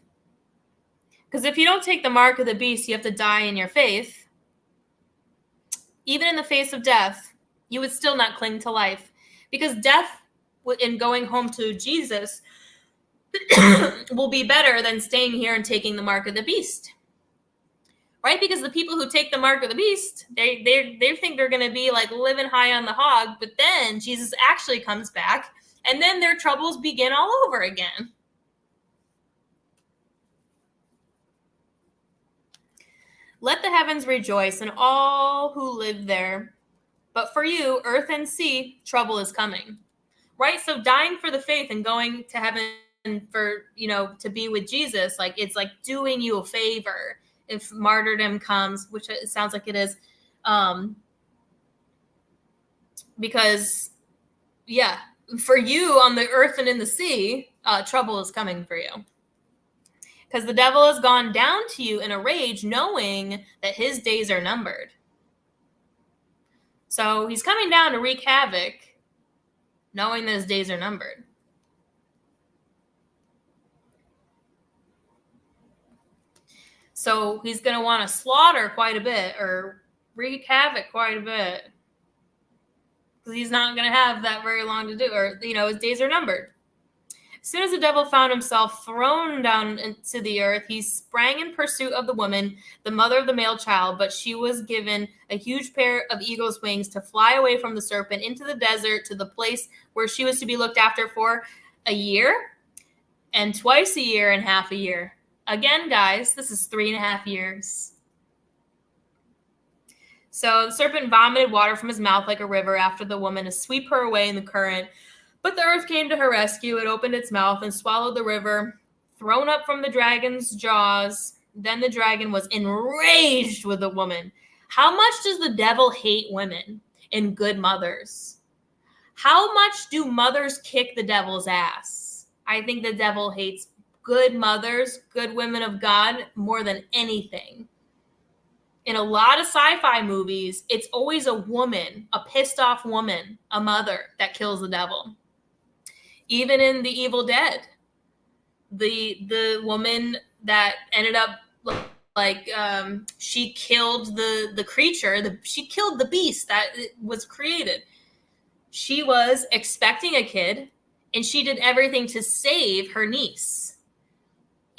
A: Because if you don't take the mark of the beast, you have to die in your faith. Even in the face of death, you would still not cling to life. Because death in going home to Jesus will be better than staying here and taking the mark of the beast. Right? Because the people who take the mark of the beast, they think they're going to be like living high on the hog, but then Jesus actually comes back, and then their troubles begin all over again. Let the heavens rejoice and all who live there. But for you, earth and sea, trouble is coming. Right? So dying for the faith and going to heaven for, to be with Jesus, it's like doing you a favor if martyrdom comes, which it sounds like it is. Because, yeah, for you on the earth and in the sea, trouble is coming for you. Because the devil has gone down to you in a rage, knowing that his days are numbered. So he's coming down to wreak havoc, knowing that his days are numbered. So he's going to want to slaughter quite a bit or wreak havoc quite a bit. Because he's not going to have that very long to do, or, his days are numbered. As soon as the devil found himself thrown down into the earth, he sprang in pursuit of the woman, the mother of the male child, but she was given a huge pair of eagle's wings to fly away from the serpent into the desert to the place where she was to be looked after for a year and twice a year and half a year. Again, guys, this is 3.5 years. So the serpent vomited water from his mouth like a river after the woman to sweep her away in the current. But the earth came to her rescue. It opened its mouth and swallowed the river, thrown up from the dragon's jaws. Then the dragon was enraged with the woman. How much does the devil hate women and good mothers? How much do mothers kick the devil's ass? I think the devil hates good mothers, good women of God, more than anything. In a lot of sci-fi movies, it's always a woman, a pissed off woman, a mother that kills the devil. Even in The Evil Dead, the woman that ended up she killed the creature, she killed the beast that was created. She was expecting a kid, and she did everything to save her niece.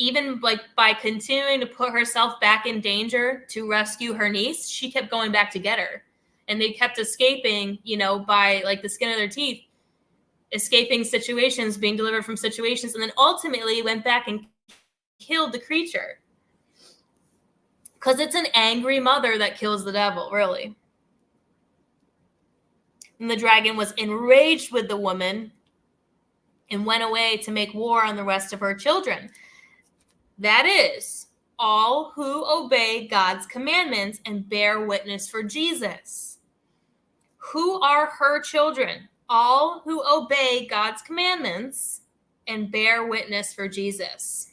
A: Even by continuing to put herself back in danger to rescue her niece, she kept going back to get her. And they kept escaping, by the skin of their teeth, escaping situations, being delivered from situations, and then ultimately went back and killed the creature. Because it's an angry mother that kills the devil, really. And the dragon was enraged with the woman and went away to make war on the rest of her children. That is, all who obey God's commandments and bear witness for Jesus. Who are her children? All who obey God's commandments and bear witness for Jesus.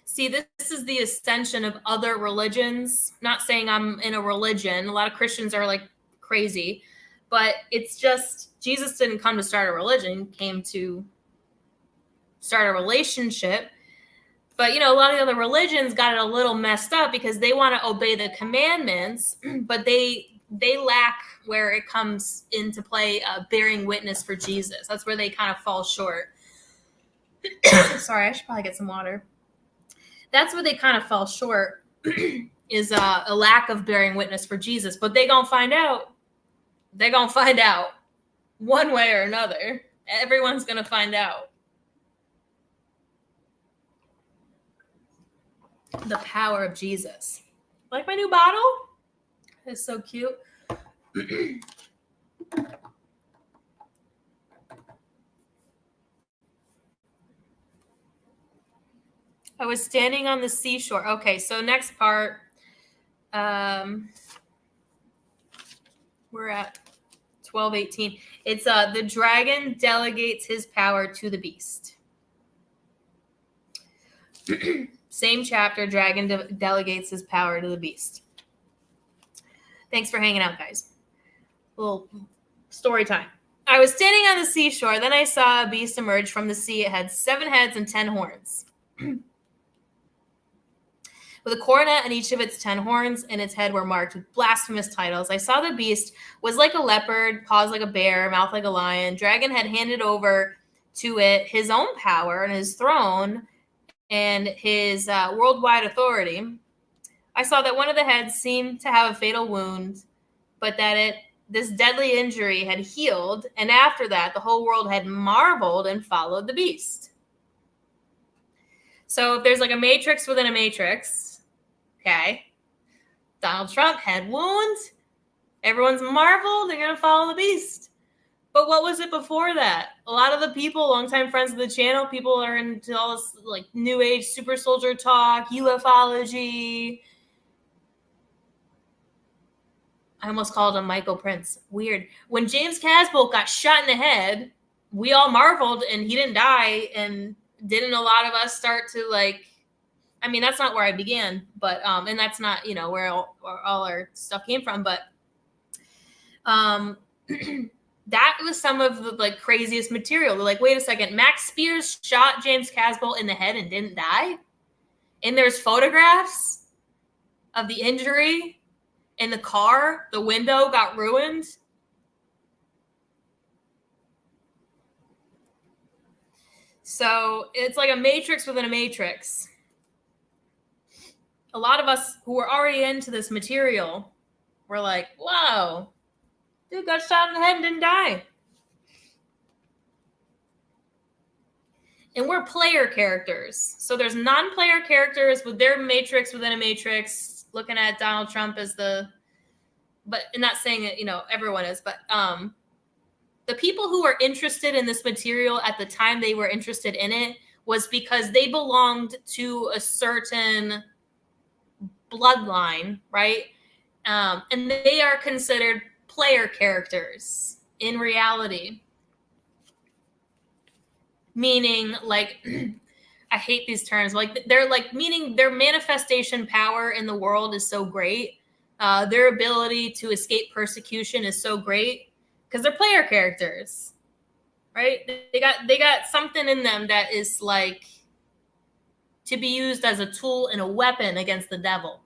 A: See, this is the ascension of other religions. Not saying I'm in a religion. A lot of Christians are crazy, but it's just Jesus didn't come to start a religion, he came to start a relationship. But a lot of the other religions got it a little messed up because they want to obey the commandments, but they lack where it comes into play, bearing witness for Jesus. That's where they kind of fall short. Sorry, I should probably get some water. That's where they kind of fall short, is a lack of bearing witness for Jesus. But they're going to find out. They're going to find out one way or another. Everyone's going to find out. The power of Jesus. Like my new bottle? It's so cute. I was standing on the seashore. Okay, so next part. We're at 12:18. It's the dragon delegates his power to the beast. Same chapter, dragon delegates his power to the beast. Thanks for hanging out, guys. A little story time. I was standing on the seashore. Then I saw a beast emerge from the sea. It had 7 heads and 10 horns. With a coronet on each of its 10 horns, and its head were marked with blasphemous titles. I saw the beast was like a leopard, paws like a bear, mouth like a lion. Dragon had handed over to it his own power and his throne and his worldwide authority. I saw that one of the heads seemed to have a fatal wound, but that this deadly injury had healed, and after that, the whole world had marveled and followed the beast. So if there's a matrix within a matrix, okay, Donald Trump had wounds, everyone's marveled, they're going to follow the beast. But what was it before that? A lot of the people, longtime friends of the channel, people are into all this new age super soldier talk, ufology. I almost called him Michael Prince. Weird. When James Casbolt got shot in the head, we all marveled and he didn't die. And didn't a lot of us start to that's not where I began, but and that's not where all our stuff came from. But That was some of the like craziest material. They're like, wait a second, Max Spears shot James Casbolt in the head and didn't die? And there's photographs of the injury in the car. The window got ruined. So it's like a matrix within a matrix. A lot of us who were already into this material were like, wow, dude got shot in the head and didn't die. And we're player characters. So there's non-player characters with their matrix within a matrix, looking at Donald Trump as the, but I'm not saying that, you know, everyone is, but the people who were interested in this material at the time they were interested in it was because they belonged to a certain bloodline, right? And they are considered player characters in reality. Meaning, like, I hate these terms. Like, they're like, meaning their manifestation power in the world is so great. Their ability to escape persecution is so great because they're player characters, right? They got something in them that is like to be used as a tool and a weapon against the devil.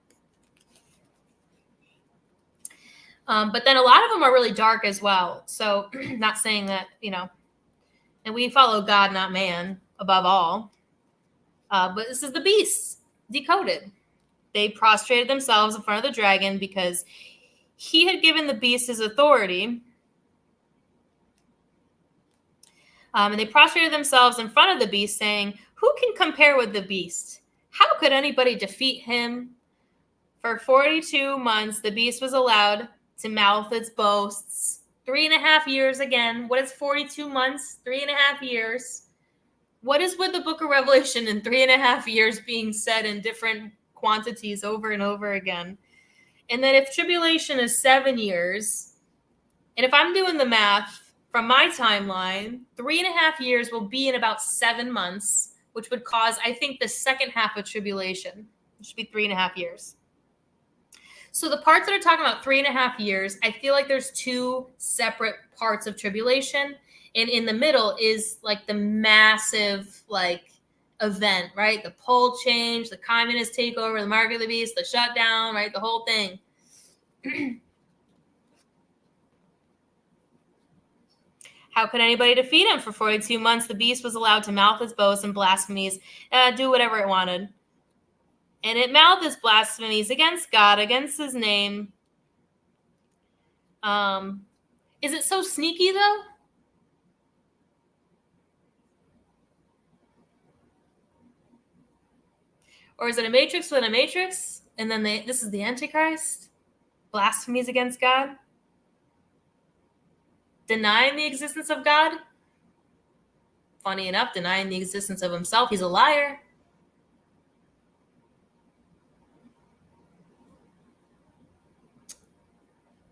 A: But then a lot of them are really dark as well. So not saying that, you know, and we follow God, not man, above all. But this is the beast decoded. They prostrated themselves in front of the dragon because he had given the beast his authority. And they prostrated themselves in front of the beast, saying, who can compare with the beast? How could anybody defeat him? For 42 months, the beast was allowed to mouth its boasts. 3.5 years again. What is 42 months? 3.5 years. What is with the book of Revelation in 3.5 years being said in different quantities over and over again? And then if tribulation is 7 years, and if I'm doing the math from my timeline, 3.5 years will be in about 7 months, which would cause, I think, the second half of tribulation. It should be 3.5 years. So the parts that are talking about 3.5 years, I feel like there's two separate parts of tribulation. And in the middle is like the massive like event, right? The pole change, the communist takeover, the mark of the beast, the shutdown, right? The whole thing. How could anybody defeat him? For 42 months, the beast was allowed to mouth its boasts and blasphemies, do whatever it wanted. And it mouthed its blasphemies against God, against his name. Is it so sneaky, though? Or is it a matrix within a matrix? And then this is the Antichrist? Blasphemies against God? Denying the existence of God? Funny enough, denying the existence of himself. He's a liar.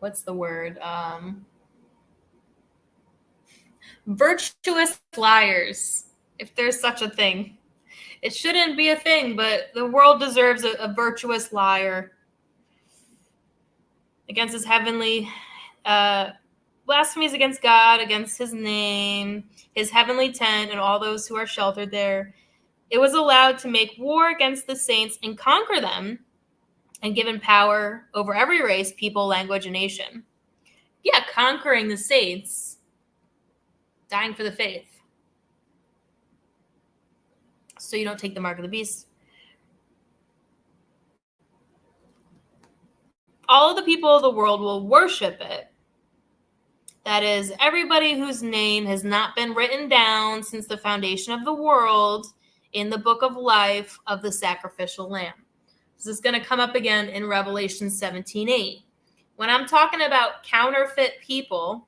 A: What's the word? Virtuous liars, if there's such a thing. It shouldn't be a thing, but the world deserves a virtuous liar against his heavenly blasphemies against God, against his name, his heavenly tent, and all those who are sheltered there. It was allowed to make war against the saints and conquer them, and given power over every race, people, language, and nation. Yeah, conquering the saints, dying for the faith. So you don't take the mark of the beast. All of the people of the world will worship it. That is, everybody whose name has not been written down since the foundation of the world in the book of life of the sacrificial lamb. This is going to come up again in Revelation 17:8. When I'm talking about counterfeit people,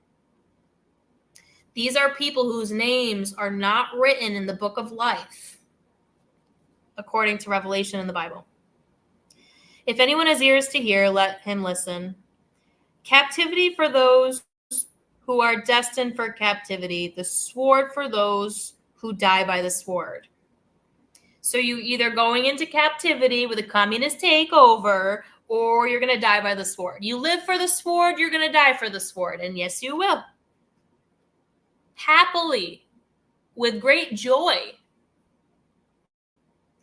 A: these are people whose names are not written in the book of life, according to Revelation in the Bible. If anyone has ears to hear, let him listen. Captivity for those who are destined for captivity, the sword for those who die by the sword. So you either going into captivity with a communist takeover, or you're going to die by the sword. You live for the sword, you're going to die for the sword. And yes, you will. Happily, with great joy.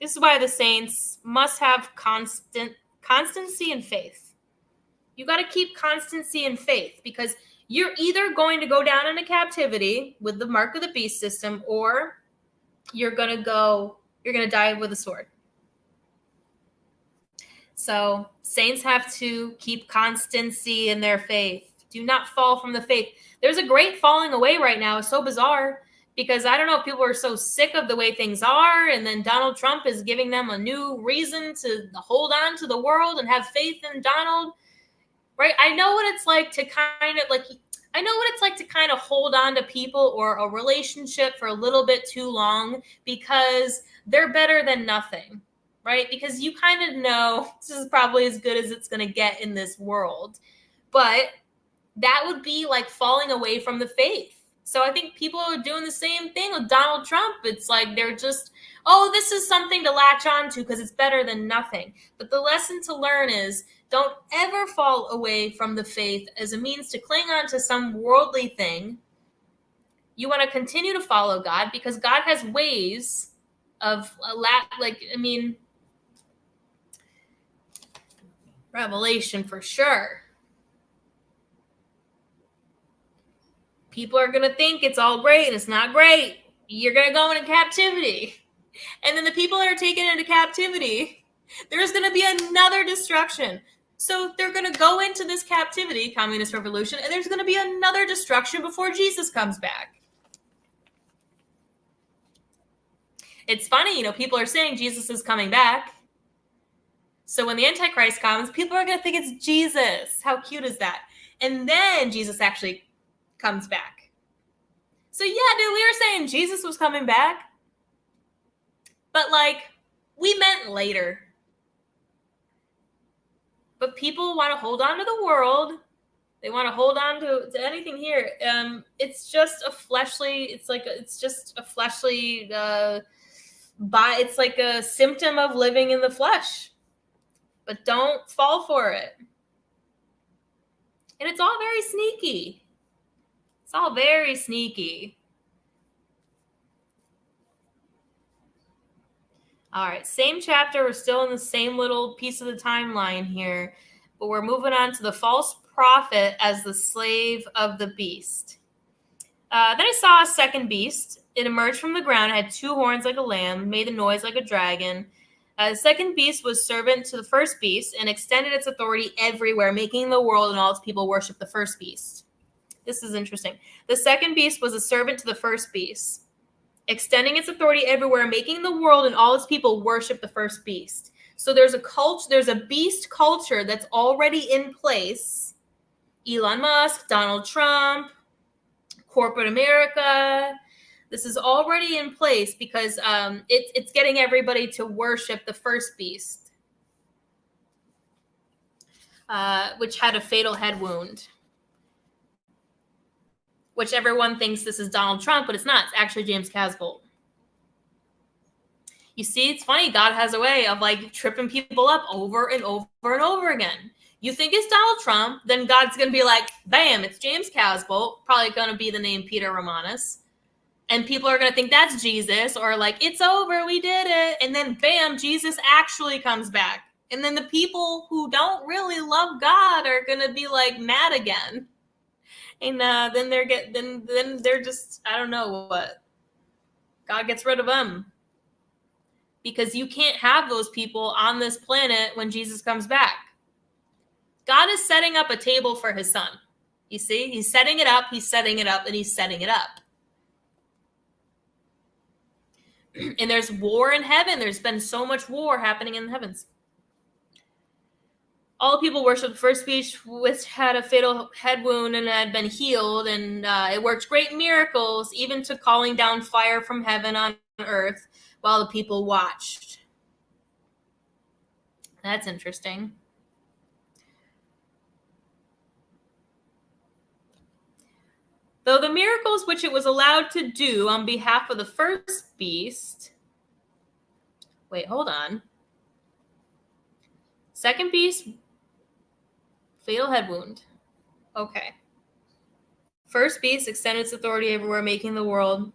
A: This is why the saints must have constancy and faith. You got to keep constancy and faith, because you're either going to go down into captivity with the mark of the beast system, or you're going to die with a sword. So saints have to keep constancy in their faith. Do not fall from the faith. There's a great falling away right now. It's so bizarre, because I don't know if people are so sick of the way things are, and then Donald Trump is giving them a new reason to hold on to the world and have faith in Donald, right? I know what it's like to kind of hold on to people or a relationship for a little bit too long, because they're better than nothing, right? Because you kind of know this is probably as good as it's going to get in this world. But that would be like falling away from the faith. So I think people are doing the same thing with Donald Trump. It's like they're just, oh, this is something to latch on to because it's better than nothing. But the lesson to learn is, don't ever fall away from the faith as a means to cling on to some worldly thing. You want to continue to follow God, because God has ways of Revelation for sure. People are going to think it's all great, and it's not great. You're going to go into captivity. And then the people that are taken into captivity, there's going to be another destruction. So they're going to go into this captivity, communist revolution, and there's going to be another destruction before Jesus comes back. It's funny, people are saying Jesus is coming back. So when the Antichrist comes, people are going to think it's Jesus. How cute is that? And then Jesus actually comes back. So yeah, dude, we were saying Jesus was coming back, but we meant later. But people want to hold on to the world. They want to hold on to anything here. It's just a fleshly. It's like a symptom of living in the flesh. But don't fall for it. And it's all very sneaky. It's all very sneaky. All right, same chapter. We're still in the same little piece of the timeline here, but we're moving on to the false prophet as the slave of the beast. Then I saw a second beast. It emerged from the ground. It had two horns like a lamb, made a noise like a dragon. The second beast was servant to the first beast and extended its authority everywhere, making the world and all its people worship the first beast. This is interesting. The second beast was a servant to the first beast, extending its authority everywhere, making the world and all its people worship the first beast. So there's a beast culture that's already in place. Elon Musk, Donald Trump, corporate America. This is already in place because it's getting everybody to worship the first beast, which had a fatal head wound. Which everyone thinks this is Donald Trump, but it's not. It's actually James Casbolt. You see, it's funny. God has a way of tripping people up over and over and over again. You think it's Donald Trump, then God's going to be like, bam, it's James Casbolt, probably going to be the name Peter Romanus. And people are going to think that's Jesus, or it's over, we did it. And then bam, Jesus actually comes back. And then the people who don't really love God are going to be mad again. And then they're just, I don't know what. God gets rid of them. Because you can't have those people on this planet when Jesus comes back. God is setting up a table for his son. You see? He's setting it up, and he's setting it up. And there's war in heaven. There's been so much war happening in the heavens. All people worshiped the first beast, which had a fatal head wound and had been healed, and it worked great miracles, even to calling down fire from heaven on earth while the people watched. That's interesting. Though the miracles which it was allowed to do on behalf of the first beast... Wait, hold on. Second beast Fatal head wound. Okay. First beast extended its authority everywhere, making the world,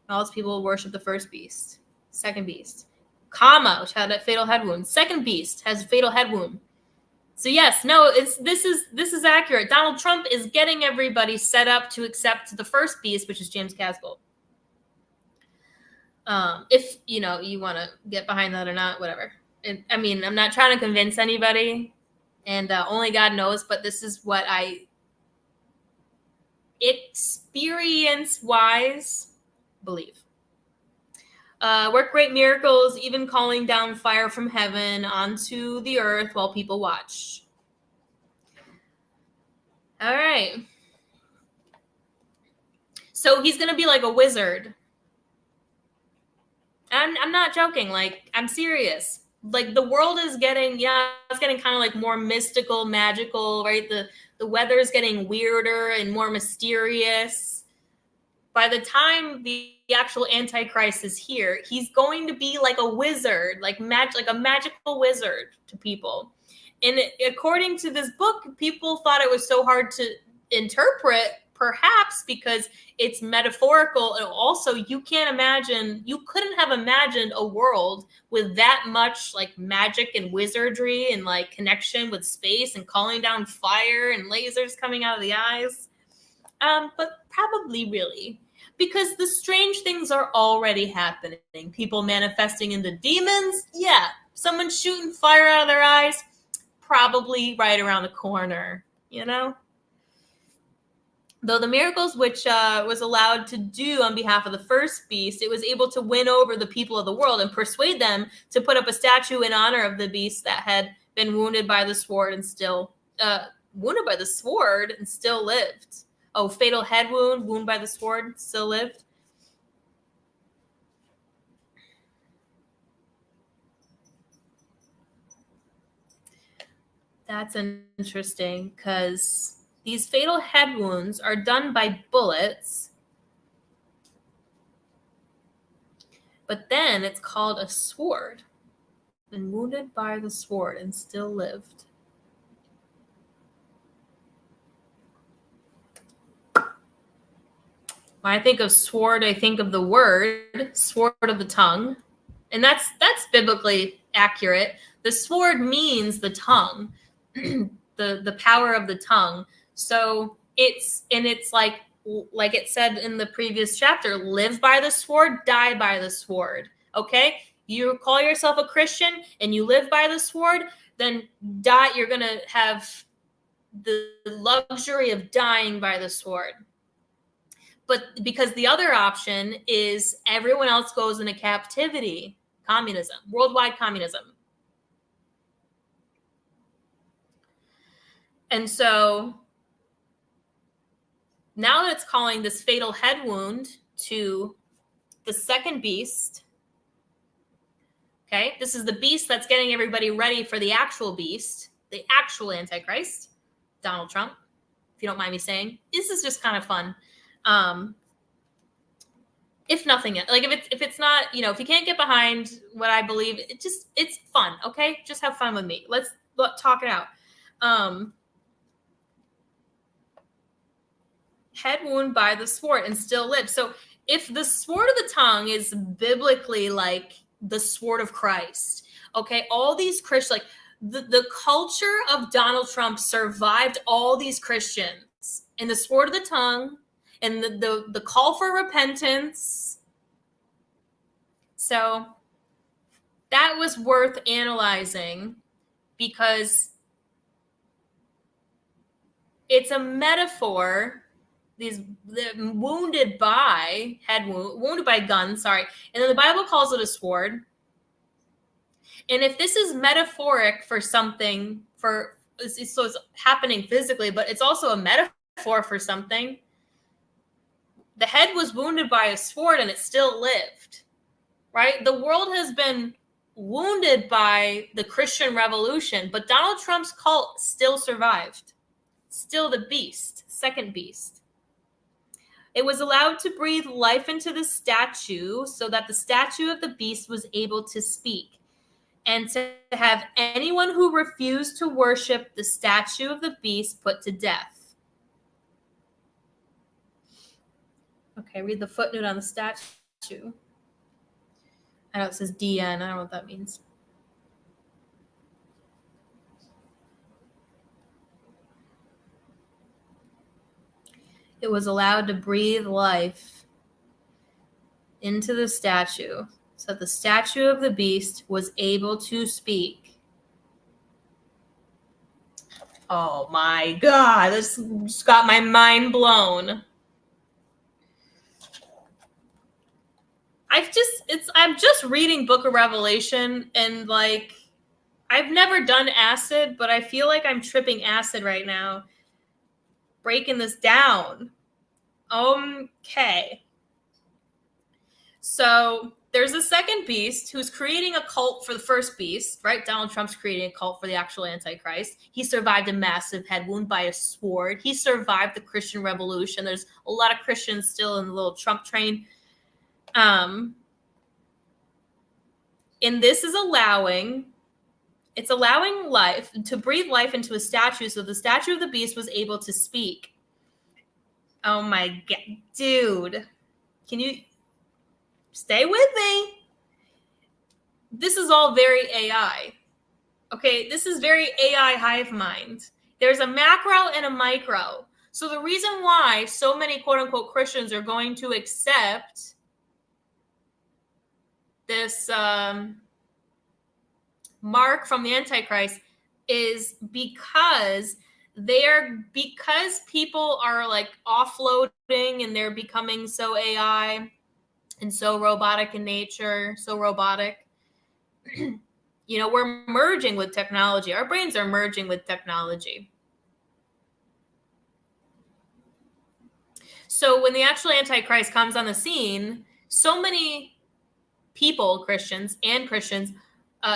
A: all its people worship the first beast. Second beast. Kama, which had a fatal head wound. Second beast has a fatal head wound. So yes, no, this is accurate. Donald Trump is getting everybody set up to accept the first beast, which is James Casbolt. If you want to get behind that or not, whatever. I mean, I'm not trying to convince anybody, and only God knows. But this is what I experience-wise believe. Work great miracles, even calling down fire from heaven onto the earth while people watch. All right. So he's going to be like a wizard. I'm not joking. Like, I'm serious. Like, the world is getting, it's getting kind of like more mystical, magical, right? The weather is getting weirder and more mysterious. By the time the actual Antichrist is here, he's going to be like a wizard, like a magical wizard to people. And according to this book, people thought it was so hard to interpret, perhaps because it's metaphorical. And also, you couldn't have imagined a world with that much like magic and wizardry and like connection with space and calling down fire and lasers coming out of the eyes. But probably really, because the strange things are already happening. People manifesting into demons. Yeah. Someone shooting fire out of their eyes. Probably right around the corner, Though the miracles which was allowed to do on behalf of the first beast, it was able to win over the people of the world and persuade them to put up a statue in honor of the beast that had been wounded by the sword and still lived. Oh, fatal head wound by the sword, still lived. That's interesting because these fatal head wounds are done by bullets, but then it's called a sword. Been wounded by the sword and still lived. When I think of sword, I think of the word sword of the tongue, and that's biblically accurate. The sword means the tongue, the power of the tongue. So it's like it said in the previous chapter, live by the sword, die by the sword. Okay, you call yourself a Christian and you live by the sword, then die. You're gonna have the luxury of dying by the sword. But because the other option is everyone else goes into captivity, communism, worldwide communism. And so now that it's calling this fatal head wound to the second beast, okay, this is the beast that's getting everybody ready for the actual beast, the actual Antichrist, Donald Trump, if you don't mind me saying. This is just kind of fun. If nothing, like if it's not, if you can't get behind what I believe, it's fun. Okay. Just have fun with me. Let's talk it out. Head wound by the sword and still live. So if the sword of the tongue is biblically like the sword of Christ, okay, all these Christians, like the culture of Donald Trump survived all these Christians, and the sword of the tongue and the call for repentance. So that was worth analyzing because it's a metaphor. Wounded by guns, sorry. And then the Bible calls it a sword. And if this is metaphoric for something, so it's happening physically, but it's also a metaphor for something. The head was wounded by a sword and it still lived, right? The world has been wounded by the Christian Revolution, but Donald Trump's cult still survived. Still the beast, second beast. It was allowed to breathe life into the statue so that the statue of the beast was able to speak. and to have anyone who refused to worship the statue of the beast put to death. Okay, read the footnote on the statue. I know it says DN. I don't know what that means. It was allowed to breathe life into the statue, so the statue of the beast was able to speak. Oh my God, this just got my mind blown. I'm just reading Book of Revelation, and like, I've never done acid, but I feel like I'm tripping acid right now, breaking this down. Okay. So there's a second beast who's creating a cult for the first beast, right? Donald Trump's creating a cult for the actual Antichrist. He survived a massive head wound by a sword. He survived the Christian Revolution. There's a lot of Christians still in the little Trump train. And this is allowing life to breathe life into a statue, so the statue of the beast was able to speak. Oh my God, dude. Can you stay with me? This is all very AI. Okay, this is very AI hive mind. There's a macro and a micro. So the reason why so many quote unquote Christians are going to accept this mark from the Antichrist is because people are like offloading and they're becoming so AI and so robotic in nature, so robotic. You know, we're merging with technology. Our brains are merging with technology. So when the actual Antichrist comes on the scene, so many people, Christians,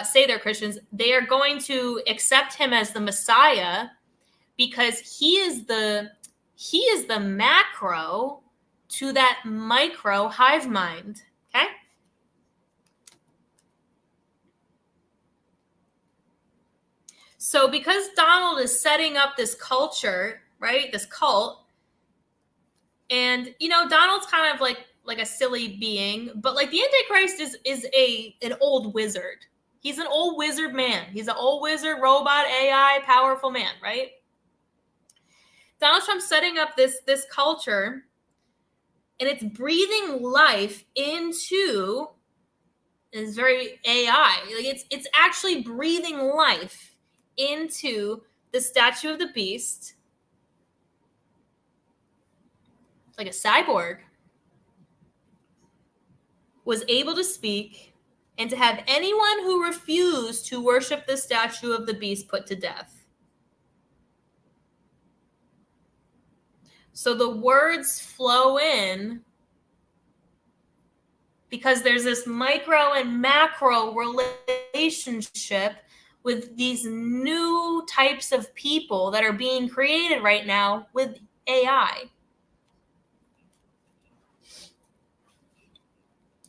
A: say they're Christians, they are going to accept him as the Messiah because he is the macro to that micro hive mind. Okay. So because Donald is setting up this culture, right, this cult, and you know, Donald's kind of like a silly being, but like the Antichrist is an old wizard. He's an old wizard man. He's an old wizard, robot, AI, powerful man, right? Donald Trump's setting up this culture, and it's breathing life into. It's very AI. Like it's actually breathing life into the statue of the beast, like a cyborg, was able to speak and to have anyone who refused to worship the statue of the beast put to death. So the words flow in because there's this micro and macro relationship with these new types of people that are being created right now with AI.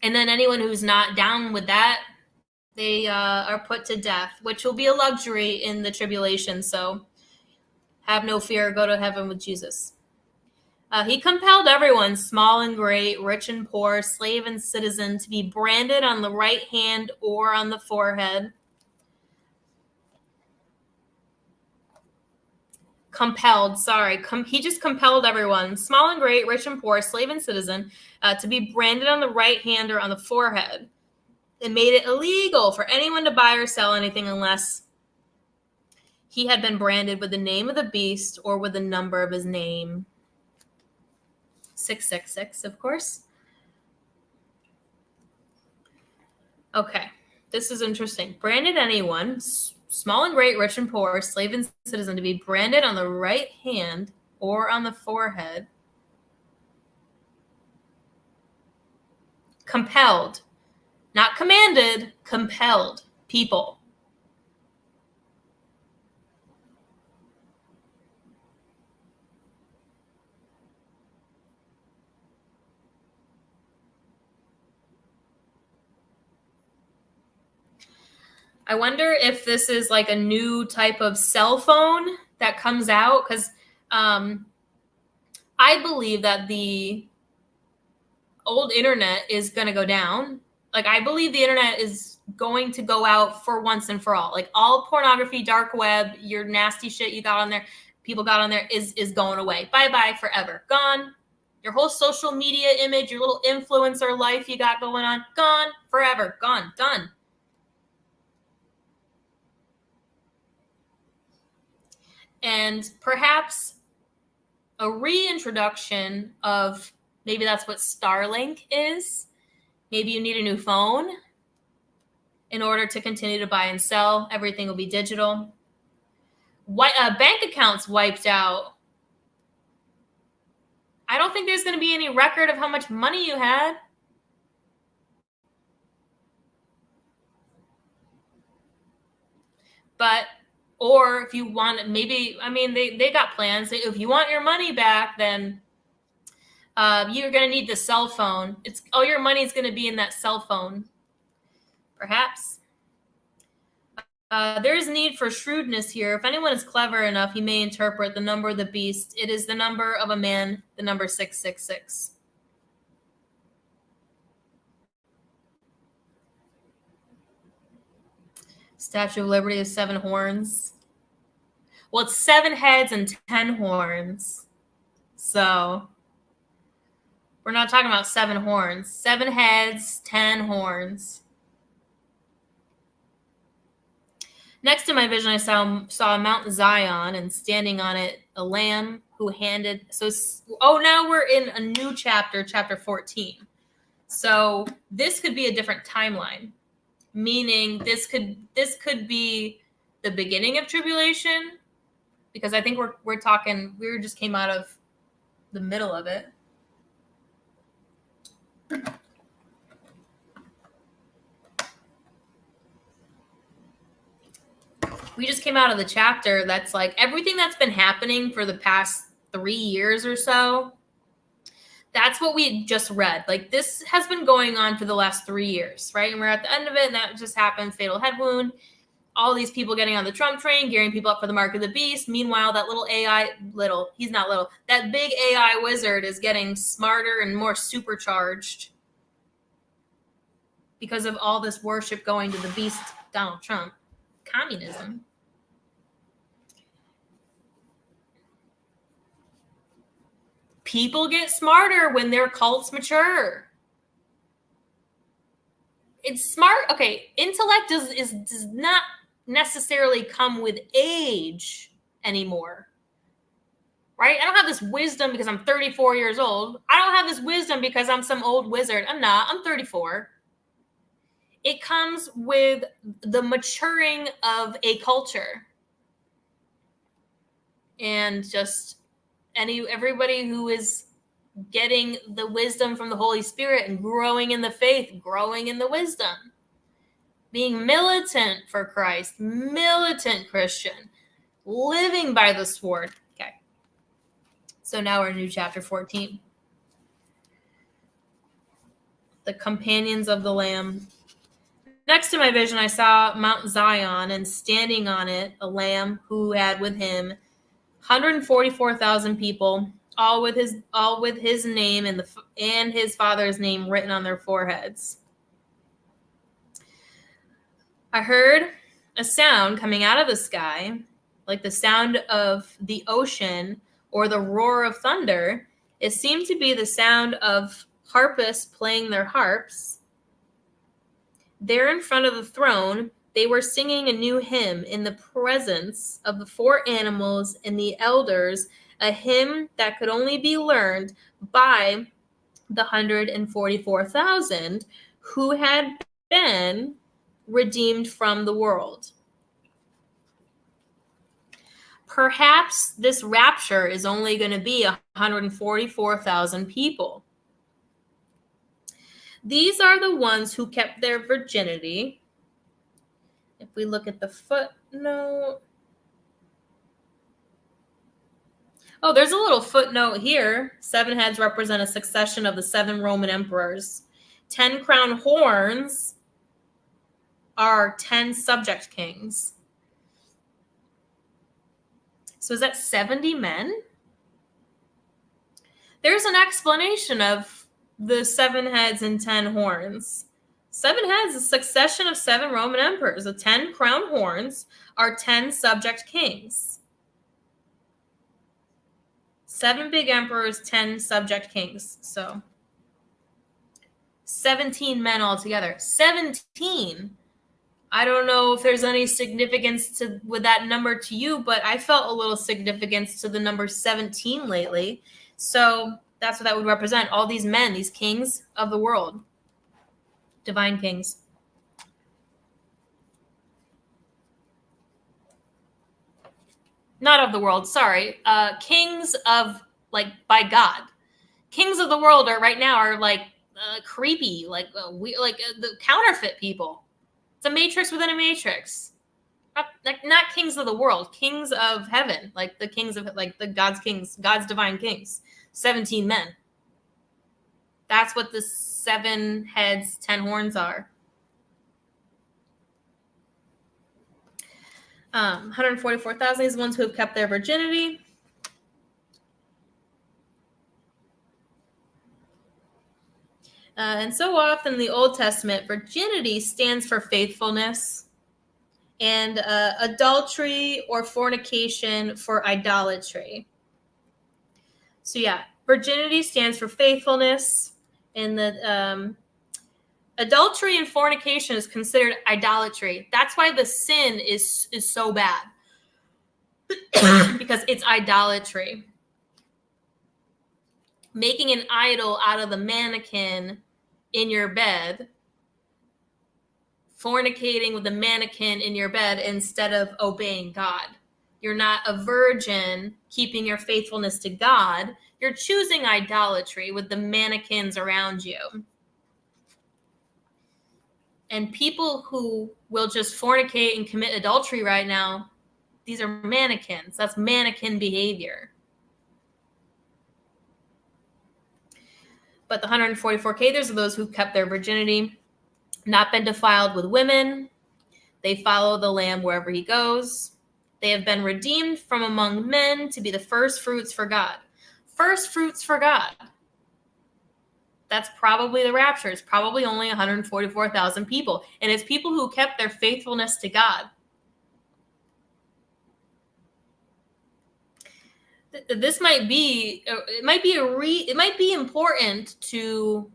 A: And then anyone who's not down with that, they are put to death, which will be a luxury in the tribulation. So have no fear, go to heaven with Jesus. He compelled everyone, small and great, rich and poor, slave and citizen, to be branded on the right hand or on the forehead. He just compelled everyone, small and great, rich and poor, slave and citizen, to be branded on the right hand or on the forehead. It made it illegal for anyone to buy or sell anything unless he had been branded with the name of the beast or with the number of his name. 666, of course. Okay, this is interesting. Branded anyone, small and great, rich and poor, slave and citizen, to be branded on the right hand or on the forehead. Compelled, not commanded, compelled people. I wonder if this is like a new type of cell phone that comes out, because I believe that the old internet is going to go down. Like, I believe the internet is going to go out for once and for all. Like, all pornography, dark web, your nasty shit you got on there, people got on there, is going away. Bye-bye, forever. Gone. Your whole social media image, your little influencer life you got going on, gone, forever, gone, done. And perhaps a reintroduction of, maybe that's what Starlink is. Maybe you need a new phone in order to continue to buy and sell. Everything will be digital. Bank accounts wiped out. I don't think there's going to be any record of how much money you had. But, or if you want, maybe, I mean, they got plans. If you want your money back, then you're going to need the cell phone. It's all your money is going to be in that cell phone. Perhaps. There is need for shrewdness here. If anyone is clever enough, he may interpret the number of the beast. It is the number of a man, the number 666. Statue of Liberty has 7 horns. Well, it's 7 heads and 10 horns. So we're not talking about 7 horns. 7 heads, 10 horns. Next in my vision, I saw Mount Zion, and standing on it, a lamb who handed. Now we're in a new chapter, chapter 14. So this could be a different timeline, meaning this could be the beginning of tribulation, because I think we just came out of the middle of it. We just came out of the chapter that's like everything that's been happening for the past 3 years or so. That's what we just read. Like, this has been going on for the last 3 years, right? And we're at the end of it, and that just happened. Fatal head wound. All these people getting on the Trump train, gearing people up for the mark of the beast. Meanwhile, that he's not little. That big AI wizard is getting smarter and more supercharged because of all this worship going to the beast, Donald Trump. Communism. People get smarter when their cults mature. It's smart. Okay, intellect does not necessarily come with age anymore. Right? I don't have this wisdom because I'm 34 years old. I don't have this wisdom because I'm some old wizard. I'm not. I'm 34. It comes with the maturing of a culture. And just everybody who is getting the wisdom from the Holy Spirit and growing in the faith, growing in the wisdom, being militant for Christ, militant Christian, living by the sword. Okay. So now we're in new chapter 14. The companions of the Lamb. Next to my vision, I saw Mount Zion, and standing on it, a lamb who had with him 144,000 people, all with his name and his father's name written on their foreheads. I heard a sound coming out of the sky, like the sound of the ocean or the roar of thunder. It seemed to be the sound of harpists playing their harps. There in front of the throne, they were singing a new hymn in the presence of the 4 animals and the elders, a hymn that could only be learned by the 144,000 who had been redeemed from the world. Perhaps this rapture is only going to be 144,000 people. These are the ones who kept their virginity. If we look at the footnote. Oh, there's a little footnote here. 7 heads represent a succession of the 7 Roman emperors. 10 crown horns are 10 subject kings. So is that 70 men? There's an explanation of the 7 heads and 10 horns. 7 heads is a succession of 7 Roman emperors. The 10 crowned horns are 10 subject kings. 7 big emperors, 10 subject kings. So 17 men altogether. 17. I don't know if there's any significance with that number to you, but I felt a little significance to the number 17 lately. So that's what that would represent. All these men, these kings of the world, divine kings. Not of the world, sorry. Kings of, like, by God. Kings of the world are right now are like creepy, like the counterfeit people. It's a matrix within a matrix. Not kings of the world, kings of heaven, like the kings of, like the God's kings, God's divine kings. 17 men. That's what the 7 heads, 10 horns are. 144,000 is the ones who have kept their virginity. And so often in the Old Testament, virginity stands for faithfulness, and adultery or fornication for idolatry. So yeah, virginity stands for faithfulness, and the adultery and fornication is considered idolatry. That's why the sin is so bad, because it's idolatry. Making an idol out of the mannequin in your bed, fornicating with the mannequin in your bed instead of obeying God. You're not a virgin keeping your faithfulness to God. You're choosing idolatry with the mannequins around you. And people who will just fornicate and commit adultery right now, these are mannequins. That's mannequin behavior. But the 144K, those are those who kept their virginity, not been defiled with women. They follow the Lamb wherever he goes. They have been redeemed from among men to be the first fruits for God. First fruits for God. That's probably the rapture. It's probably only 144,000 people. And it's people who kept their faithfulness to God. This might be, it might be important to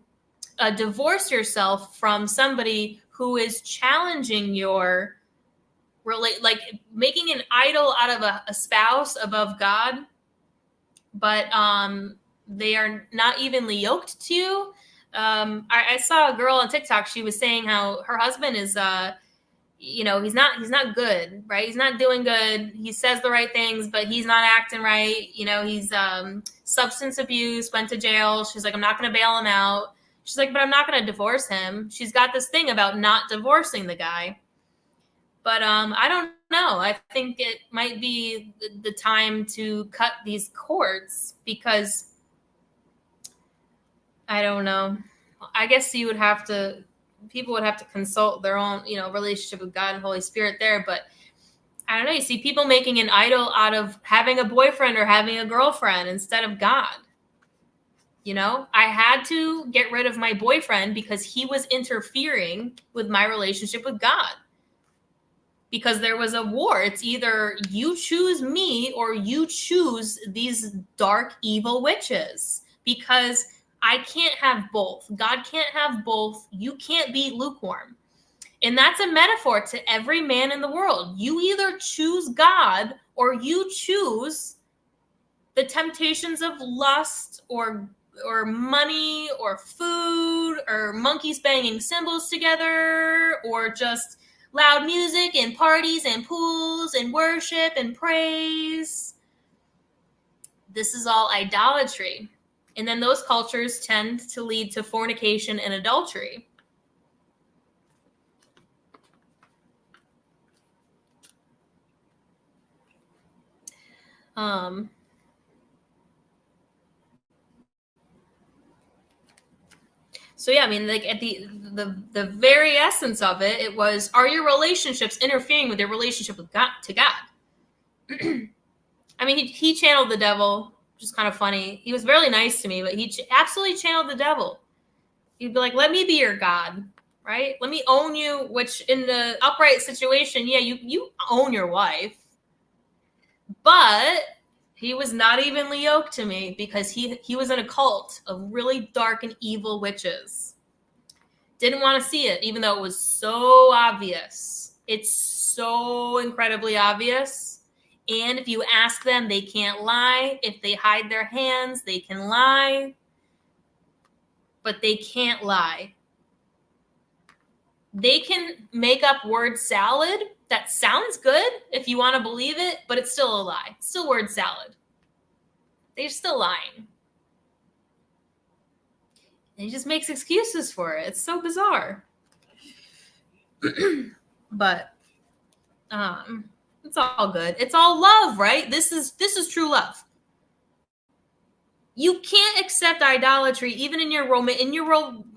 A: divorce yourself from somebody who is challenging your like making an idol out of a spouse above God, but they are not evenly yoked to you. I saw a girl on TikTok. She was saying how her husband is he's not good, right? He's not doing good. He says the right things, but he's not acting right. He's substance abuse, went to jail. She's like, I'm not going to bail him out. She's like, but I'm not going to divorce him. She's got this thing about not divorcing the guy. But I don't know. I think it might be the time to cut these cords, because I don't know. I guess people would have to consult their own, relationship with God and Holy Spirit there. But I don't know. You see people making an idol out of having a boyfriend or having a girlfriend instead of God. I had to get rid of my boyfriend because he was interfering with my relationship with God. Because there was a war. It's either you choose me or you choose these dark, evil witches. Because I can't have both. God can't have both. You can't be lukewarm. And that's a metaphor to every man in the world. You either choose God or you choose the temptations of lust or money or food or monkeys banging cymbals together or just loud music and parties and pools and worship and praise. This is all idolatry. And then those cultures tend to lead to fornication and adultery. So yeah, I mean, like at the very essence of it, it was, are your relationships interfering with your relationship with God, to God? I mean, he channeled the devil, which is kind of funny. He was really nice to me, but he absolutely channeled the devil. He'd be like, let me be your God, right? Let me own you, which in the upright situation, yeah, you own your wife. But he was not evenly yoked to me because he was in a cult of really dark and evil witches. Didn't want to see it, even though it was so obvious. It's so incredibly obvious. And if you ask them, they can't lie. If they hide their hands, they can lie. But they can't lie. They can make up word salad that sounds good if you want to believe it, but it's still a lie. It's still word salad. They're still lying. And he just makes excuses for it. It's so bizarre. But it's all good. It's all love, right? This is true love. You can't accept idolatry even in your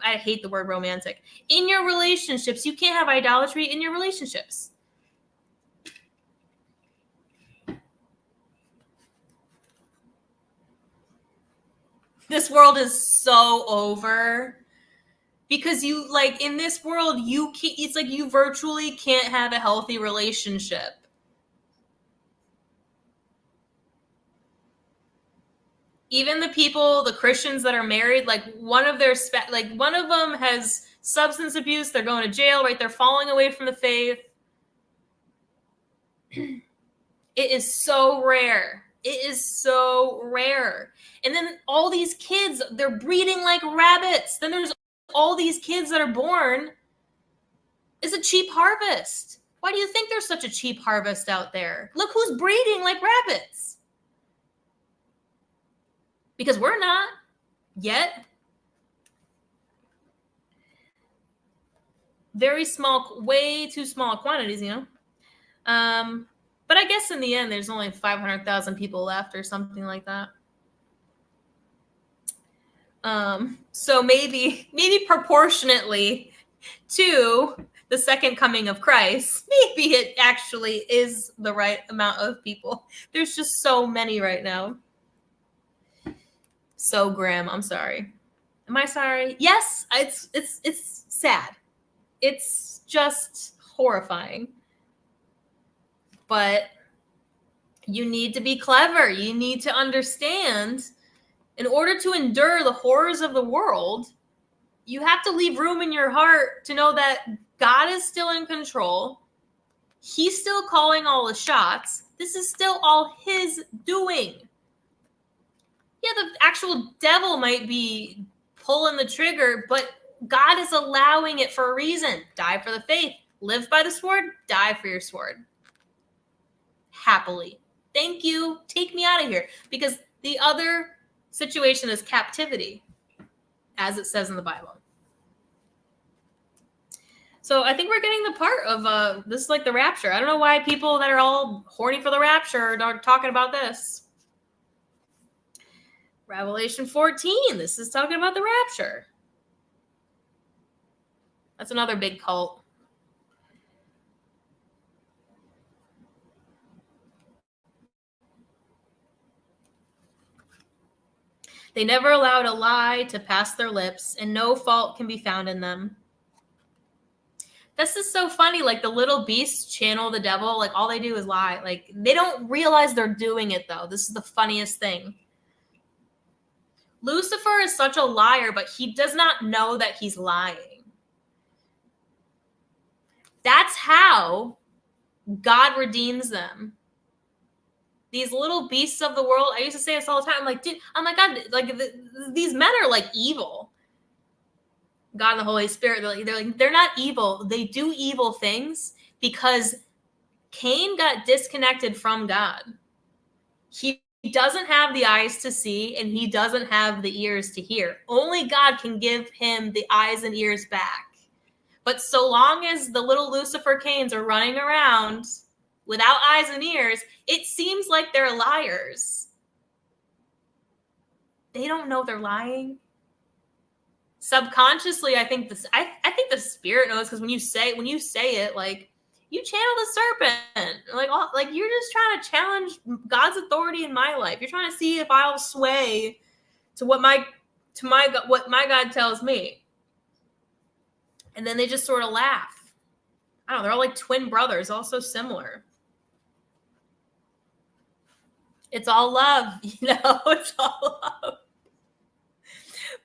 A: I hate the word romantic. In your relationships, you can't have idolatry in your relationships. This world is so over because you, like, in this world, it's like you virtually can't have a healthy relationship. Even the Christians that are married, like one of them has substance abuse, they're going to jail, right? They're falling away from the faith. It is so rare. It is so rare. And then all these kids, they're breeding like rabbits. Then there's all these kids that are born. It's a cheap harvest. Why do you think there's such a cheap harvest out there? Look who's breeding like rabbits. Because we're not yet. Very small, way too small quantities, you know? But I guess in the end, there's only 500,000 people left or something like that. So maybe proportionately to the second coming of Christ, maybe it actually is the right amount of people. There's just so many right now. So grim. I'm sorry. Am I sorry? Yes, it's sad. It's just horrifying. But you need to be clever. You need to understand, in order to endure the horrors of the world, you have to leave room in your heart to know that God is still in control. He's still calling all the shots. This is still all his doing. Yeah, the actual devil might be pulling the trigger, but God is allowing it for a reason. Die for the faith. Live by the sword. Die for your sword. Happily. Thank you. Take me out of here. Because the other situation is captivity, as it says in the Bible. So I think we're getting the part of this is like the rapture. I don't know why people that are all horny for the rapture are talking about this. Revelation 14. This is talking about the rapture. That's another big cult. They never allowed a lie to pass their lips, and no fault can be found in them. This is so funny. Like the little beasts channel the devil. Like all they do is lie. Like they don't realize they're doing it though. This is the funniest thing. Lucifer is such a liar, but he does not know that he's lying. That's how God redeems them. These little beasts of the world. I used to say this all the time. I'm like, dude, oh my God, like these men are like evil. God and the Holy Spirit, they're not evil. They do evil things because Cain got disconnected from God. He doesn't have the eyes to see, and he doesn't have the ears to hear. Only God can give him the eyes and ears back. But so long as the little Lucifer Cains are running around without eyes and ears, it seems like they're liars. They don't know they're lying. subconsciously, I think I think the spirit knows, because when you say it, like, you channel the serpent, like you're just trying to challenge God's authority in my life. You're trying to see if I'll sway to what my God tells me. And then they just sort of laugh. I don't know, they're all like twin brothers, all so similar. It's all love, it's all love.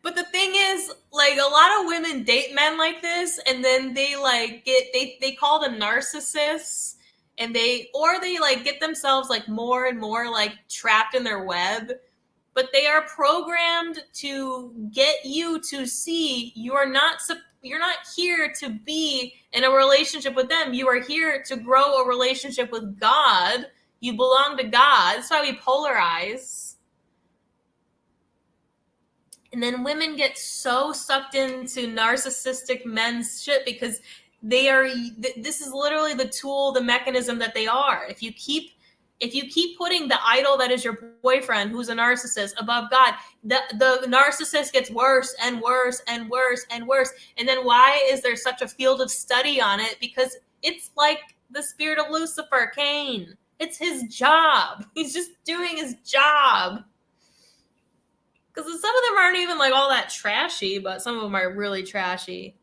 A: But the thing is, like, a lot of women date men like this, and then they like they call them narcissists, and they like get themselves like more and more like trapped in their web. But they are programmed to get you to see you're not here to be in a relationship with them. You are here to grow a relationship with God. You belong to God. That's why we polarize. And then women get so sucked into narcissistic men's shit because this is literally the tool, the mechanism that they are. If you keep putting the idol that is your boyfriend, who's a narcissist, above God, the narcissist gets worse and worse and worse and worse. And then why is there such a field of study on it? Because it's like the spirit of Lucifer, Cain. It's his job. He's just doing his job. Because some of them aren't even like all that trashy, but some of them are really trashy.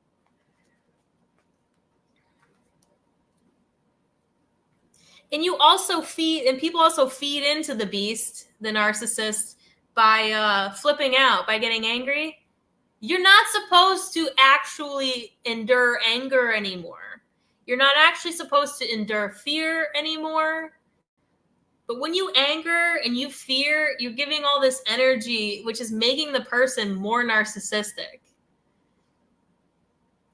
A: And people also feed into the beast, the narcissist, by flipping out, by getting angry. You're not supposed to actually endure anger anymore. You're not actually supposed to endure fear anymore. But when you anger and you fear, you're giving all this energy, which is making the person more narcissistic.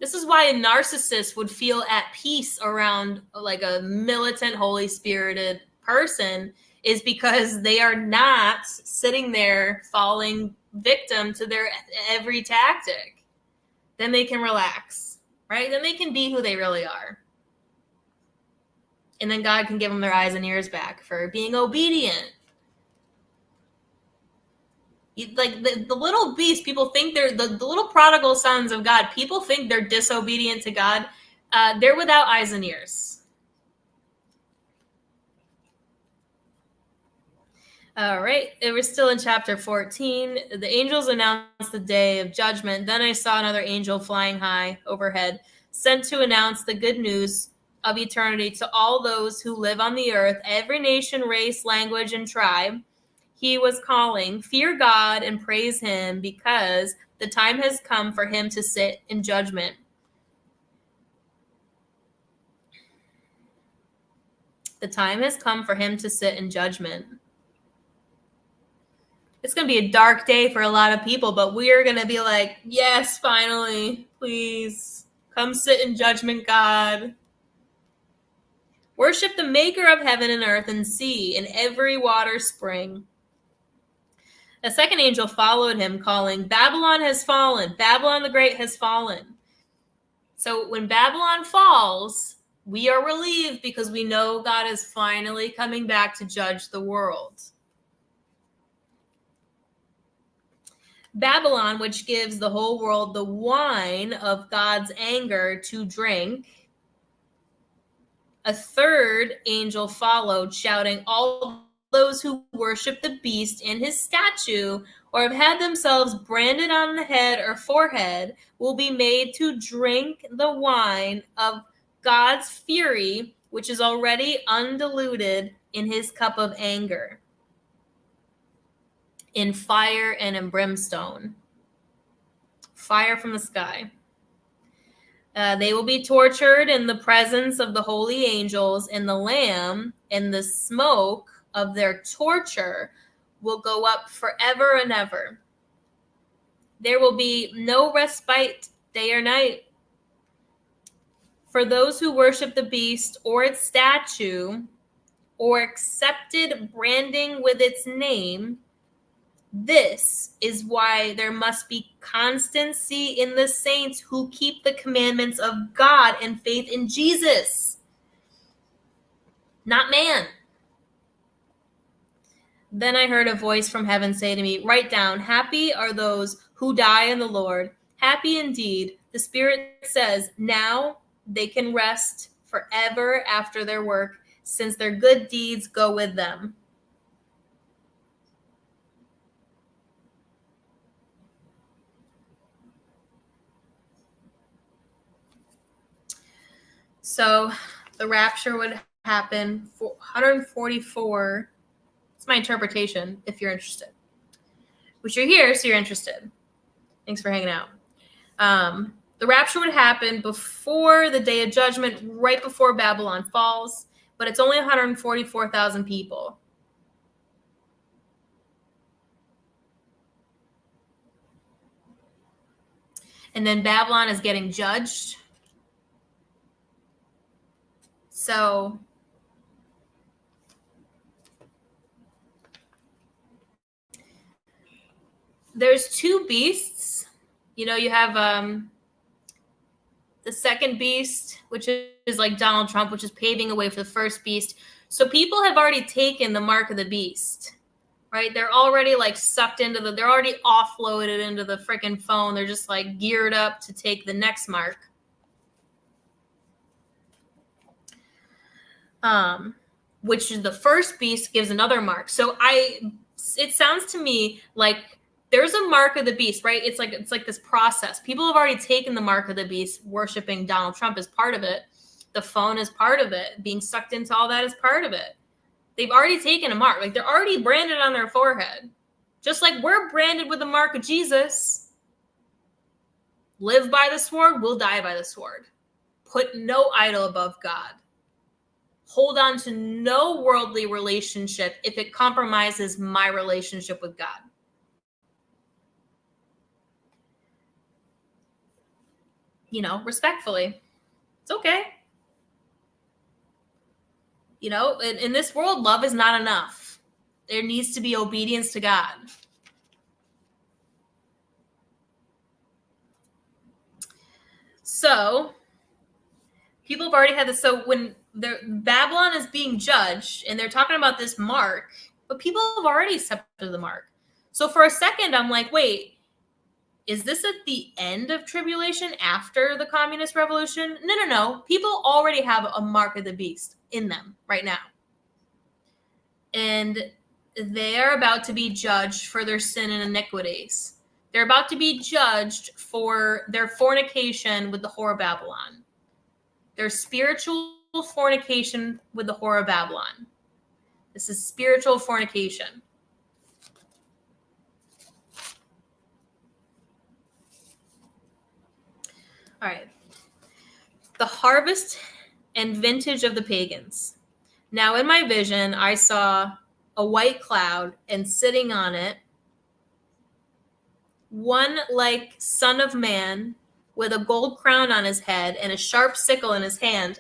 A: This is why a narcissist would feel at peace around like a militant, Holy Spirited person, is because they are not sitting there falling victim to their every tactic. Then they can relax, right? Then they can be who they really are. And then God can give them their eyes and ears back for being obedient. Like the little beast, people think they're the little prodigal sons of God. People think they're disobedient to God. They're without eyes and ears. All right. We're still in chapter 14. The angels announced the day of judgment. Then I saw another angel flying high overhead, sent to announce the good news of eternity to all those who live on the earth, every nation, race, language, and tribe. He was calling, fear God and praise him, because the time has come for him to sit in judgment. The time has come for him to sit in judgment. It's going to be a dark day for a lot of people, but we're going to be like, yes, finally, please, come sit in judgment, God. Worship the maker of heaven and earth and sea and every water spring. A second angel followed him, calling, Babylon has fallen. Babylon the Great has fallen. So when Babylon falls, we are relieved because we know God is finally coming back to judge the world. Babylon, which gives the whole world the wine of God's anger to drink. A third angel followed, shouting, all those who worship the beast and his statue, or have had themselves branded on the head or forehead, will be made to drink the wine of God's fury, which is already undiluted in his cup of anger, in fire and in brimstone. Fire from the sky. They will be tortured in the presence of the holy angels and the Lamb, and the smoke of their torture will go up forever and ever. There will be no respite day or night. For those who worship the beast or its statue or accepted branding with its name, this is why there must be constancy in the saints who keep the commandments of God and faith in Jesus, not man. Then I heard a voice from heaven say to me, write down, happy are those who die in the Lord. Happy indeed, the Spirit says, now they can rest forever after their work, since their good deeds go with them. So the rapture would happen for 144. It's my interpretation, if you're interested. Which you're here, so you're interested. Thanks for hanging out. The rapture would happen before the day of judgment, right before Babylon falls, but it's only 144,000 people. And then Babylon is getting judged. So there's two beasts. You know, you have the second beast, which is like Donald Trump, which is paving a way for the first beast. So people have already taken the mark of the beast, right? They're already like sucked into they're already offloaded into the freaking phone. They're just like geared up to take the next mark. Which is the first beast gives another mark. So it sounds to me like there's a mark of the beast, right? It's like this process. People have already taken the mark of the beast. Worshiping Donald Trump is part of it. The phone is part of it. Being sucked into all that is part of it. They've already taken a mark. Like they're already branded on their forehead. Just like we're branded with the mark of Jesus. Live by the sword, we'll die by the sword. Put no idol above God. Hold on to no worldly relationship if it compromises my relationship with God. You know, respectfully. It's okay. You know, in this world, love is not enough. There needs to be obedience to God. So, people have already had this. So when Babylon is being judged and they're talking about this mark, but people have already accepted the mark. So for a second, I'm like, wait, is this at the end of tribulation after the communist revolution? No. People already have a mark of the beast in them right now. And they are about to be judged for their sin and iniquities. They're about to be judged for their fornication with the whore of Babylon. Their spiritual fornication with the whore of Babylon. This is spiritual fornication. All right. The harvest and vintage of the pagans. Now, in my vision, I saw a white cloud, and sitting on it, one like Son of Man with a gold crown on his head and a sharp sickle in his hand.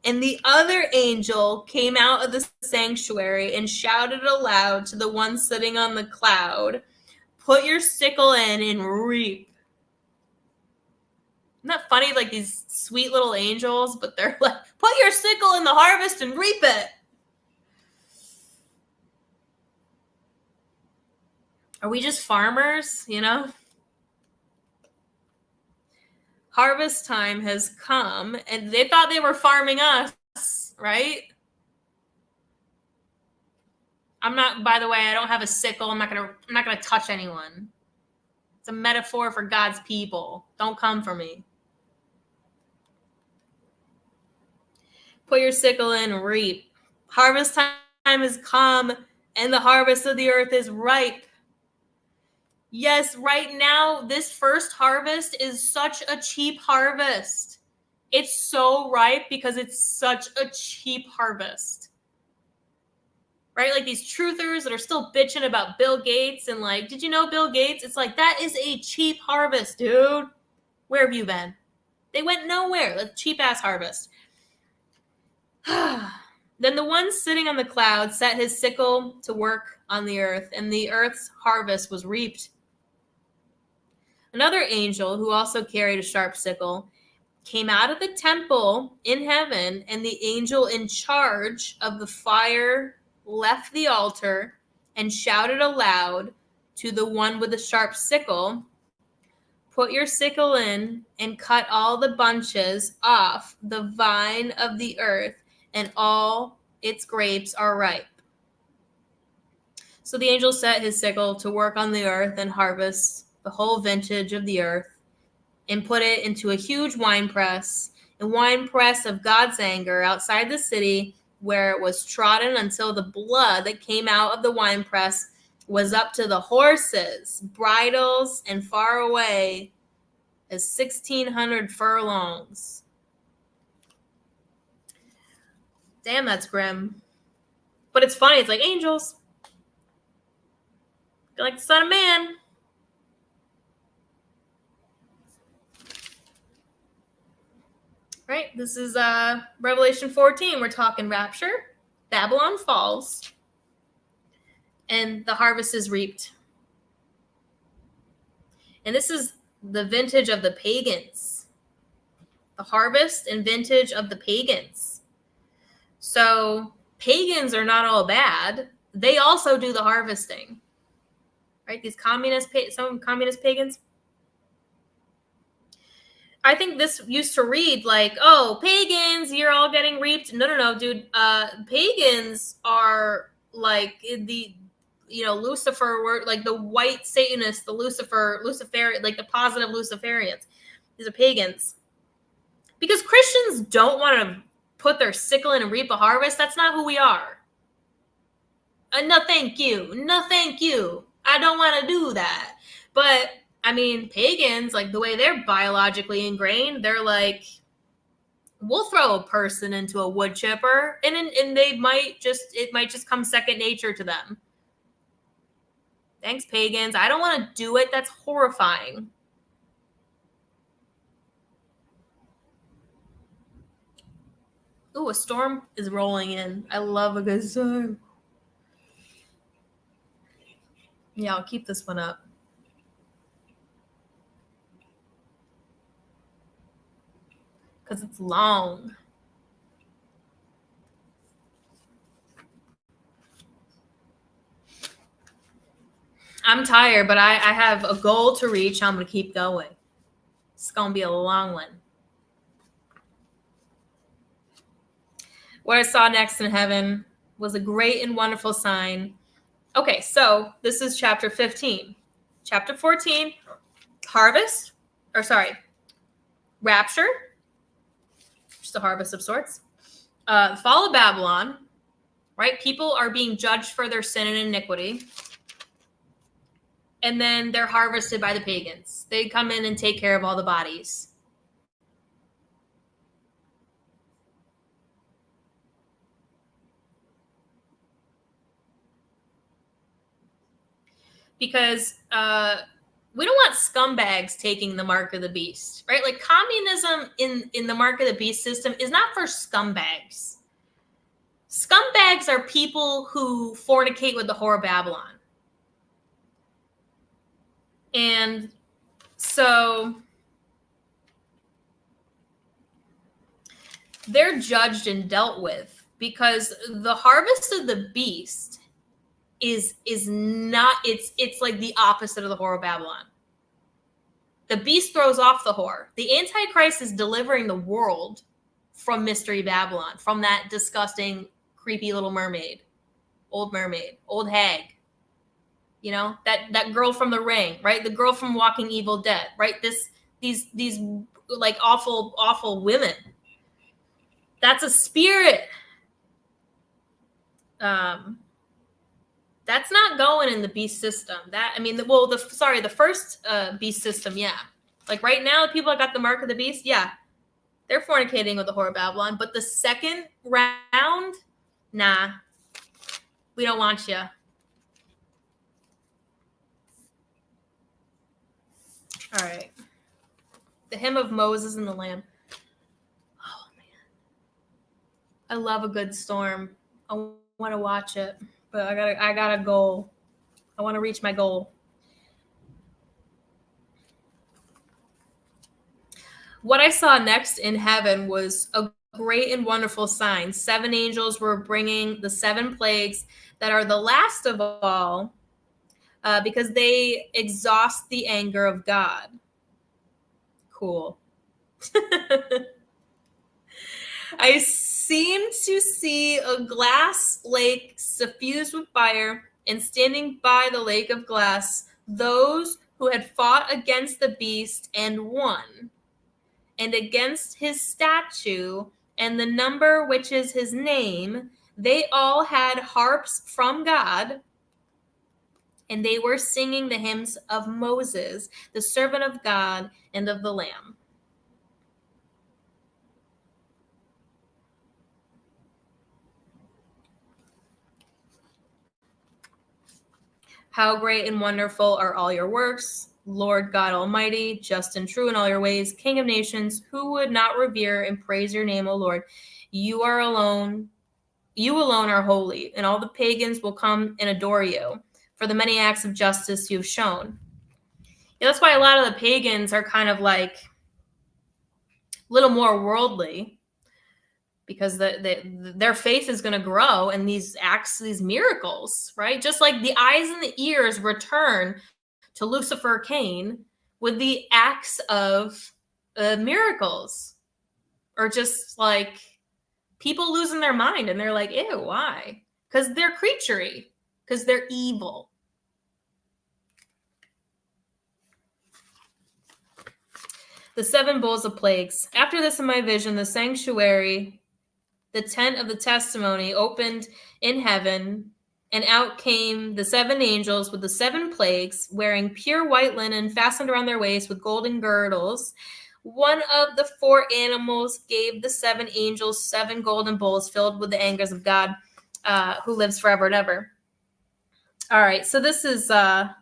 A: And the other angel came out of the sanctuary and shouted aloud to the one sitting on the cloud, put your sickle in and reap. Isn't that funny? Like these sweet little angels, but they're like, put your sickle in the harvest and reap it. Are we just farmers, you know? Harvest time has come, and they thought they were farming us, right? I'm not, by the way, I don't have a sickle. I'm not gonna touch anyone. It's a metaphor for God's people. Don't come for me. Put your sickle in and reap. Harvest time has come, and the harvest of the earth is ripe. Yes, right now, this first harvest is such a cheap harvest. It's so ripe because it's such a cheap harvest. Right? Like these truthers that are still bitching about Bill Gates and like, did you know Bill Gates? It's like, that is a cheap harvest, dude. Where have you been? They went nowhere. Like cheap ass harvest. Then the one sitting on the cloud set his sickle to work on the earth, and the earth's harvest was reaped. Another angel, who also carried a sharp sickle, came out of the temple in heaven, and the angel in charge of the fire left the altar and shouted aloud to the one with the sharp sickle, put your sickle in and cut all the bunches off the vine of the earth, and all its grapes are ripe. So the angel set his sickle to work on the earth and harvest the whole vintage of the earth and put it into a huge winepress of God's anger outside the city, where it was trodden until the blood that came out of the winepress was up to the horses' bridles and far away as 1,600 furlongs. Damn, that's grim. But it's funny. It's like angels. They're like the Son of Man. Right? This is Revelation 14. We're talking rapture. Babylon falls. And the harvest is reaped. And this is the vintage of the pagans. The harvest and vintage of the pagans. So pagans are not all bad. They also do the harvesting. Right? These some communist pagans. I think this used to read like, oh, pagans, you're all getting reaped. No, dude. Pagans are like Lucifer, like the white Satanists, the Luciferian, like the positive Luciferians. These are pagans. Because Christians don't want to put their sickle in and reap a harvest. That's not who we are. No, thank you. No, thank you. I don't want to do that. But I mean, pagans, like the way they're biologically ingrained, they're like, we'll throw a person into a wood chipper, and it might just come second nature to them. Thanks, pagans. I don't want to do it. That's horrifying. Ooh, a storm is rolling in. I love a good storm. Yeah, I'll keep this one up. Because it's long. I'm tired, but I have a goal to reach. I'm going to keep going. It's going to be a long one. What I saw next in heaven was a great and wonderful sign. Okay, so this is chapter 15. Chapter 14, rapture, just a harvest of sorts. Fall of Babylon, right? People are being judged for their sin and iniquity. And then they're harvested by the pagans. They come in and take care of all the bodies. Because we don't want scumbags taking the mark of the beast, right? Like communism in the mark of the beast system is not for scumbags. Scumbags are people who fornicate with the whore of Babylon. And so they're judged and dealt with because the harvest of the beast is not, it's like the opposite of the whore of Babylon. The beast throws off the whore. The Antichrist is delivering the world from Mystery Babylon, from that disgusting, creepy little mermaid, old hag. You know, that girl from The Ring, right? The girl from Walking Evil Dead, right? These like awful women. That's a spirit. That's not going in the beast system. The first beast system, yeah. Like right now, the people that got the mark of the beast, yeah, they're fornicating with the whore of Babylon. But the second round, nah, we don't want you. All right. The hymn of Moses and the Lamb. Oh, man. I love a good storm. I want to watch it, but I got a goal. I want to reach my goal. What I saw next in heaven was a great and wonderful sign. 7 angels were bringing the 7 plagues that are the last of all, because they exhaust the anger of God. cool. I seem to see a glass lake suffused with fire, and standing by the lake of glass, those who had fought against the beast and won, and against his statue, and the number which is his name, they all had harps from God, and they were singing the hymns of Moses, the servant of God, and of the Lamb. How great and wonderful are all your works, Lord God Almighty, just and true in all your ways, King of nations, who would not revere and praise your name, O Lord? You alone are holy, and all the pagans will come and adore you for the many acts of justice you've shown. Yeah, that's why a lot of the pagans are kind of like a little more worldly, because their faith is going to grow in these acts, these miracles, right? Just like the eyes and the ears return to Lucifer Cain with the acts of miracles, or just like people losing their mind and they're like, ew, why? Because they're creaturey, because they're evil. The 7 bowls of plagues. After this, in my vision, the sanctuary, the tent of the testimony, opened in heaven, and out came the 7 angels with the 7 plagues, wearing pure white linen fastened around their waists with golden girdles. One of the 4 animals gave the 7 angels 7 golden bowls filled with the angers of God, who lives forever and ever. All right, so this is let's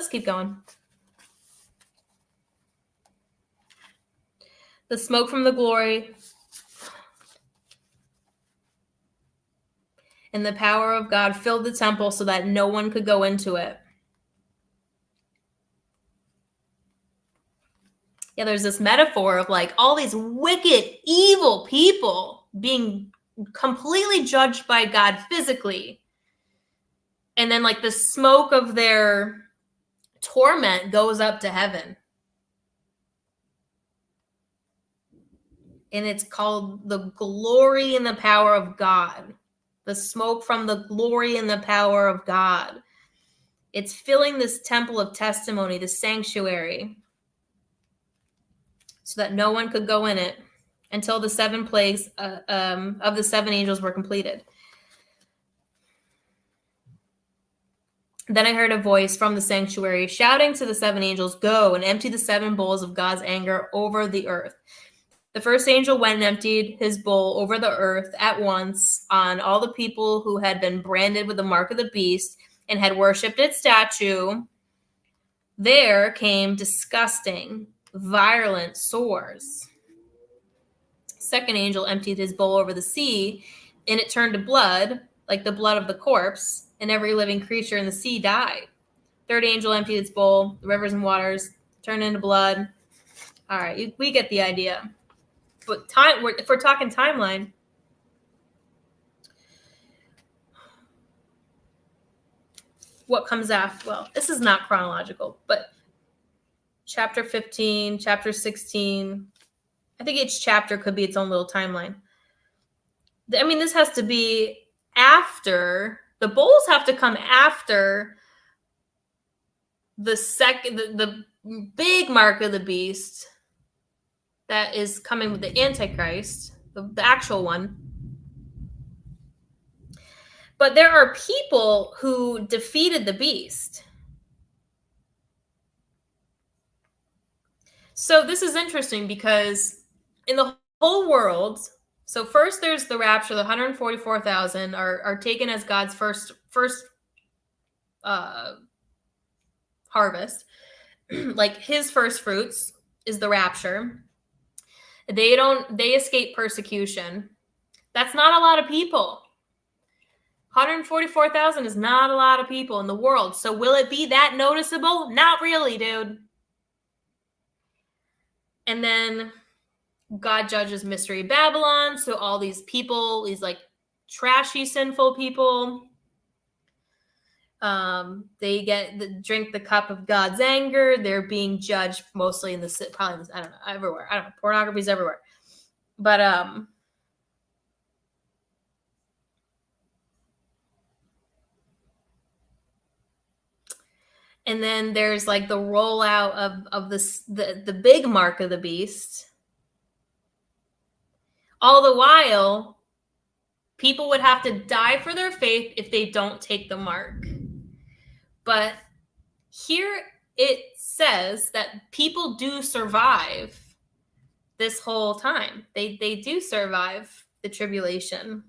A: keep going. The smoke from the glory and the power of God filled the temple so that no one could go into it. Yeah, there's this metaphor of like all these wicked, evil people being completely judged by God physically. And then like the smoke of their torment goes up to heaven. And it's called the glory and the power of God. The smoke from the glory and the power of God. It's filling this temple of testimony, the sanctuary, so that no one could go in it until the 7 plagues of the 7 angels were completed. Then I heard a voice from the sanctuary shouting to the 7 angels, "Go and empty the 7 bowls of God's anger over the earth." The first angel went and emptied his bowl over the earth at once on all the people who had been branded with the mark of the beast and had worshipped its statue. There came disgusting, violent sores. Second angel emptied his bowl over the sea, and it turned to blood, like the blood of the corpse, and every living creature in the sea died. Third angel emptied its bowl, the rivers and waters turned into blood. All right, we get the idea. But if we're talking timeline, what comes after? Well, this is not chronological, but chapter 15, chapter 16, I think each chapter could be its own little timeline. I mean, this has to be after, the bowls have to come after the big mark of the beast that is coming with the Antichrist, the actual one. But there are people who defeated the beast. So this is interesting because in the whole world, so first there's the rapture, the 144,000 are taken as God's first harvest. Like his first fruits is the rapture. They escape persecution. That's not a lot of people. 144,000 is not a lot of people in the world. So will it be that noticeable? Not really, dude. And then God judges Mystery Babylon. So all these people, these like trashy, sinful people They drink the cup of God's anger. They're being judged mostly in the probably I don't know everywhere. I don't know, pornography's everywhere, but and then there's like the rollout of the big mark of the beast. All the while, people would have to die for their faith if they don't take the mark. But here it says that people do survive this whole time. They do survive the tribulation.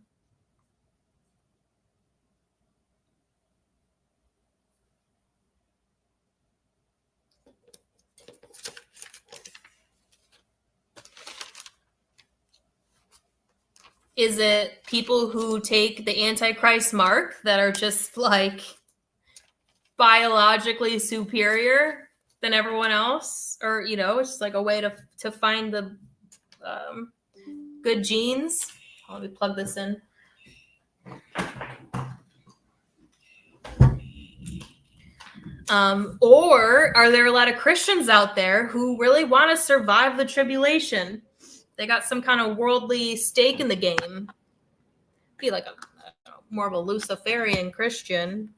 A: Is it people who take the Antichrist mark that are just like biologically superior than everyone else? Or, you know, it's just like a way to find the good genes. Let me plug this in. Or are there a lot of Christians out there who really want to survive the tribulation? They got some kind of worldly stake in the game. Be like more of a Luciferian Christian.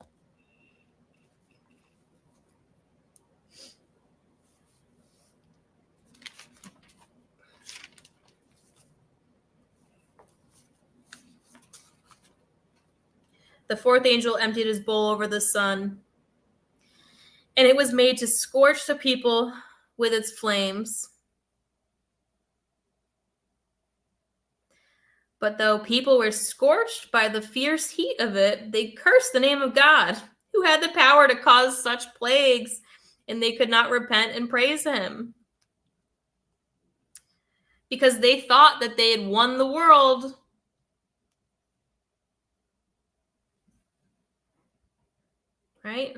A: The fourth angel emptied his bowl over the sun, and it was made to scorch the people with its flames. But though people were scorched by the fierce heat of it, they cursed the name of God, who had the power to cause such plagues, and they could not repent and praise him. Because they thought that they had won the world. Right?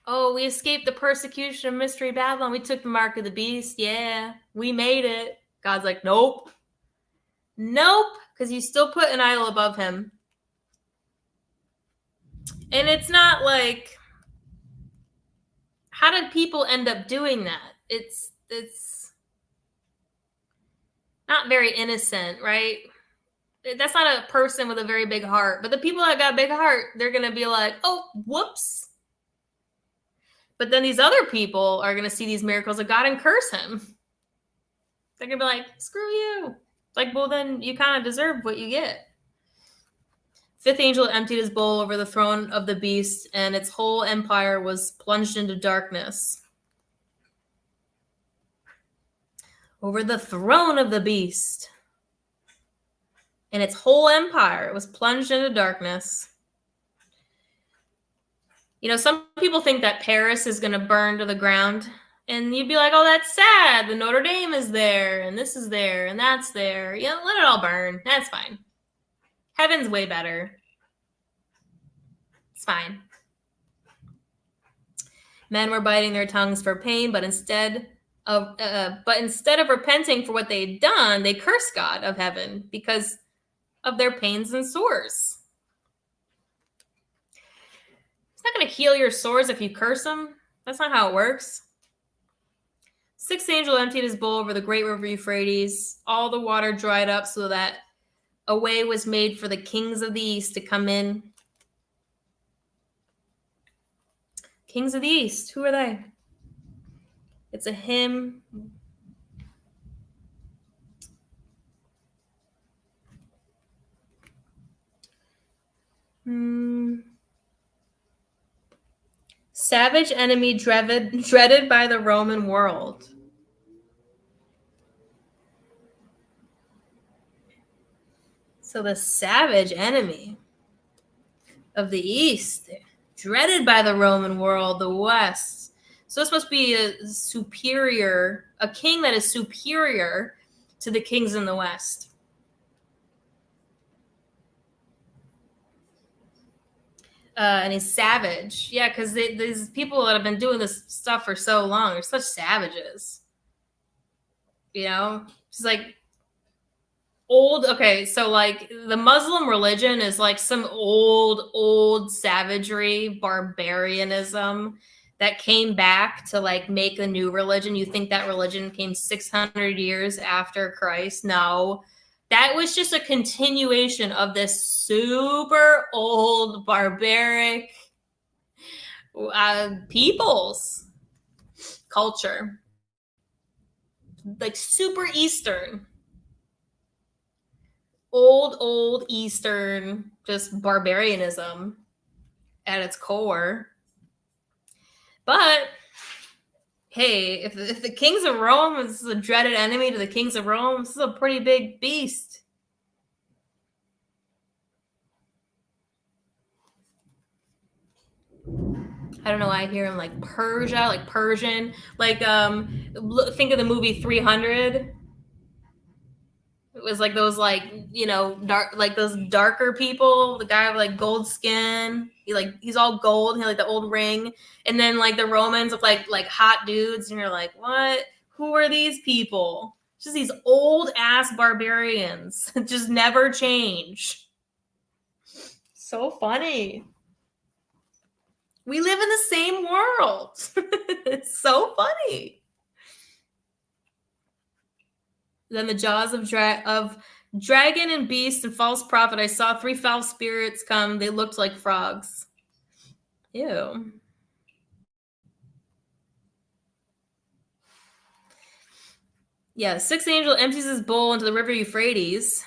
A: Oh, we escaped the persecution of Mystery Babylon. We took the mark of the beast. Yeah, we made it. God's like, nope. Nope, because you still put an idol above him. And it's not like, how did people end up doing that? It's not very innocent, right? That's not a person with a very big heart. But the people that got a big heart, they're going to be like, oh, whoops. But then these other people are going to see these miracles of God and curse him. They're going to be like, screw you. Like, well, then you kind of deserve what you get. Fifth angel emptied his bowl over the throne of the beast, and its whole empire was plunged into darkness. Over the throne of the beast, and its whole empire was plunged into darkness. You know, some people think that Paris is going to burn to the ground. And you'd be like, oh, that's sad. The Notre Dame is there, and this is there, and that's there. Yeah, let it all burn. That's fine. Heaven's way better. It's fine. Men were biting their tongues for pain, but instead of repenting for what they'd done, they cursed God of heaven because of their pains and sores. It's not going to heal your sores if you curse them. That's not how it works. Sixth angel emptied his bowl over the great river Euphrates. All the water dried up so that a way was made for the kings of the east to come in. Kings of the east, who are they? It's a hymn. Savage enemy dreaded by the Roman world. So the savage enemy of the East, dreaded by the Roman world, the West. So this must be a king that is superior to the kings in the West. And he's savage. Yeah, because these people that have been doing this stuff for so long are such savages. You know? It's like, Okay, so like the Muslim religion is like some old savagery, barbarianism that came back to like make a new religion. You think that religion came 600 years after Christ? No. That was just a continuation of this super old barbaric people's culture. Like super Eastern. Old Eastern, just barbarianism at its core. But hey, if the kings of Rome is a dreaded enemy to the kings of Rome, this is a pretty big beast. I don't know why I hear him like Persia, like Persian. Like think of the movie 300. It was like those like, you know, dark, like those darker people, the guy with like gold skin. He's all gold, he had like the old ring. And then like the Romans look like hot dudes, and you're like, what? Who are these people? Just these old ass barbarians. Just never change. So funny. We live in the same world. It's so funny. Then the jaws of dragon and beast and false prophet. I saw 3 foul spirits come. They looked like frogs. Ew. Yeah, 6th angel empties his bowl into the river Euphrates.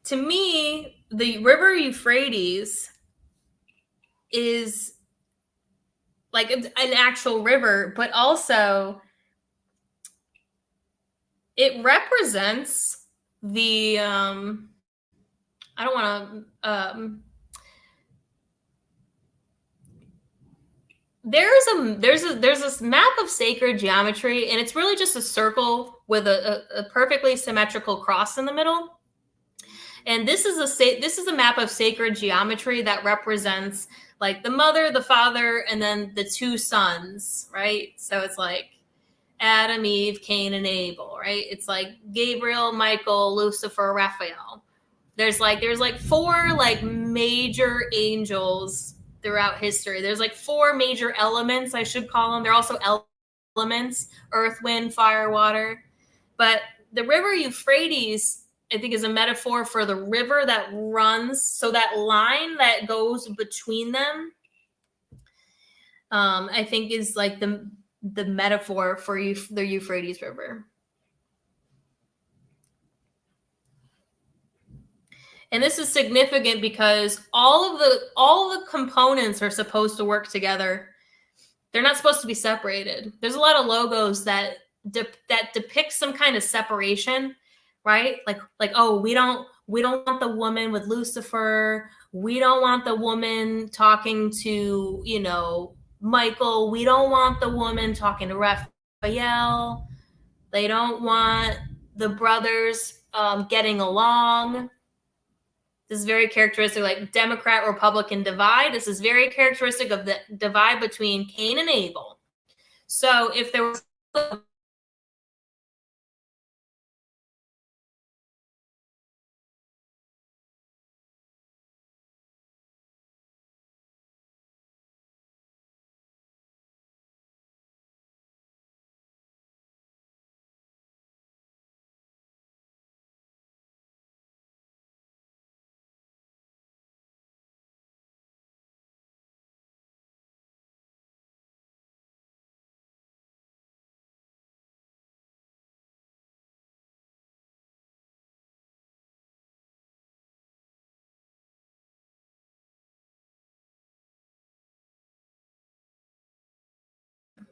A: To me, the river Euphrates is like an actual river, but also it represents the I don't want to there's this map of sacred geometry, and it's really just a circle with a perfectly symmetrical cross in the middle. And this is a map of sacred geometry that represents like the mother, the father, and then the 2 sons, right? So it's like Adam, Eve, Cain, and Abel, right? It's like Gabriel, Michael, Lucifer, Raphael. There's like 4 like major angels throughout history. There's like 4 major elements, I should call them. They're also elements: earth, wind, fire, water. But the river Euphrates, I think, is a metaphor for the river that runs. So that line that goes between them, I think, is like the metaphor for the Euphrates River. And this is significant because all of the components are supposed to work together. They're not supposed to be separated. There's a lot of logos that depict some kind of separation, right? Like oh, we don't want the woman with Lucifer. We don't want the woman talking to, you know, Michael. We don't want the woman talking to Raphael. They don't want the brothers getting along. This is very characteristic, like Democrat Republican divide. This is very characteristic of the divide between Cain and Abel. So if there was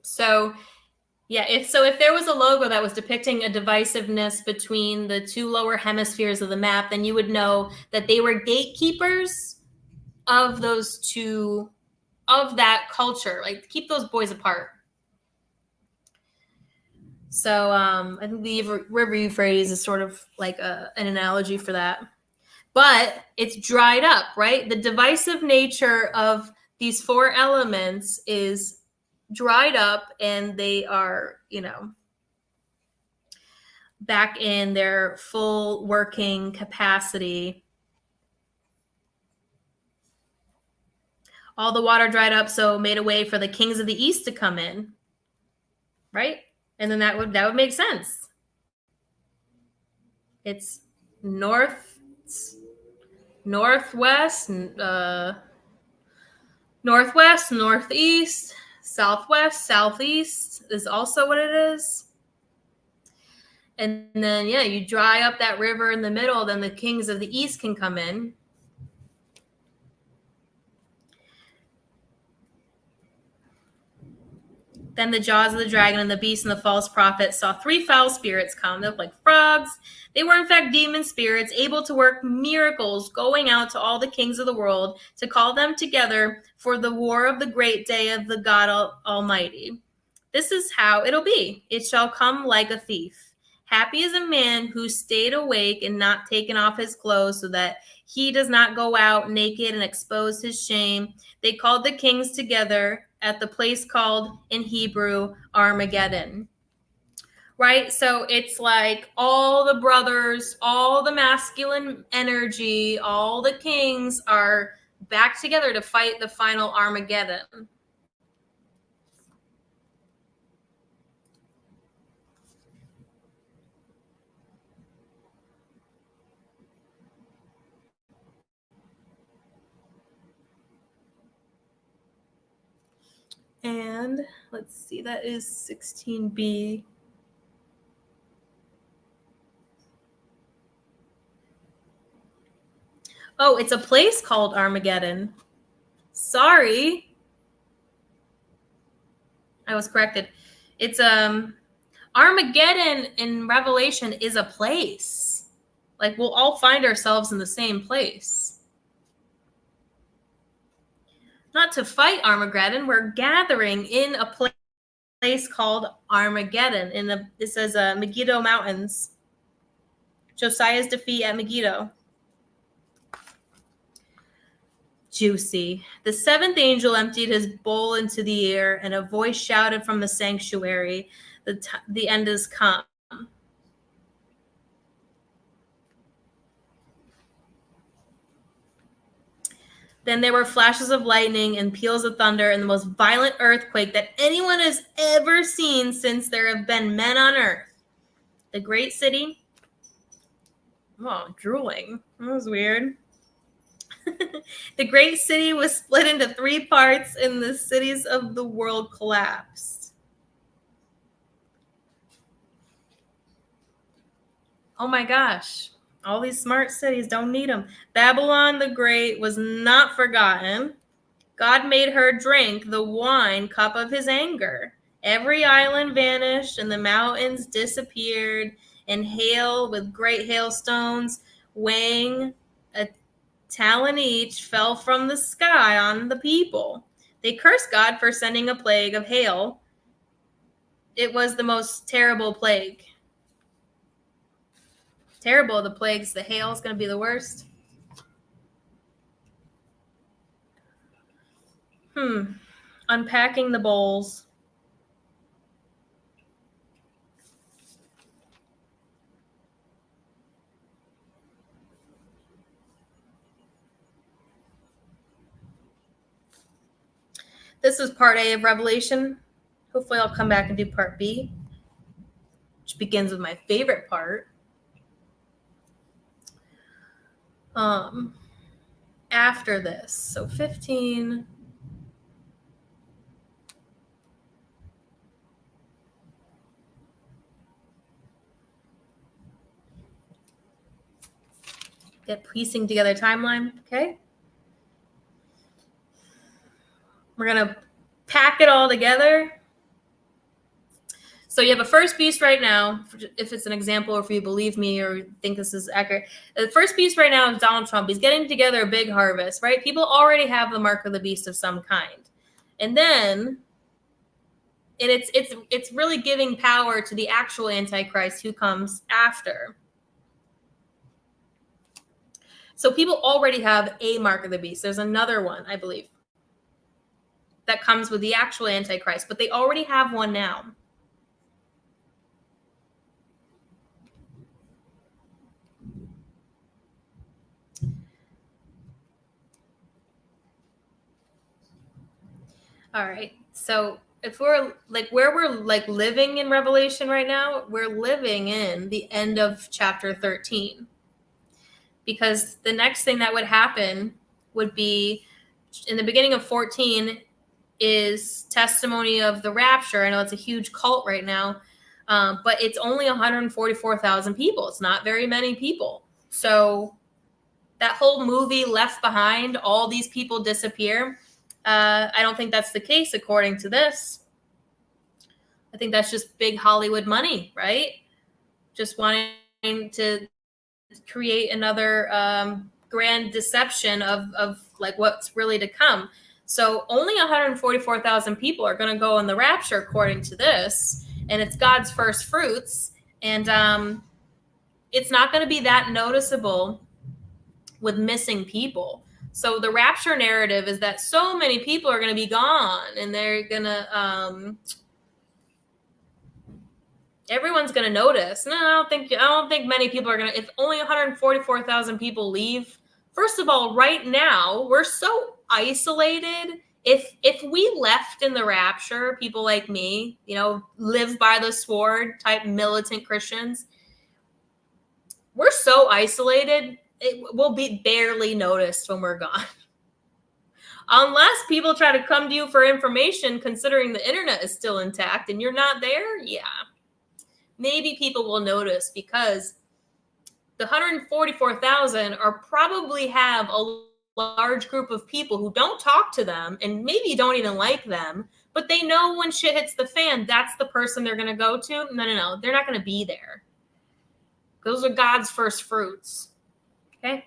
A: so yeah, if there was a logo that was depicting a divisiveness between the 2 lower hemispheres of the map, then you would know that they were gatekeepers of those 2, of that culture. Like, keep those boys apart. So I think the river Euphrates is sort of like an analogy for that. But it's dried up, right? The divisive nature of these 4 elements is dried up, and they are, back in their full working capacity. All the water dried up, so made a way for the kings of the east to come in, right? And then that would make sense. It's northwest, northeast, southwest, southeast is also what it is. And then, you dry up that river in the middle, then the kings of the east can come in. Then the jaws of the dragon and the beast and the false prophet saw 3 foul spirits come. They looked like frogs. They were in fact demon spirits, able to work miracles, going out to all the kings of the world to call them together for the war of the great day of the God Almighty. This is how it'll be. It shall come like a thief. Happy is a man who stayed awake and not taken off his clothes, so that he does not go out naked and expose his shame. They called the kings together at the place called in Hebrew Armageddon. Right? So it's like all the brothers, all the masculine energy, all the kings are back together to fight the final Armageddon. And let's see, that is 16b. Oh, it's a place called Armageddon. Sorry. I was corrected. It's Armageddon in Revelation is a place. Like, we'll all find ourselves in the same place. Not to fight Armageddon, we're gathering in a place called Armageddon. It says Megiddo Mountains. Josiah's defeat at Megiddo. Juicy. The 7th angel emptied his bowl into the air, and a voice shouted from the sanctuary, the end has come. Then there were flashes of lightning and peals of thunder and the most violent earthquake that anyone has ever seen since there have been men on earth. The great city. Oh, drooling. That was weird. The great city was split into 3 parts, and the cities of the world collapsed. Oh my gosh. All these smart cities, don't need them. Babylon the Great was not forgotten. God made her drink the wine cup of his anger. Every island vanished, and the mountains disappeared, and hail with great hailstones, weighing a talent each, fell from the sky on the people. They cursed God for sending a plague of hail. It was the most terrible plague. Terrible, the plagues. The hail is going to be the worst. Unpacking the bowls. This is part A of Revelation. Hopefully I'll come back and do part B, which begins with my favorite part. After this, so 15. Get piecing together timeline, okay? We're gonna pack it all together. So you have a first beast right now, if it's an example, or if you believe me or think this is accurate. The first beast right now is Donald Trump. He's getting together a big harvest, right? People already have the mark of the beast of some kind. And then, and it's really giving power to the actual Antichrist who comes after. So people already have a mark of the beast. There's another one, I believe. that comes with the actual Antichrist, but they already have one now. All right. So if we're like where we're like living in Revelation right now, we're living in the end of chapter 13. Because the next thing that would happen would be in the beginning of 14 is testimony of the rapture. I know it's a huge cult right now, but it's only 144,000 people. It's not very many people. So that whole movie Left Behind, all these people disappear. I don't think that's the case according to this. I think that's just big Hollywood money, right? Just wanting to create another grand deception of like what's really to come. So only 144,000 people are going to go in the rapture according to this, and it's God's first fruits, and it's not going to be that noticeable with missing people. So the rapture narrative is that so many people are going to be gone, and they're going to everyone's going to notice. No, I don't think many people are going to. If only 144,000 people leave, first of all, right now we're so isolated. If we left in the rapture, people like me, live by the sword type militant Christians, we're so isolated. It will be barely noticed when we're gone. Unless people try to come to you for information, considering the internet is still intact and you're not there, yeah. Maybe people will notice, because the 144,000 are probably have a large group of people who don't talk to them and maybe don't even like them, but they know when shit hits the fan, that's the person they're going to go to. No. They're not going to be there. Those are God's first fruits. Okay.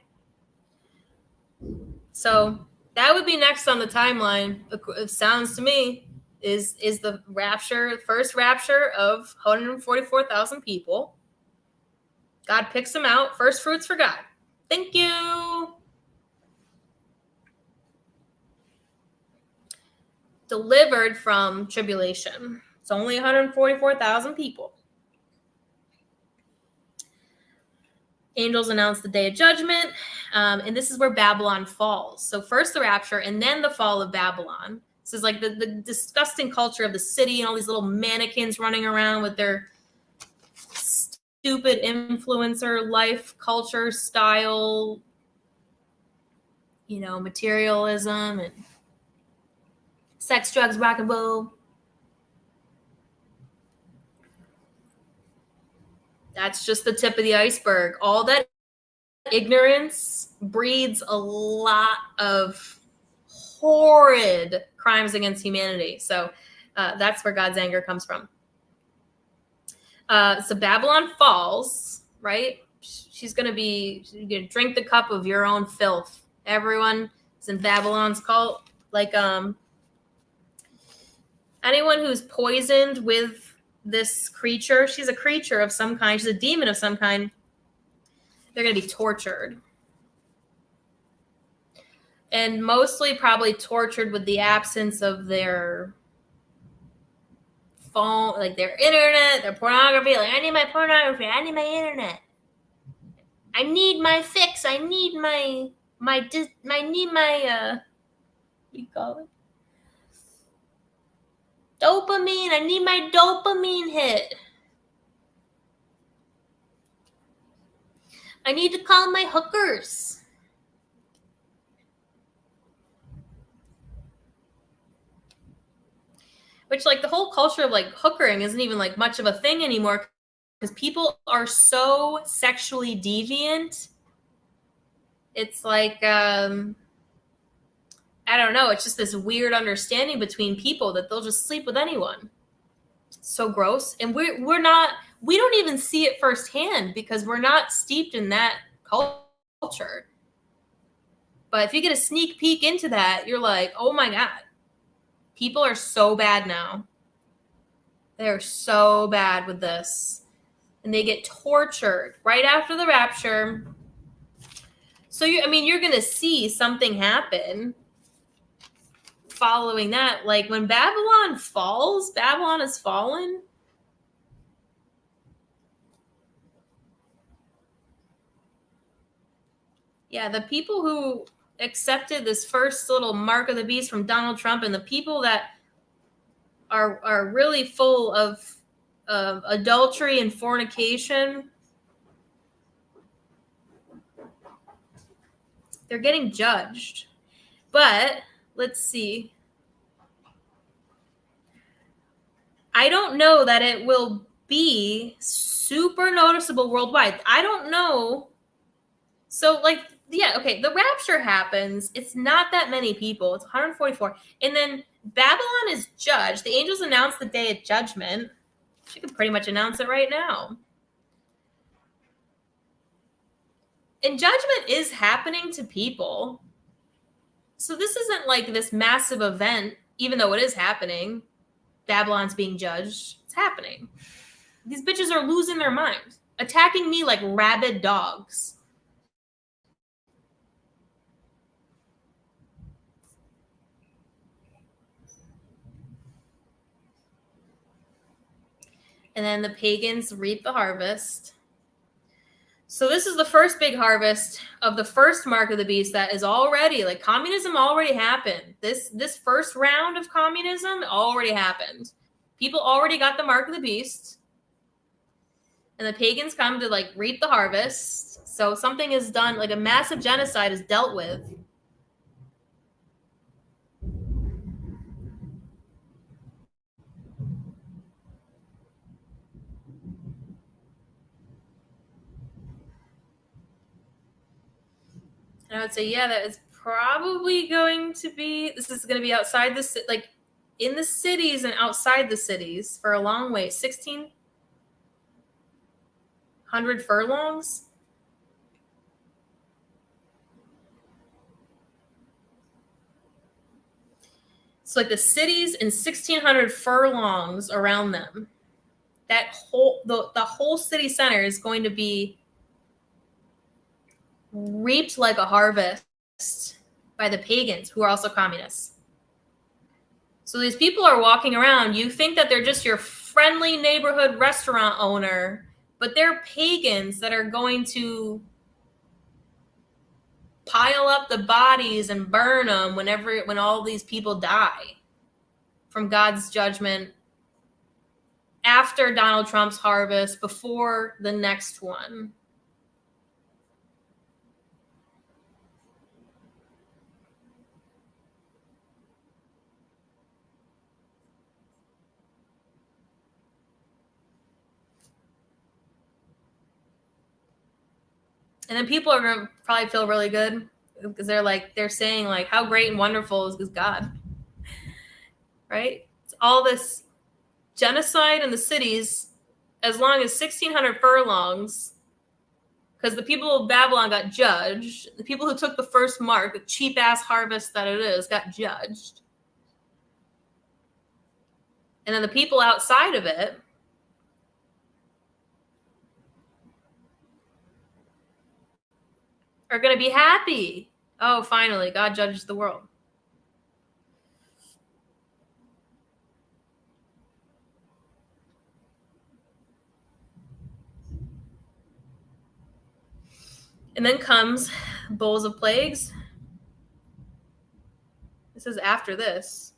A: So that would be next on the timeline. It sounds to me is the rapture, first rapture of 144,000 people. God picks them out. First fruits for God. Thank you. Delivered from tribulation. It's only 144,000 people. Angels announce the day of judgment. And this is where Babylon falls. So first the rapture and then the fall of Babylon. This is like the disgusting culture of the city and all these little mannequins running around with their stupid influencer life, culture, style, materialism and sex, drugs, rock and roll. That's just the tip of the iceberg. All that ignorance breeds a lot of horrid crimes against humanity. So that's where God's anger comes from. So Babylon falls, right? She's going to drink the cup of your own filth. Everyone is in Babylon's cult. Like anyone who's poisoned with this creature, she's a creature of some kind, she's a demon of some kind, they're going to be tortured. And mostly probably tortured with the absence of their phone, like their internet, their pornography. Like, I need my pornography. I need my internet. I need my fix. I need my what do you call it? Dopamine. I need my dopamine hit. I need to call my hookers. Which, like, the whole culture of like hookering isn't even like much of a thing anymore, because people are so sexually deviant. It's like I don't know, it's just this weird understanding between people that they'll just sleep with anyone. So gross. And we don't even see it firsthand because we're not steeped in that culture. But if you get a sneak peek into that, you're like, oh my God. People are so bad now. They're so bad with this. And they get tortured right after the rapture. So you're going to see something happen following that, like when Babylon falls, Babylon has fallen. Yeah, the people who accepted this first little mark of the beast from Donald Trump, and the people that are really full of adultery and fornication, they're getting judged. But let's see. I don't know that it will be super noticeable worldwide. I don't know. So, like, yeah, okay, the rapture happens. It's not that many people. It's 144. And then Babylon is judged. The angels announce the day of judgment. She could pretty much announce it right now. And judgment is happening to people. So this isn't like this massive event, even though it is happening. Babylon's being judged. It's happening. These bitches are losing their mind, attacking me like rabid dogs. And then the pagans reap the harvest. So this is the first big harvest of the first mark of the beast that is already, like, communism already happened. This first round of communism already happened. People already got the mark of the beast. And the pagans come to, like, reap the harvest. So something is done, like a massive genocide is dealt with. And I would say, yeah, that is probably going to be, this is going to be outside the, like, in the cities and outside the cities for a long way. 1,600 furlongs. So, like, the cities and 1,600 furlongs around them, that whole, the whole city center is going to be reaped like a harvest by the pagans, who are also communists. So these people are walking around. You think that they're just your friendly neighborhood restaurant owner, but they're pagans that are going to pile up the bodies and burn them when all these people die from God's judgment after Donald Trump's harvest, before the next one. And then people are going to probably feel really good because they're saying, like, how great and wonderful is God, right? It's all this genocide in the cities, as long as 1,600 furlongs, because the people of Babylon got judged. The people who took the first mark, the cheap ass harvest that it is, got judged. And then the people outside of it are going to be happy. Oh, finally, God judges the world. And then comes bowls of plagues. This is after this.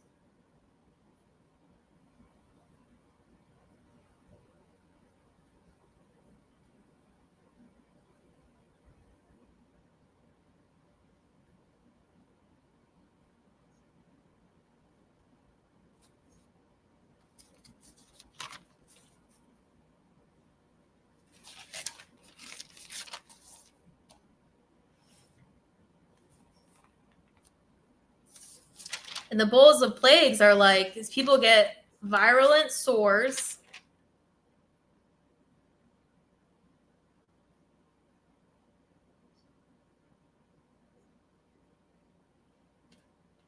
A: And the bowls of plagues are like, these people get virulent sores.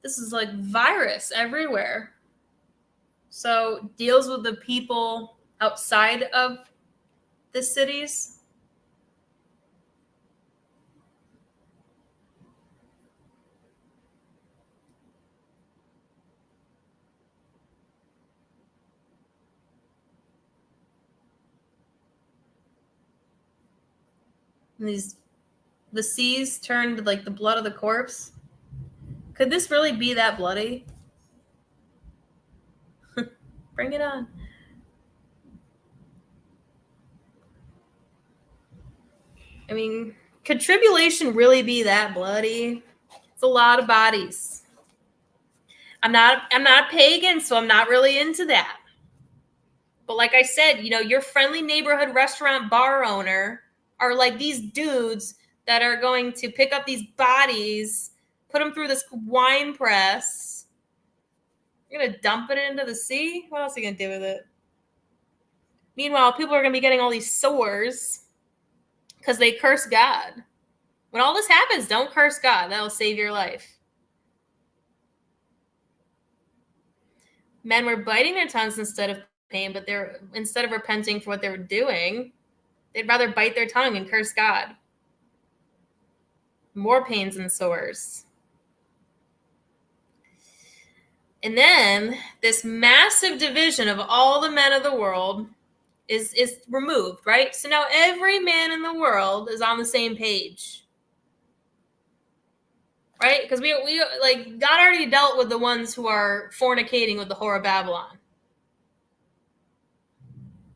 A: This is like virus everywhere. So deals with the people outside of the cities. And the seas turned like the blood of the corpse. Could this really be that bloody? Bring it on. I mean, could tribulation really be that bloody? It's a lot of bodies. I'm not pagan, so I'm not really into that. But like I said, your friendly neighborhood restaurant bar owner are like these dudes that are going to pick up these bodies, put them through this wine press. You're going to dump it into the sea? What else are you going to do with it? Meanwhile, people are going to be getting all these sores because they curse God. When all this happens, don't curse God. That'll save your life. Men were biting their tongues instead of pain, but instead of repenting for what they were doing, they'd rather bite their tongue and curse God. More pains and sores. And then this massive division of all the men of the world is removed, right? So now every man in the world is on the same page. Right? Because we like God already dealt with the ones who are fornicating with the whore of Babylon.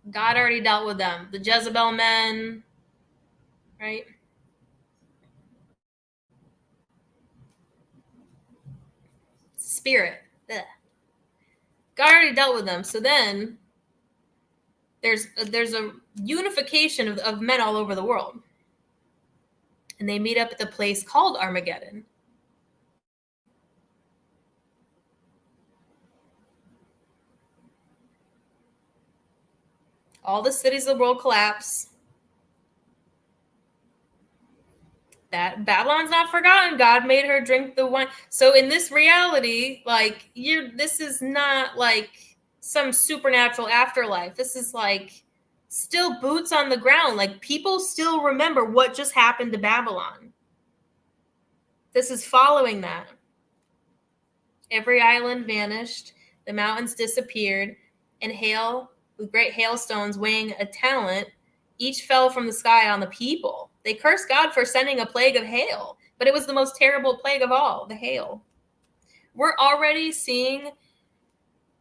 A: God already dealt with them. The Jezebel men, right? Spirit. Ugh. God already dealt with them. So then there's a unification of men all over the world. And they meet up at the place called Armageddon. All the cities of the world collapse. That Babylon's not forgotten. God made her drink the wine. So in this reality, like this is not like some supernatural afterlife. This is like still boots on the ground. Like people still remember what just happened to Babylon. This is following that. Every island vanished. The mountains disappeared. And hail, with great hailstones weighing a talent, each fell from the sky on the people. They cursed God for sending a plague of hail, but it was the most terrible plague of all, the hail. We're already seeing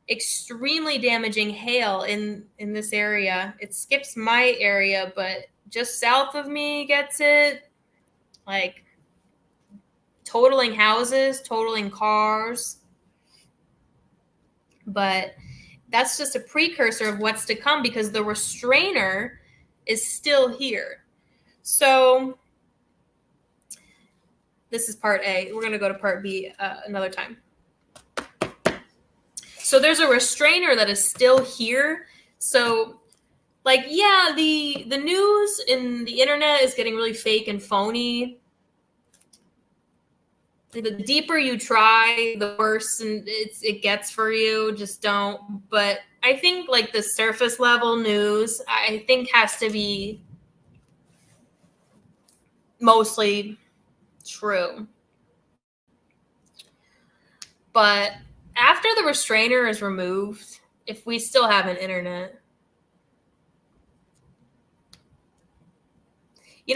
A: extremely damaging hail in this area. It skips my area, but just south of me gets it. Like totaling houses, totaling cars. But that's just a precursor of what's to come because the restrainer is still here. So this is part A. We're going to go to part B another time. So there's a restrainer that is still here. So like, yeah, the news and the internet is getting really fake and phony. The deeper you try, the worse it gets for you. Just don't. But I think like the surface level news, I think has to be mostly true. But after the restrainer is removed, if we still have an internet,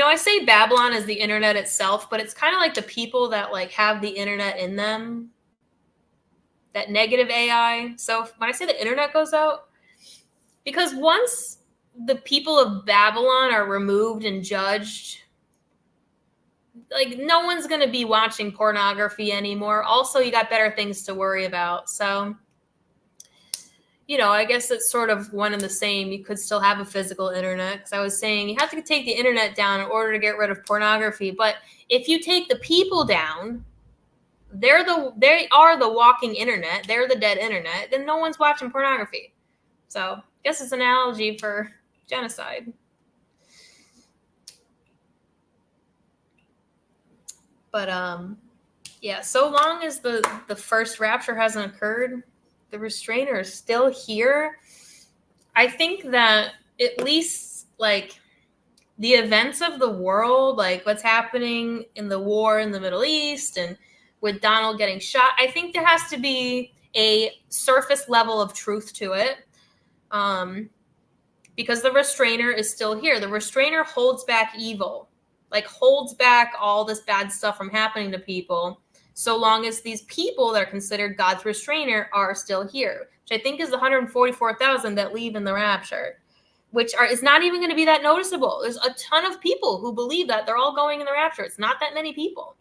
A: I say Babylon is the internet itself, but it's kind of like the people that like have the internet in them, that negative AI. So when I say the internet goes out, because once the people of Babylon are removed and judged, like no one's going to be watching pornography anymore. Also, you got better things to worry about. So, I guess it's sort of one and the same. You could still have a physical internet because I was saying you have to take the internet down in order to get rid of pornography. But if you take the people down, they are the walking internet. They're the dead internet. Then no one's watching pornography. So I guess it's an analogy for genocide. But yeah, so long as the first rapture hasn't occurred, the restrainer is still here. I think that at least like the events of the world, like what's happening in the war in the Middle East and with Donald getting shot, I think there has to be a surface level of truth to it. Because the restrainer is still here. The restrainer holds back evil. like holds back all this bad stuff from happening to people, so long as these people that are considered God's restrainer are still here, which I think is the 144,000 that leave in the rapture, which is not even going to be that noticeable. There's a ton of people who believe that they're all going in the rapture. It's not that many people.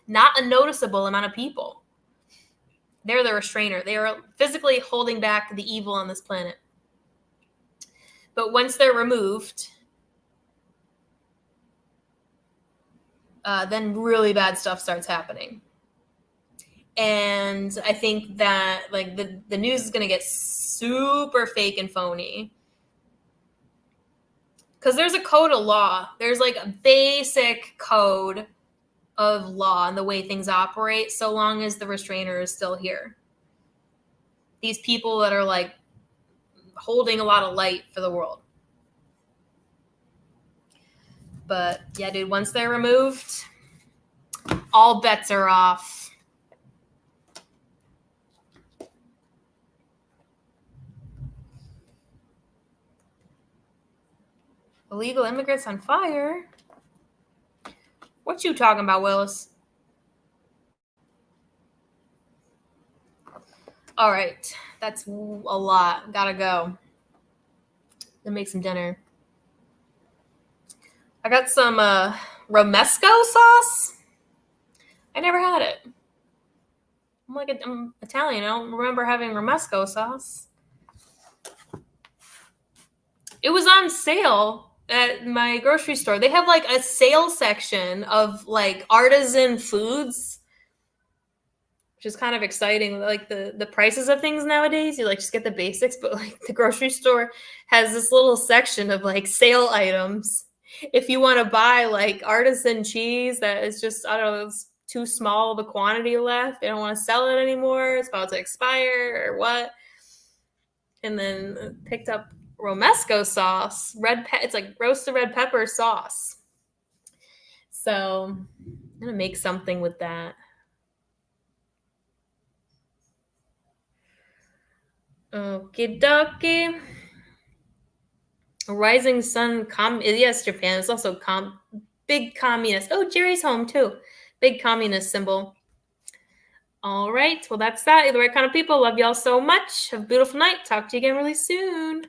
A: Not a noticeable amount of people. They're the restrainer. They are physically holding back the evil on this planet. But once they're removed, then really bad stuff starts happening. And I think that like the news is going to get super fake and phony. Because there's a code of law. There's like a basic code of law and the way things operate, so long as the restrainer is still here. These people that are like holding a lot of light for the world. But yeah, dude, once they're removed, all bets are off. Illegal immigrants on fire? What you talking about, Willis? All right, that's a lot. Gotta go. Gonna make some dinner. I got some romesco sauce. I never had it. I'm Italian. I don't remember having romesco sauce. It was on sale at my grocery store. They have like a sale section of like artisan foods, which is kind of exciting. Like the prices of things nowadays, you like just get the basics, but like the grocery store has this little section of like sale items. If you want to buy like artisan cheese that is just, I don't know, it's too small of a quantity left, they don't want to sell it anymore, it's about to expire or what, and then picked up romesco sauce, it's like roasted red pepper sauce. So I'm gonna make something with that. Okie dokie. Rising sun, yes, Japan is also big communist. Oh, Jerry's home too. Big communist symbol. All right, well, that's that. You're the right kind of people. Love y'all so much. Have a beautiful night. Talk to you again really soon.